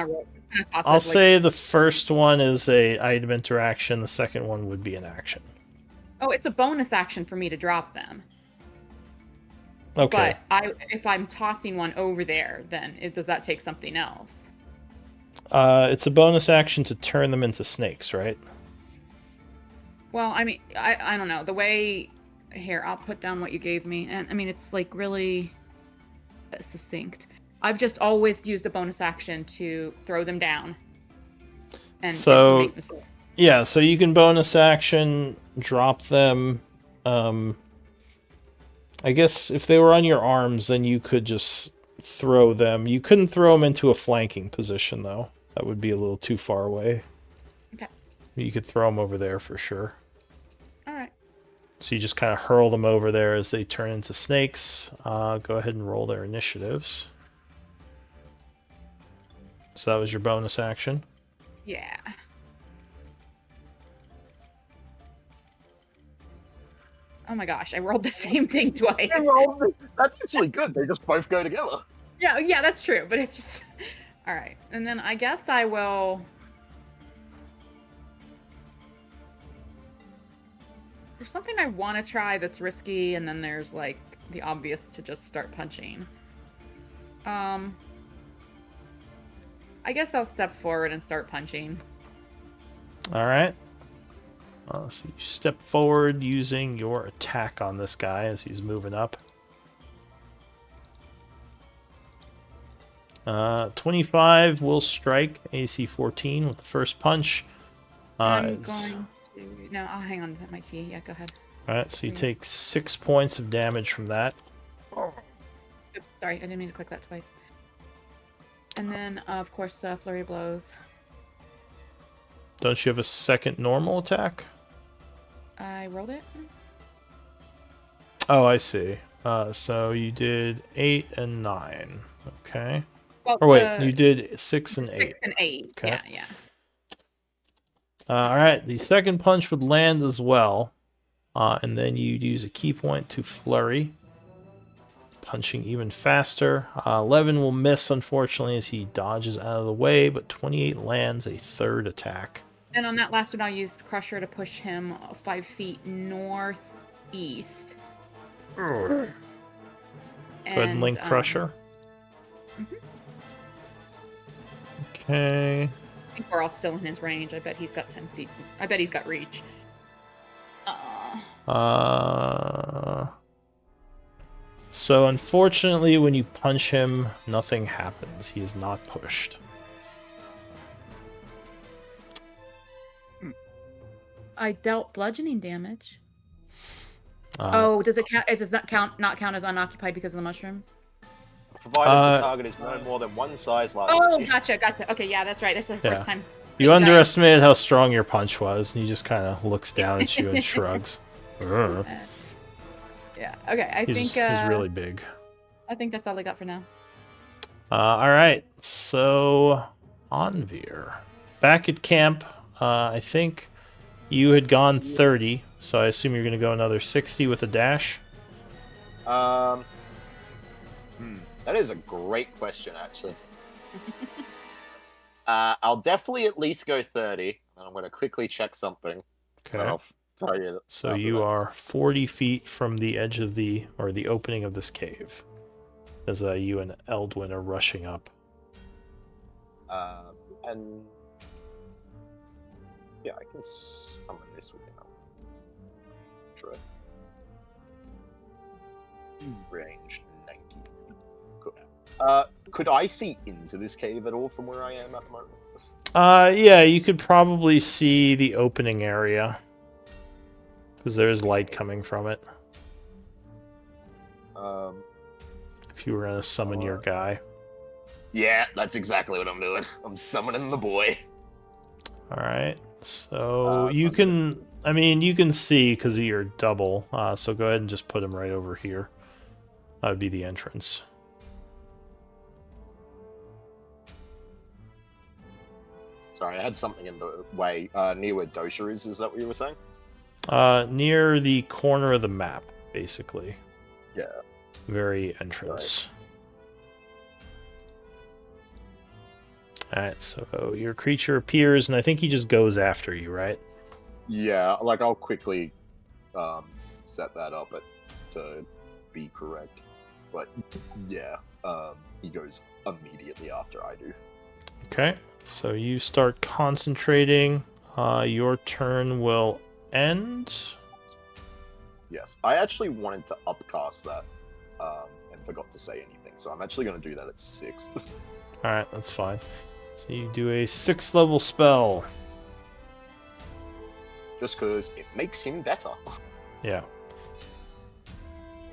Toss it, say the first one is a item interaction. The second one would be an action. oh, it's a bonus action for me to drop them. Okay. But if I'm tossing one over there, then does that take something else? It's a bonus action to turn them into snakes, right? Well, I mean, I don't know. The way... Here, I'll put down what you gave me. And, I mean, it's, like, really succinct. I've just always used a bonus action to throw them down. And So- make mistakes. Yeah, so you can bonus action, drop them. I guess if they were on your arms, then you could just throw them. You couldn't throw them into a flanking position, though. That would be a little too far away. Okay. You could throw them over there for sure. All right. So you just kind of hurl them over there as they turn into snakes. Go ahead and roll their initiatives. So that was your bonus action. Yeah. Oh my gosh, I rolled the same thing twice. That's actually good. They just both go together. Yeah, that's true, but it's just all right. And then I guess I will. There's something I want to try that's risky, and then there's like the obvious to just start punching. I guess I'll step forward and start punching. All right. So you step forward using your attack on this guy as he's moving up. 25 will strike AC 14 with the first punch. I'm It's- going to. No, I'll hang on to my key. Yeah, go ahead. All right, so you take 6 points of damage from that. Oops, sorry, I didn't mean to click that twice. And then, of course, flurry of blows. Don't you have a second normal attack? I rolled it. Oh, I see. So you did 8 and 9. Okay. Well, Or wait, you did 6 and 8. 6 and 8. Okay. Yeah, yeah. All right, the second punch would land as well. And then you'd use a key point to flurry. Punching even faster. 11 will miss, unfortunately, as he dodges out of the way, but 28 lands a third attack. And on that last one, I'll use Crusher to push him 5 feet northeast. Go ahead and link Crusher. Okay. I think we're all still in his range. I bet he's got 10 feet. I bet he's got reach. So unfortunately, when you punch him, nothing happens. He is not pushed. I dealt bludgeoning damage. Uh, Does it count? Does that not count as unoccupied because of the mushrooms? Provided the target is no more than one size larger. Oh, gotcha. Okay, yeah, that's right. That's the Yeah. first time. You underestimated how strong your punch was, and he just kind of looks down at you and shrugs. Ugh. Yeah. Okay. I think He's really big. I think that's all I got for now. All right. So, Anvir. Back at camp, I think you had gone 30, so I assume you're going to go another 60 with a dash. That is a great question, actually. I'll definitely at least go 30. And I'm going to quickly check something. Okay. I'll tell you. So after you that. are 40 feet from the edge of the opening of this cave, as you and Eldwin are rushing up. And yeah, I can summon this with him. Sure. Range 90. Cool. Could I see into this cave at all from where I am at the moment? Yeah, you could probably see the opening area, because there's light coming from it. If you were gonna summon your guy. Yeah, that's exactly what I'm doing. I'm summoning the boy. All right, so you can. I mean, you can see because of your double. So go ahead and just put him right over here. That would be the entrance. Sorry, I had something in the way near where Dosha is. Is that what you were saying? Near the corner of the map, basically. Yeah. Very entrance. Alright, so your creature appears, and I think he just goes after you, right? Yeah, like I'll quickly set that up to be correct. But yeah, he goes immediately after I do. Okay, so you start concentrating. Your turn will end. Yes, I actually wanted to upcast that and forgot to say anything, so I'm actually going to do that at 6th. Alright, that's fine. So you do a 6th level spell. Just because it makes him better. Yeah.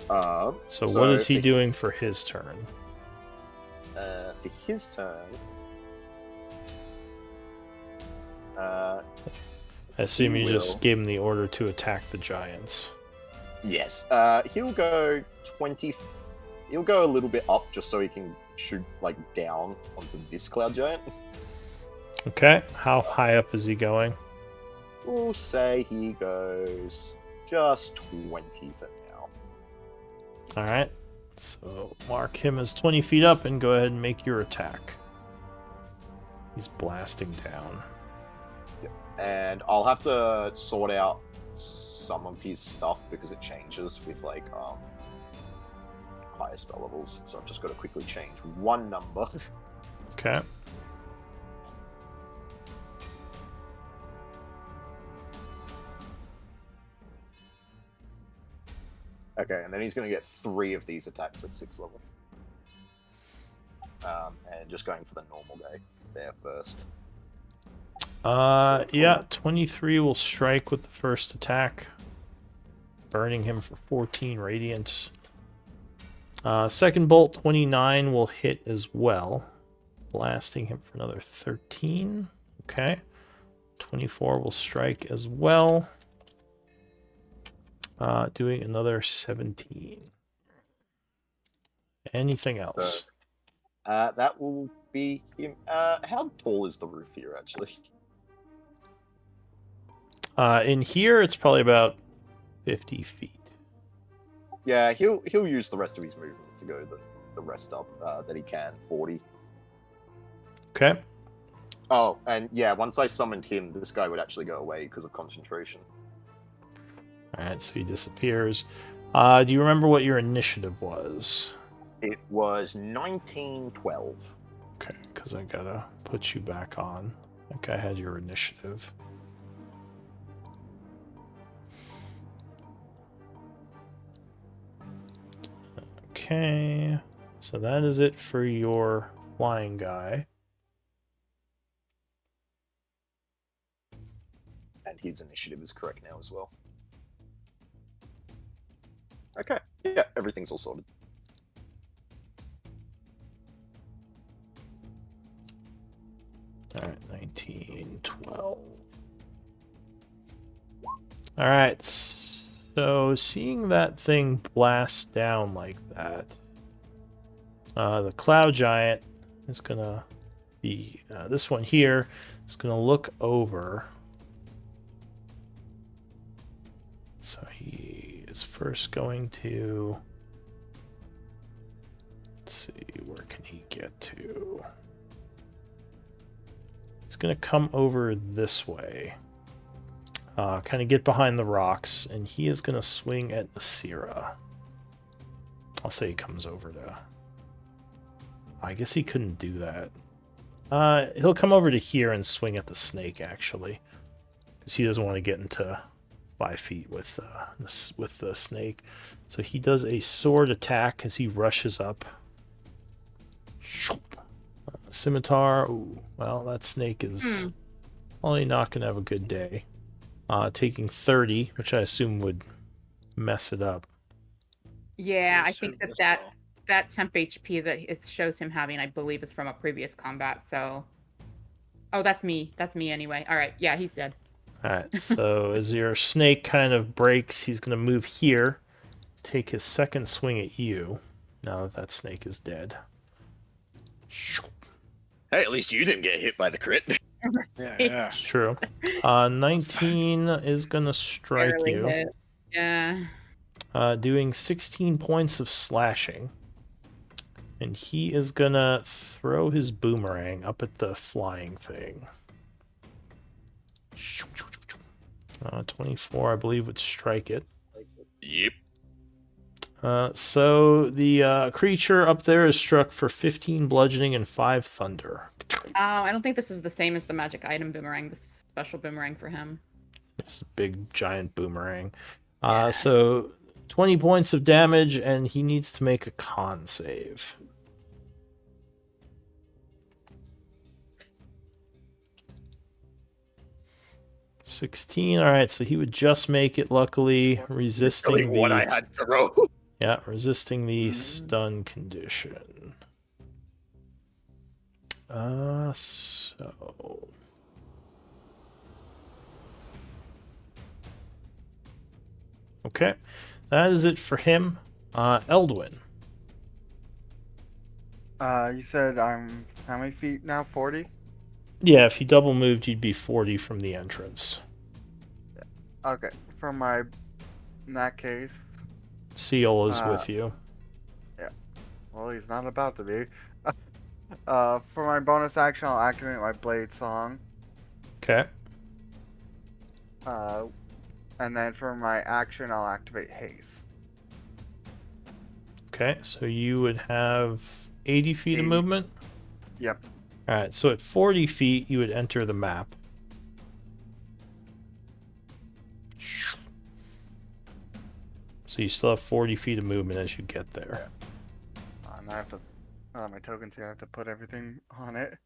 So what is he doing for his turn? For his turn... I assume you just will. gave him the order to attack the giants. Yes. He'll go 20... He'll go a little bit up just so he can shoot, like, down onto this cloud giant. Okay, how high up is he going? We'll say he goes just 20 for now. Alright, So mark him as 20 feet up and go ahead and make your attack. He's blasting down. And I'll have to sort out some of his stuff because it changes with like higher spell levels. So I've just got to quickly change one number. Okay. Okay, and then he's going to get 3 of these attacks at 6th level. And just going for the normal guy there first. Yeah, 23 will strike with the first attack, burning him for 14 radiant. Second bolt, 29 will hit as well, blasting him for another 13. Okay. 24 will strike as well, doing another 17. Anything else? So, that will be him. How tall is the roof here, actually? In here, it's probably about 50 feet. Yeah, he'll use the rest of his movement to go the rest up that he can. 40. Okay. Oh, and yeah, once I summoned him, this guy would actually go away because of concentration. Alright, so he disappears. Do you remember what your initiative was? It was 1912. Okay, because I gotta put you back on. I think I had your initiative. Okay, so that is it for your flying guy. And his initiative is correct now as well. Okay, yeah, everything's all sorted. Alright, 19, 12. Alright, so seeing that thing blast down like that, the Cloud Giant is gonna be, this one here is gonna look over. So he is first going to, let's see, where can he get to? He's going to come over this way, kind of get behind the rocks, and he is going to swing at Nasira. I'll say he comes over to, I guess he couldn't do that. He'll come over to here and swing at the snake, actually, because he doesn't want to get into 5 feet with the snake. So he does a sword attack as he rushes up. Scimitar. Ooh, well, that snake is probably not going to have a good day. Taking 30, which I assume would mess it up. Yeah, I think that temp HP that it shows him having, I believe, is from a previous combat. So, oh, that's me. That's me anyway. All right, yeah, he's dead. Alright, so as your snake kind of breaks, he's going to move here, take his second swing at you, now that snake is dead. Hey, at least you didn't get hit by the crit. Yeah, It's true. 19 is going to strike Barely you, hit. Yeah. doing 16 points of slashing. And he is going to throw his boomerang up at the flying thing. 24, I believe, would strike it. Yep. So the creature up there is struck for 15 bludgeoning and 5 thunder. I don't think this is the same as the magic item boomerang. This is a special boomerang for him. It's a big, giant boomerang. So 20 points of damage, and he needs to make a con save. $16. All right, so he would just make it. Luckily, resisting Really what I the had to roll. resisting the stun condition. So okay, that is it for him. Eldwin. You said I'm how many feet now? 40? Yeah, if you double moved, you'd be 40 from the entrance. Okay. In that case, Seal is with you. yeah, Well, he's not about to be. For my bonus action, I'll activate my Blade Song. Okay. And then for my action, I'll activate Haste. Okay, so you would have 80 feet of 80. movement? Yep. Alright, so at 40 feet, you would enter the map. So you still have 40 feet of movement as you get there. And I have to, my tokens here, I have to put everything on it.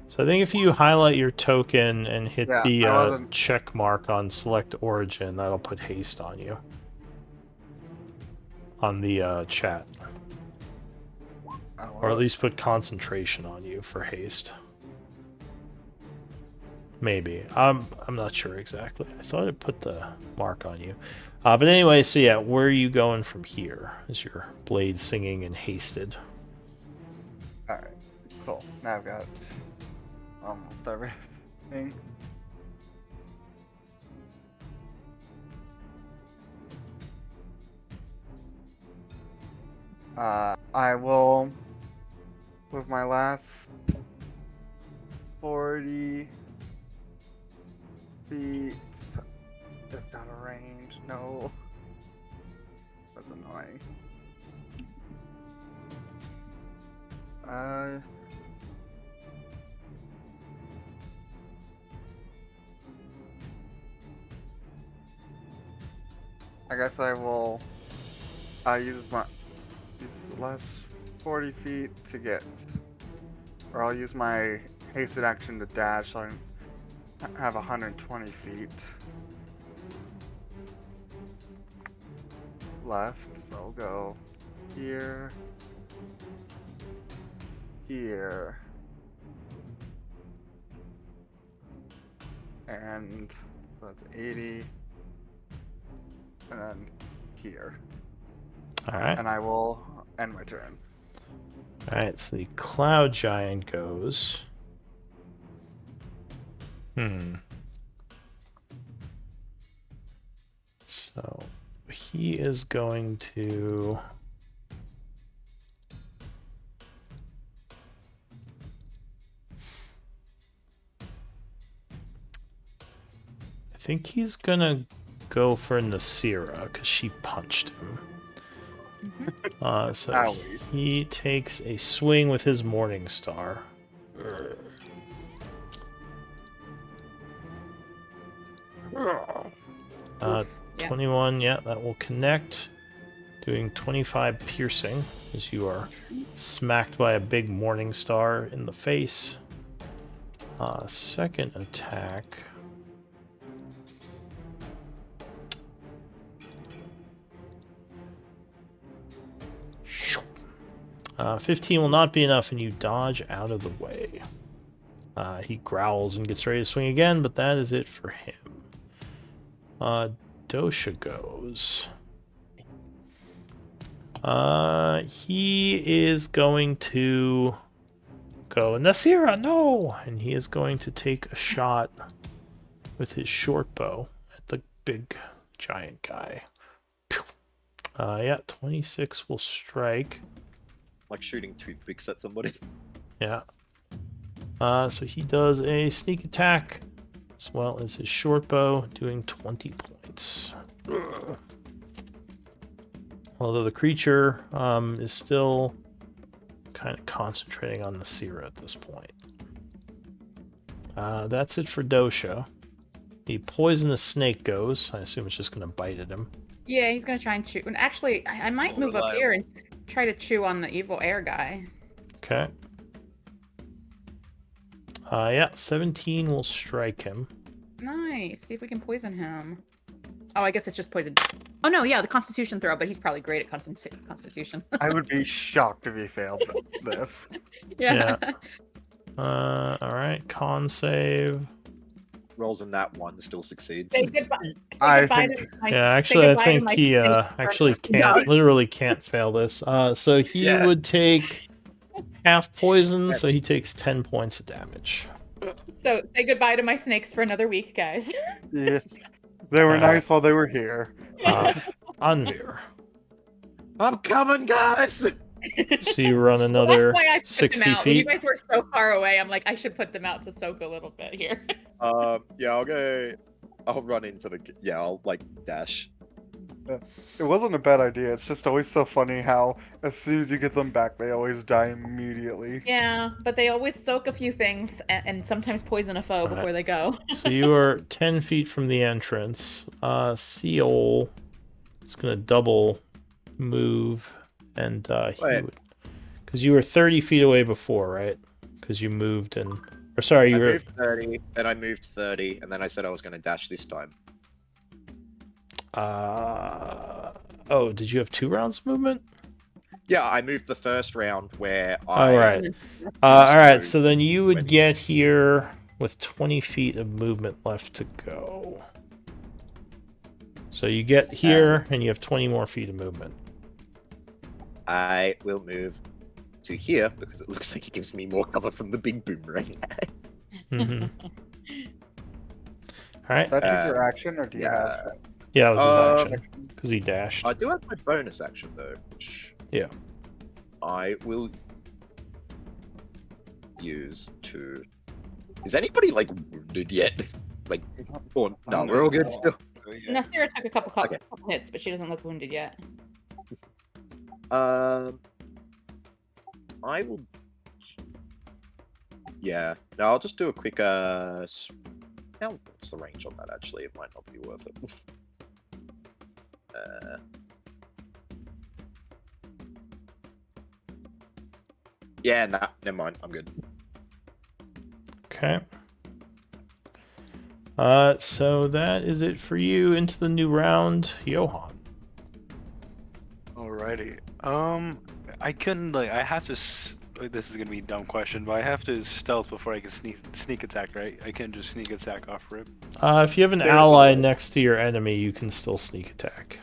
So I think if you highlight your token and hit Yeah, the I wasn't- check mark on select origin, that'll put haste on you. On the chat. Or at least put concentration on you for haste. Maybe. I'm not sure exactly. I thought it put the mark on you. But anyway, so yeah, where are you going from here? Is your blade singing and hasted? Alright, cool. Now I've got almost everything. I will, with my last 40 feet, just out of range. No, that's annoying. I guess I will use the last 40 feet to get, or I'll use my hasted action to dash so I have 120 feet left. So I'll go here, here, and so that's 80, and then here. Alright. And I will end my turn. Alright, so the Cloud Giant goes. So he is going to. I think he's gonna go for Nasira because she punched him. So Owie. he takes a swing with his Morning Star. 21, yeah, that will connect. Doing 25 piercing as you are smacked by a big Morning Star in the face. Second attack. 15 will not be enough, and you dodge out of the way. He growls and gets ready to swing again, but that is it for him. Dosha goes. He is going to go, Nasira, no! And he is going to take a shot with his short bow at the big giant guy. Yeah, 26 will strike. Like shooting toothpicks at somebody. Yeah. So he does a sneak attack as well as his short bow, doing 20 points. Ugh. Although the creature is still kind of concentrating on Nasira at this point. That's it for Dosha. The poisonous snake goes. I assume it's just going to bite at him. Yeah, he's gonna try and chew. And actually, I might move up here and try to chew on the evil air guy. Okay. Yeah, 17 will strike him. Nice. See if we can poison him. Oh, I guess it's just poison. Oh no, yeah, the Constitution throw, but he's probably great at Constitution. I would be shocked if he failed this. Yeah. All right, con save. Rolls in that one, still succeeds. Say goodbye. Say I goodbye think- to my, Yeah, say actually, I goodbye to think my he snakes for actually another- can't, literally can't fail this. So he Yeah. would take half poison, so he takes 10 points of damage. So say goodbye to my snakes for another week, guys. Yeah. They were nice while they were here. Anvir. I'm coming, guys. So you run Well, another that's why I put 60 them out. When you feet. guys were so far away, I'm like, I should put them out to soak a little bit here. Yeah, I'll go. I'll run into the. Yeah, I'll like dash. It wasn't a bad idea. It's just always so funny how as soon as you get them back, they always die immediately. Yeah, but they always soak a few things and sometimes poison a foe Right. before they go. So you are 10 feet from the entrance. Seal is going to double move, and he Wait. would, because you were 30 feet away before, right? Because you moved and, or sorry, you I were. moved 30, and I moved 30, and then I said I was going to dash this time. Oh, did you have 2 rounds of movement? Yeah, I moved the first round where I. All right. All right. So then you would get here with 20 feet of movement left to go. So you get here, and you have 20 more feet of movement. I will move to here because it looks like it gives me more cover from the big boomerang. Mm-hmm. All right. That's your action, or do you have? Yeah, that was his Um, action because he dashed. I do have my bonus action though, which Yeah. I will use to. Is anybody like wounded yet? Like, or no, we're all good still. Nasira took a couple Okay. hits, but she doesn't look wounded yet. I will. Yeah, no, I'll just do a quick. Now, what's the range on that? Actually, it might not be worth it. Yeah, nah, never mind. I'm good. Okay. So that is it for you. Into the new round, Johan. Alrighty. I couldn't like. I have to. Like, this is gonna be a dumb question, but I have to stealth before I can sneak attack, right? I can't just sneak attack off rip. If you have an ally next to your enemy, you can still sneak attack.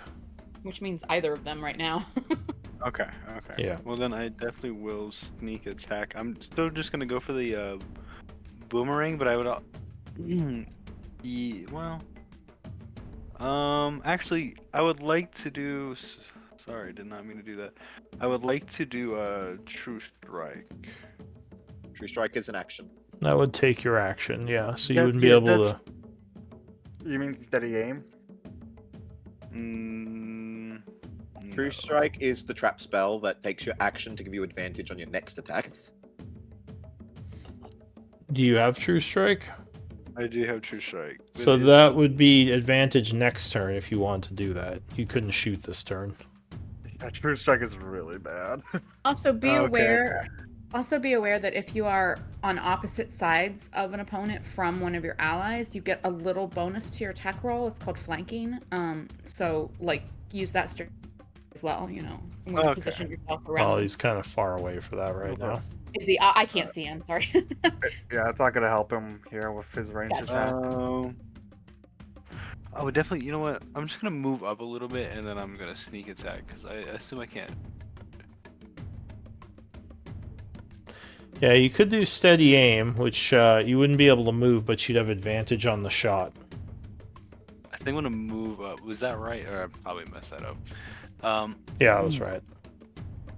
Which means either of them right now. Okay. Okay. Yeah. Well, then I definitely will sneak attack. I'm still just gonna go for the boomerang, but I would. Well. Actually, I would like to do. Sorry, did not mean to do that. I would like to do a true strike. True strike is an action. That would take your action, yeah. So you That's wouldn't be it, able that's- to. You mean steady aim? True No. strike is the trap spell that takes your action to give you advantage on your next attack. Do you have True Strike? I do have true strike. It So is- that would be advantage next turn if you want to do that. You couldn't shoot this turn. Yeah, true strike is really bad. Also be Okay, aware Also be aware that if you are on opposite sides of an opponent from one of your allies, you get a little bonus to your attack roll. It's called flanking. So like use that as well, you know, when you Okay. position yourself Oh, around. he's kind of far away for that right now. Is the I can't see him, sorry. Yeah, it's not gonna help him here with his range Gotcha. attack. I would definitely. You know what? I'm just gonna move up a little bit and then I'm gonna sneak attack because I assume I can't. Yeah, you could do steady aim, which you wouldn't be able to move, but you'd have advantage on the shot. I think I'm gonna move up. Was that right? Or I probably messed that up. Yeah, that was right.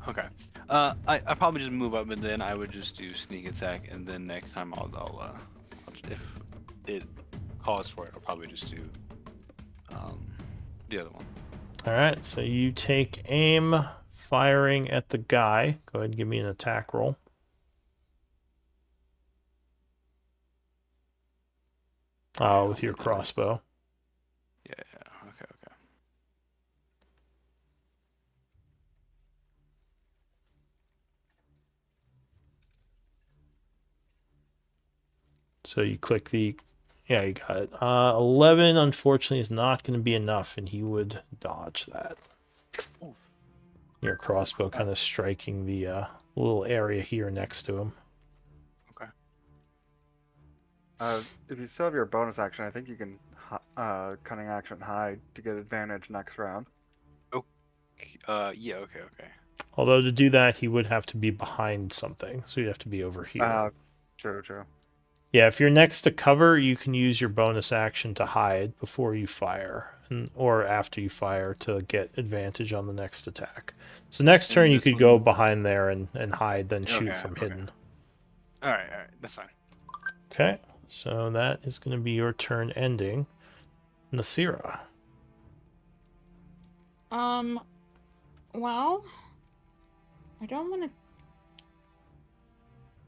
Okay. I probably just move up and then I would just do sneak attack and then next time I'll if it calls for it, I'll probably just do the other one. All right, so you take aim, firing at the guy. Go ahead and give me an attack roll. With your crossbow. Yeah. Okay. So you click the Yeah, you got it. 11, unfortunately, is not going to be enough, and he would dodge that. Your crossbow kind of striking the little area here next to him. If you still have your bonus action, I think you can cunning action hide to get advantage next round. Yeah, okay. Although to do that, he would have to be behind something, so he'd have to be over here. True. Yeah, if you're next to cover, you can use your bonus action to hide before you fire, or after you fire to get advantage on the next attack. So next turn, you could go behind there and hide, then shoot from hidden. All right, that's fine. Okay, so that is going to be your turn ending. Nasira. Well, I don't want to.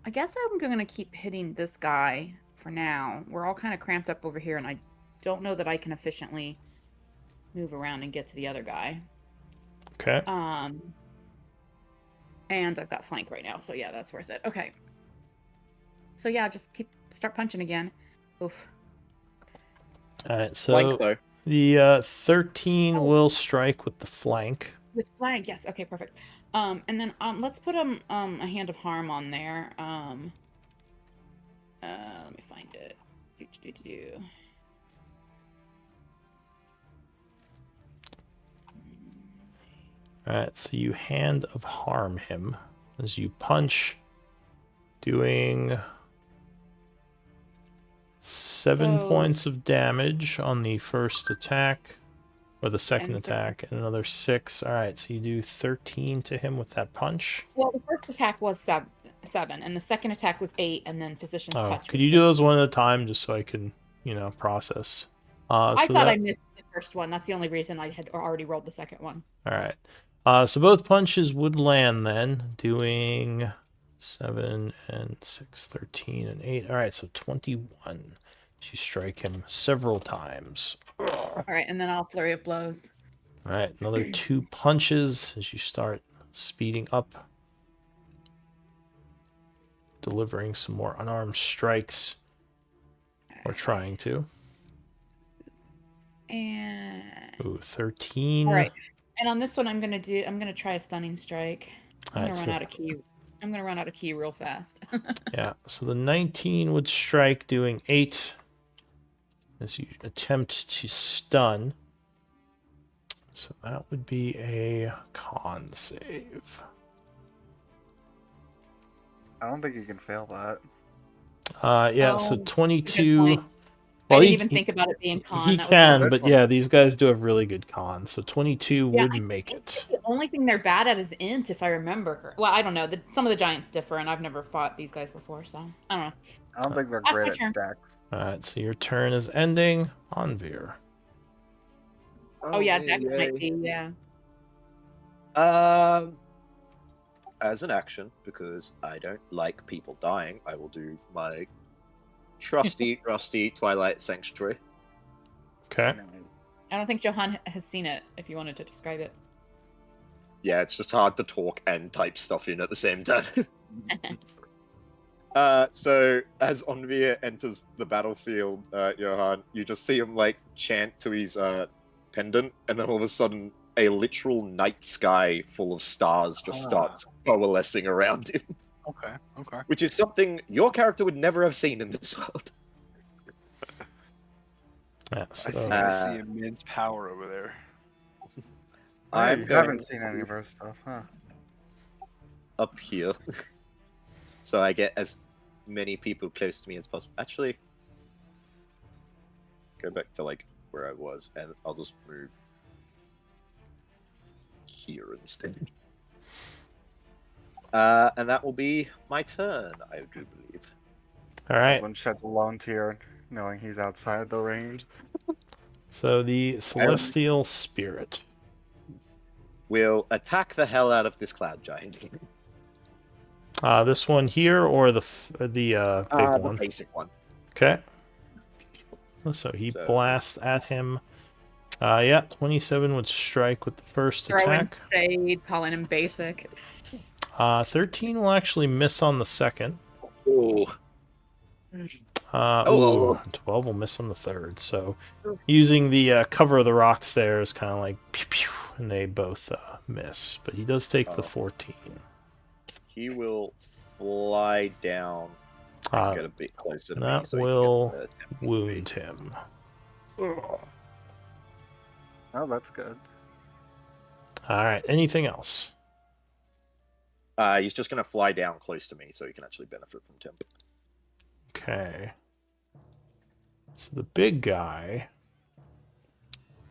I guess I'm going to keep hitting this guy for now. We're all kind of cramped up over here, and I don't know that I can efficiently move around and get to the other guy. Okay. And I've got flank right now, so yeah, that's worth it. Okay. So yeah, just start punching again. Oof. All right, so Flank, though. the 13 will strike with the flank. With flank, yes. Okay, perfect. And then let's put a hand of harm on there. Let me find it. Alright, so you hand of harm him as you punch, doing 7 points of damage on the first attack, or the second attack, and another 6. Alright, so you do 13 to him with that punch. Well, the first attack was 7, and the second attack was 8, and then Physician's Touch. Could you do those one at a time just so I can, process? I thought I missed the first one. That's the only reason I had already rolled the second one. Alright. So both punches would land then, doing 7 and 6, 13 and 8. Alright, so 21. You strike him several times. Alright, and then I'll flurry of blows. Alright, another 2 punches as you start speeding up. Delivering some more unarmed strikes. Or trying to. And... Ooh, 13. Alright. And on this one, I'm gonna try a stunning strike. I'm gonna run out of key. I'm gonna run out of key real fast. Yeah, so the 19 would strike, doing 8 as you attempt to stun. So that would be a con save. I don't think you can fail that. Yeah, so 22. Well, I didn't even think about it being con. He can, but yeah, these guys do have really good con. So 22 would make it. The only thing they're bad at is int, if I remember. Well, I don't know. Some of the giants differ, and I've never fought these guys before, so I don't know. I don't think they're great at dex. Alright, so your turn is ending. Anvir. Oh yeah, dex might be, yeah. As an action, because I don't like people dying, I will do my trusty, rusty Twilight Sanctuary. Okay. I don't think Johan has seen it, if you wanted to describe it. Yeah, it's just hard to talk and type stuff in at the same time. So as Anvir enters the battlefield, Johan, you just see him chant to his pendant, and then all of a sudden a literal night sky full of stars just starts coalescing around him. Okay. Which is something your character would never have seen in this world. Yeah, so I think I see immense power over there. I haven't seen any of our stuff, huh? Up here. So I get as many people close to me as possible. Actually, go back to where I was, and I'll just move here instead. And that will be my turn, I do believe. Alright. Everyone sheds a lone tear, knowing he's outside the range. So the Celestial Spirit will attack the hell out of this cloud giant. This one here, or the big one? The basic one. Okay. So he blasts at him. Yeah, 27 would strike with the first attack. Shade, calling him basic. 13 will actually miss on the second. Ooh. Ooh, 12 will miss on the third. So using the cover of the rocks there is kind of like pew, pew, and they both miss. But he does take the 14. He will fly down and get a bit closer to me. That So he can will get, 10 feet. wound him. Oh, that's good. All right. Anything else? He's just going to fly down close to me so he can actually benefit from temp. Okay. So the big guy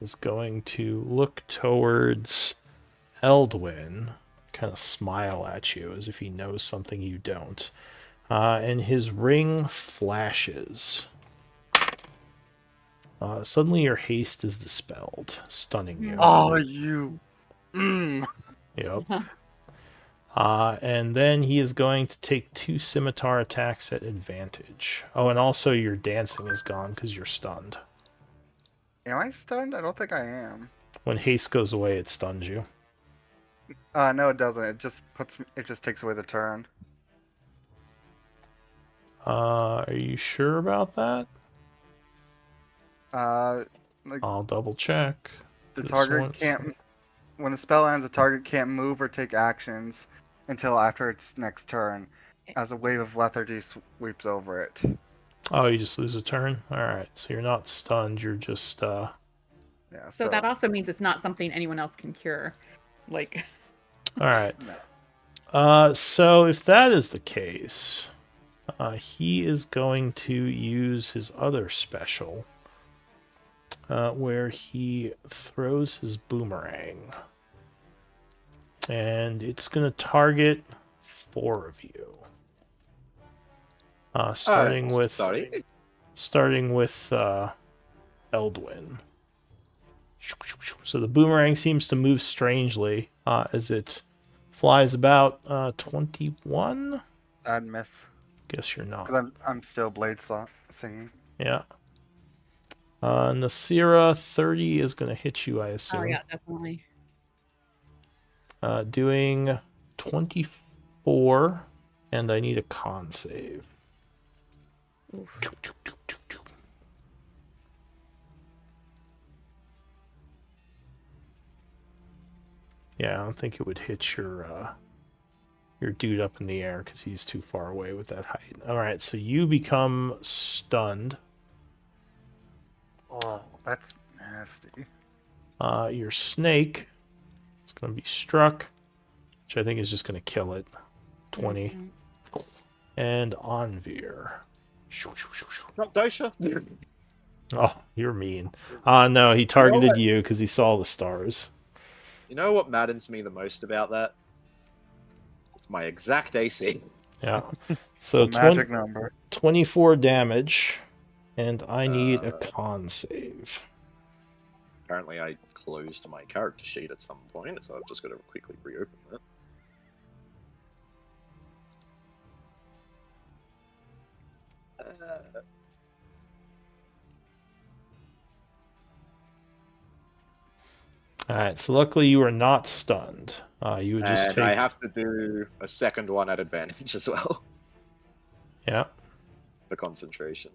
is going to look towards Eldwin, kind of smile at you as if he knows something you don't. And his ring flashes. Suddenly your haste is dispelled, stunning you. Oh, you. Yep. And then he is going to take 2 scimitar attacks at advantage. Oh, and also your dancing is gone because you're stunned. Am I stunned? I don't think I am. When haste goes away, it stuns you. No, it doesn't. It just takes away the turn. Are you sure about that? Like I'll double check. the This target one's- can't. When the spell ends, the target can't move or take actions until after its next turn, as a wave of lethargy sweeps over it. Oh, you just lose a turn? Alright, so you're not stunned, you're just, Yeah. So that also means it's not something anyone else can cure. Like, Alright. So if that is the case, he is going to use his other special, where he throws his boomerang. And it's going to target 4 of you. Starting with Eldwin. So the boomerang seems to move strangely as it flies about 21. I'd miss. Guess you're not. Because I'm still blade singing. Yeah. Nasira, 30 is going to hit you, I assume. oh yeah, definitely. Doing 24, and I need a con save. Oof. Yeah, I don't think it would hit your dude up in the air because he's too far away with that height. All right, so you become stunned. Oh, that's nasty. Your snake is going to be struck, which I think is just going to kill it. 20. Mhm. And Anvir. Not Dosha. Oh, you're mean. No, he targeted you because he saw the stars. You know what maddens me the most about that? It's my exact AC. Yeah. So Magic number. 24 damage, and I need a con save. Apparently, I closed my character sheet at some point, so I've just got to quickly reopen it. All right. So luckily you are not stunned. You would just And take. I have to do a second one at advantage as well Yeah. for concentration.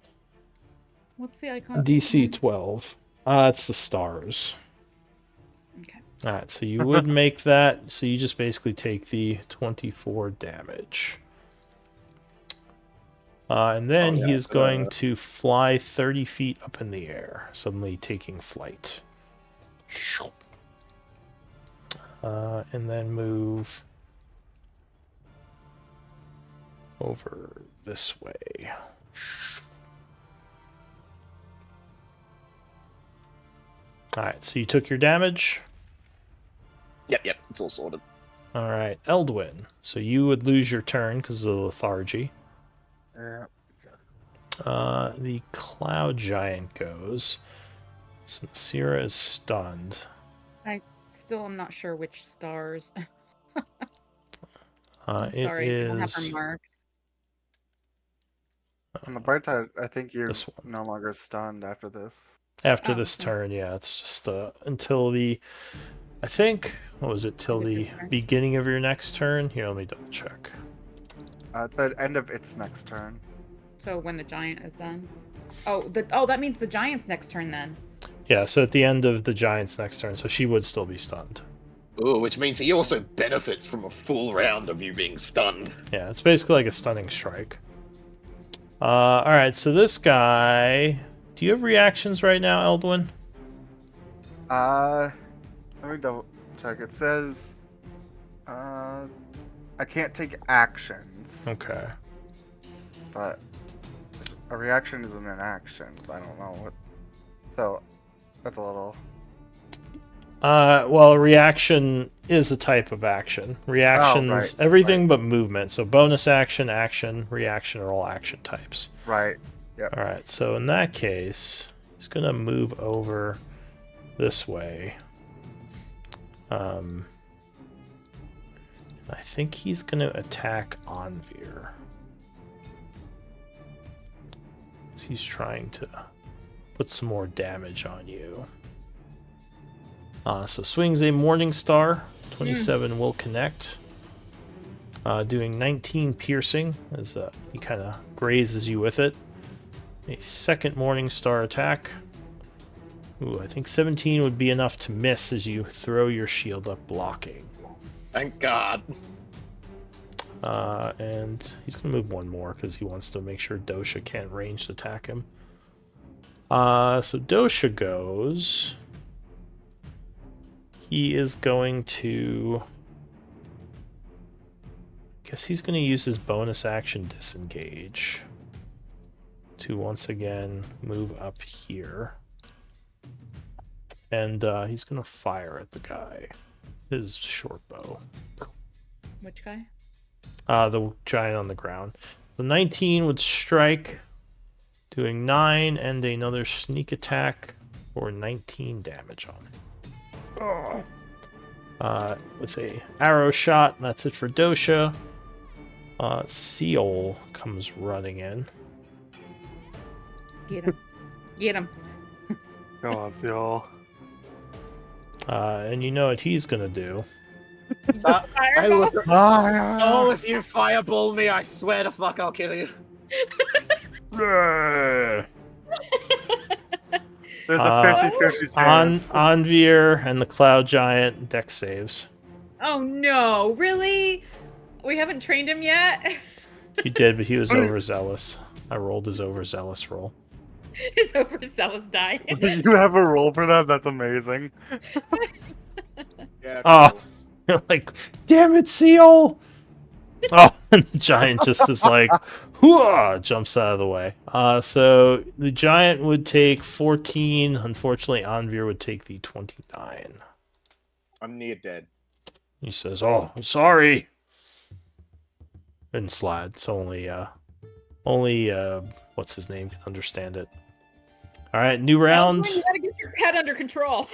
What's the icon? DC 12. It's the stars. Okay. All right. So you would make that. So you just basically take the 24 damage. And then he is going to fly 30 feet up in the air, suddenly taking flight. And then move over this way. Alright, so you took your damage. Yep, it's all sorted. Alright, Eldwin. So you would lose your turn because of the lethargy. Yeah. The Cloud Giant goes. So Nasira is stunned. Still, I'm not sure which stars. It Sorry, I don't have is her marked. On the bright side, I think you're this one. no longer stunned after this. After Oh, this okay. turn, yeah, it's just until the, I think, what was it, till the Different turn. beginning of your next turn? Here, let me double check. It's at end of its next turn. So when the giant is done. Oh, that means the giant's next turn then. Yeah, so at the end of the giant's next turn, so she would still be stunned. Ooh, which means he also benefits from a full round of you being stunned. Yeah, it's basically like a stunning strike. Alright, so this guy... Do you have reactions right now, Eldwin? Let me double check. It says, I can't take actions, Okay. but a reaction isn't an action. So I don't know what. So that's a little. Well, a reaction is a type of action. Reactions, everything right. but movement. So bonus action, action, reaction are all action types. Right. Yep. Alright, so in that case, he's going to move over this way. I think he's going to attack Anvir. He's trying to put some more damage on you. So swings a Morning Star. 27 will connect. Doing 19 piercing as he kind of grazes you with it. A second Morning Star attack. Ooh, I think 17 would be enough to miss as you throw your shield up blocking. Thank God. And he's going to move one more because he wants to make sure Dosha can't ranged attack him. So Dosha goes... He is going to... I guess he's going to use his bonus action disengage to once again move up here. And he's going to fire at the guy. His short bow. Which guy? The giant on the ground. So 19 would strike, doing 9, and another sneak attack for 19 damage on it. With a arrow shot, and that's it for Dosha. Seal comes running in. Get him. Get him. Go on, Seal. And you know what he's gonna do. So, I look at Ah, all of you fireball me, I swear to fuck I'll kill you. There's a 50-50 chance. Anvir and the Cloud Giant dex saves. Oh no, really? We haven't trained him yet? He did, but he was overzealous. I rolled his overzealous roll. His overzealous die. You have a roll for that? That's amazing. Yeah, Oh, cool. you're like, damn it, Seal! Oh, and the giant just is like, hooah, jumps out of the way. So the giant would take 14. Unfortunately, Anvir would take the 29. I'm near dead. He says, "Oh, I'm sorry." And Slad, so only what's his name can understand it. All right, new round. You gotta get your head under control.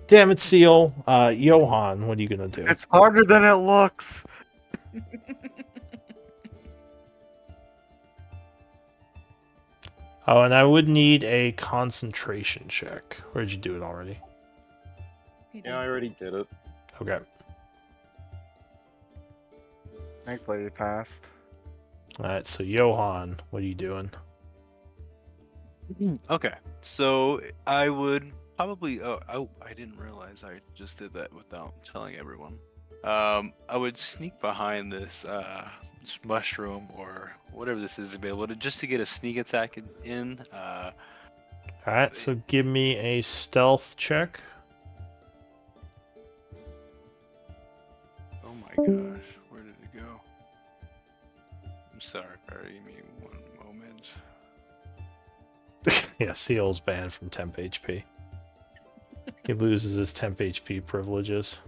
Damn it, Seal. Johan, what are you gonna do? It's harder than it looks. Oh, and I would need a concentration check. Or did you do it already? Yeah, I already did it. Okay. Thankfully, you passed. All right, so Johan, what are you doing? Okay, so I would probably. Oh, I didn't realize I just did that without telling everyone. I would sneak behind this mushroom or whatever this is available just to get a sneak attack in. All right, so give me a stealth check. Oh my gosh, where did it go? I'm sorry, give me one moment. Yeah, Seal's banned from temp HP. He loses his temp HP privileges.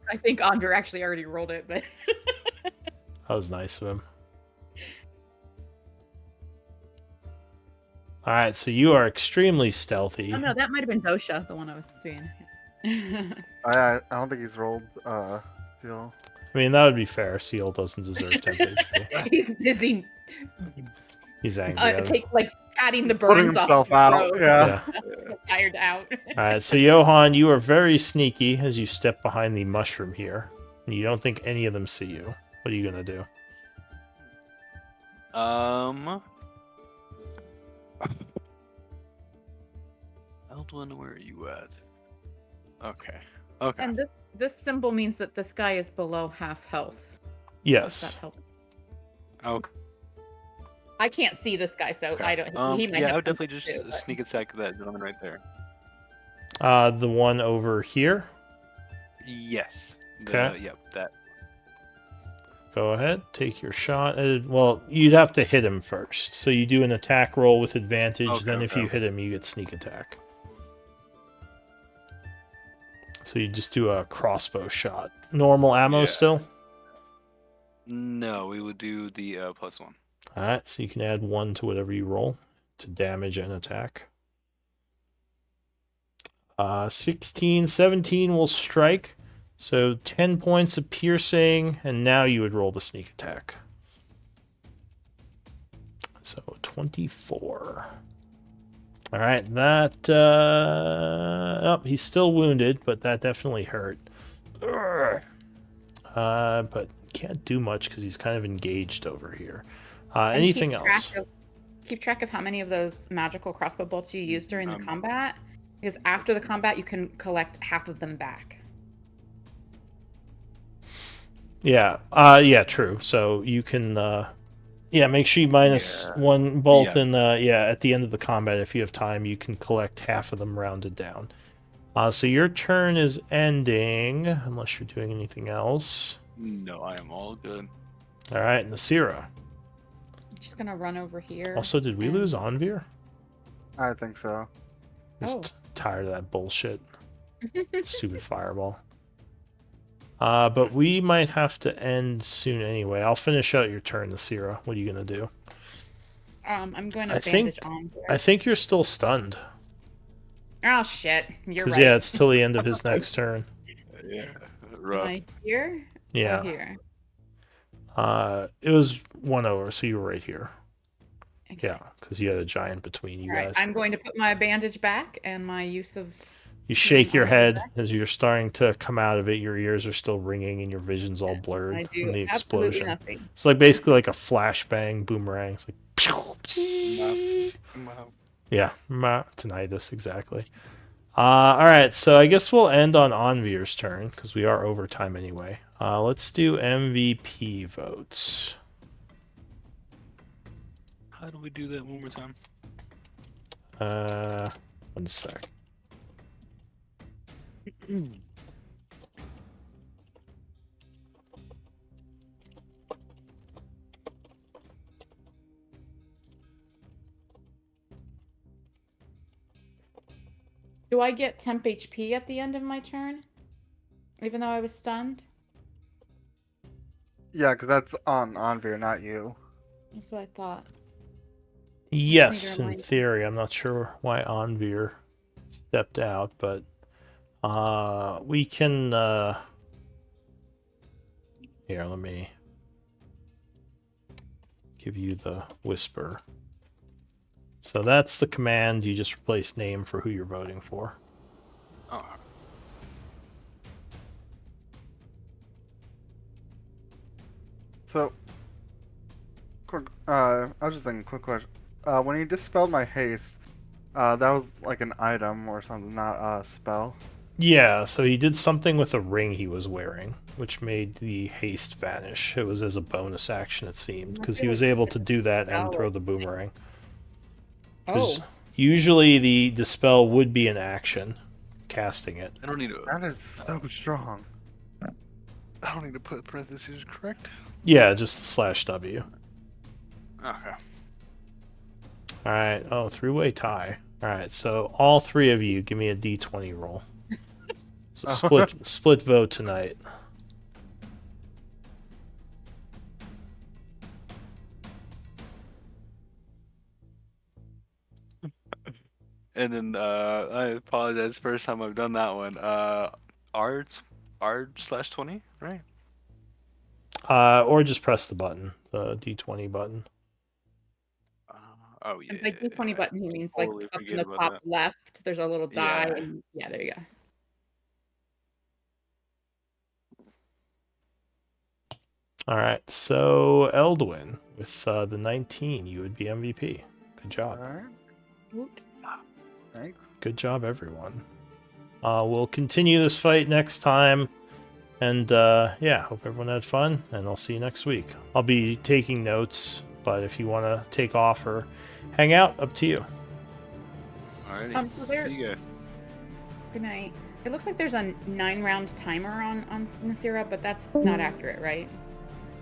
I think Andre actually already rolled it, but That was nice of him. Alright, so you are extremely stealthy. oh no, that might have been Dosha, the one I was seeing. I don't think he's rolled. Seal. I mean, that would be fair. Seal doesn't deserve temp HP. He's busy He's angry at him. patting the Putting burns off himself the out. road. Yeah. Tired out. Alright, so Johan, you are very sneaky as you step behind the mushroom here. And you don't think any of them see you. What are you gonna do? Eldwin, where are you at? Okay. Okay. And this symbol means that this guy is below half health. Does Yes. that help? Okay. I can't see this guy, so I don't. He might yeah, have I would definitely something just to do, but- sneak attack that gentleman right there. The one over here. Yes. Okay. Yep. That. Go ahead, take your shot. Well, you'd have to hit him first. So you do an attack roll with advantage. Okay, then if okay. you hit him, you get sneak attack. So you just do a crossbow shot. Normal ammo Yeah. still? No, we would do the +1. Alright, so you can add 1 to whatever you roll to damage and attack. 16, 17 will strike. So 10 points of piercing, and now you would roll the sneak attack. So 24. Alright, that... oh, he's still wounded, but that definitely hurt. But can't do much because he's kind of engaged over here. And Anything keep else? Keep track of how many of those magical crossbow bolts you use during the combat, because after the combat you can collect half of them back. Yeah, yeah, true. So you can, make sure you minus 1 bolt, Yeah. and at the end of the combat, if you have time, you can collect half of them rounded down. So your turn is ending, unless you're doing anything else. No, I am all good. All right, Nasira. I'm just gonna run over here. Also, did we and- lose Anvir? I think so. Just tired of that bullshit. Stupid fireball. But we might have to end soon anyway. I'll finish out your turn, Nasira. What are you gonna do? I'm going to I bandage think- on. I think you're still stunned. Oh shit! You're Because right. yeah, it's till the end of his next turn. Yeah. Am Rough. I here? Yeah. Oh, here. It was 1 over, so you were right here. Okay. Yeah, because you had a giant between you All right. guys. I'm going to put my bandage back and my use of. You shake your I'll do head that. as you're starting to come out of it. Your ears are still ringing and your vision's all blurred I from do the absolutely explosion. nothing. It's like basically like a flashbang boomerang. It's like yeah, tinnitus exactly. All right, so I guess we'll end on Anvir's turn because we are over time anyway. Let's do MVP votes. How do we do that one more time? 1 sec. Do I get temp HP at the end of my turn? Even though I was stunned? Yeah, because that's on Anvir, not you. That's what I thought. Yes, in remind- theory. I'm not sure why Anvir stepped out, but we can here, let me give you the whisper. So that's the command. You just replace name for who you're voting for. Oh. So, I was just thinking, quick question. When he dispelled my haste, that was like an item or something, not a spell. Yeah, so he did something with a ring he was wearing, which made the haste vanish. It was as a bonus action, it seemed, because he was able to do that and throw the boomerang. 'Cause Oh. usually the dispel would be an action, casting it. I don't need to. That is so strong. I don't need to put parentheses, correct? Yeah, just /W. Okay. Alright, oh, three-way tie. Alright, so all three of you give me a d20 roll. So split vote tonight. And then I apologize. First time I've done that one. R/20, right? Or just press the button, the d20 button. Oh yeah. And by D20 button, he means like Totally up in forget the about top that. left, there's a little die. Yeah. And yeah, there you go. Alright, so Eldwin, With the 19, you would be MVP. Good job. All right. Woot. Thanks. Good job, everyone. We'll continue this fight next time. And yeah, hope everyone had fun, and I'll see you next week. I'll be taking notes, but if you want to take off or hang out, up to you. Alrighty. So there- See you guys. Good night. It looks like there's a 9-round timer on Nasira, but that's not accurate, right?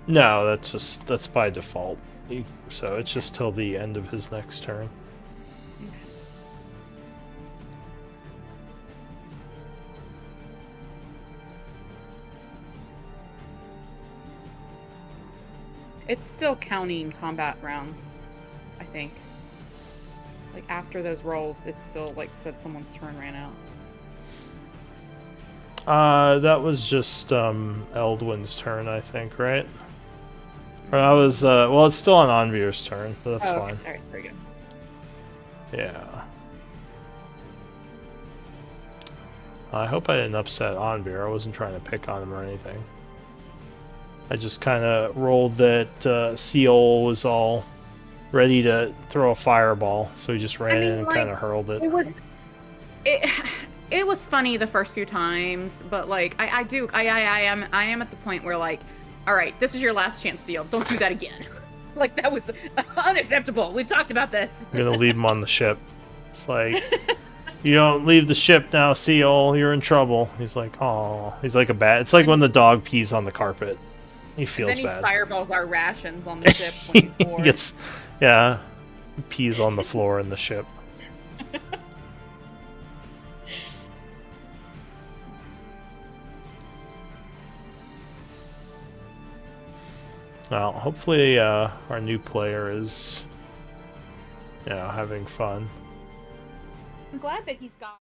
No, that's by default. So it's just till the end of his next turn. It's still counting combat rounds, I think. Like after those rolls, it's still like said someone's turn ran out. That was just Eldwin's turn, I think, right? Or that was well, it's still on Anvir's turn, but that's Oh, fine. Okay. All right, very good. Yeah. I hope I didn't upset Anvir. I wasn't trying to pick on him or anything. I just kind of rolled that Seal was all ready to throw a fireball, so he just ran in and kind of hurled it. It was funny the first few times, but like I am at the point where like, all right, this is your last chance, Seal. Don't do that again. Like that was unacceptable. We've talked about this. I'm gonna leave him on the ship. It's like, you don't leave the ship now, Seal. You're in trouble. He's like, oh, he's like a bad. It's like when the dog pees on the carpet. He feels Then he bad. fireballs our rations on the ship when he's bored. He gets, yeah, pees on the floor in the ship. Well, hopefully our new player is, having fun. I'm glad that he's got.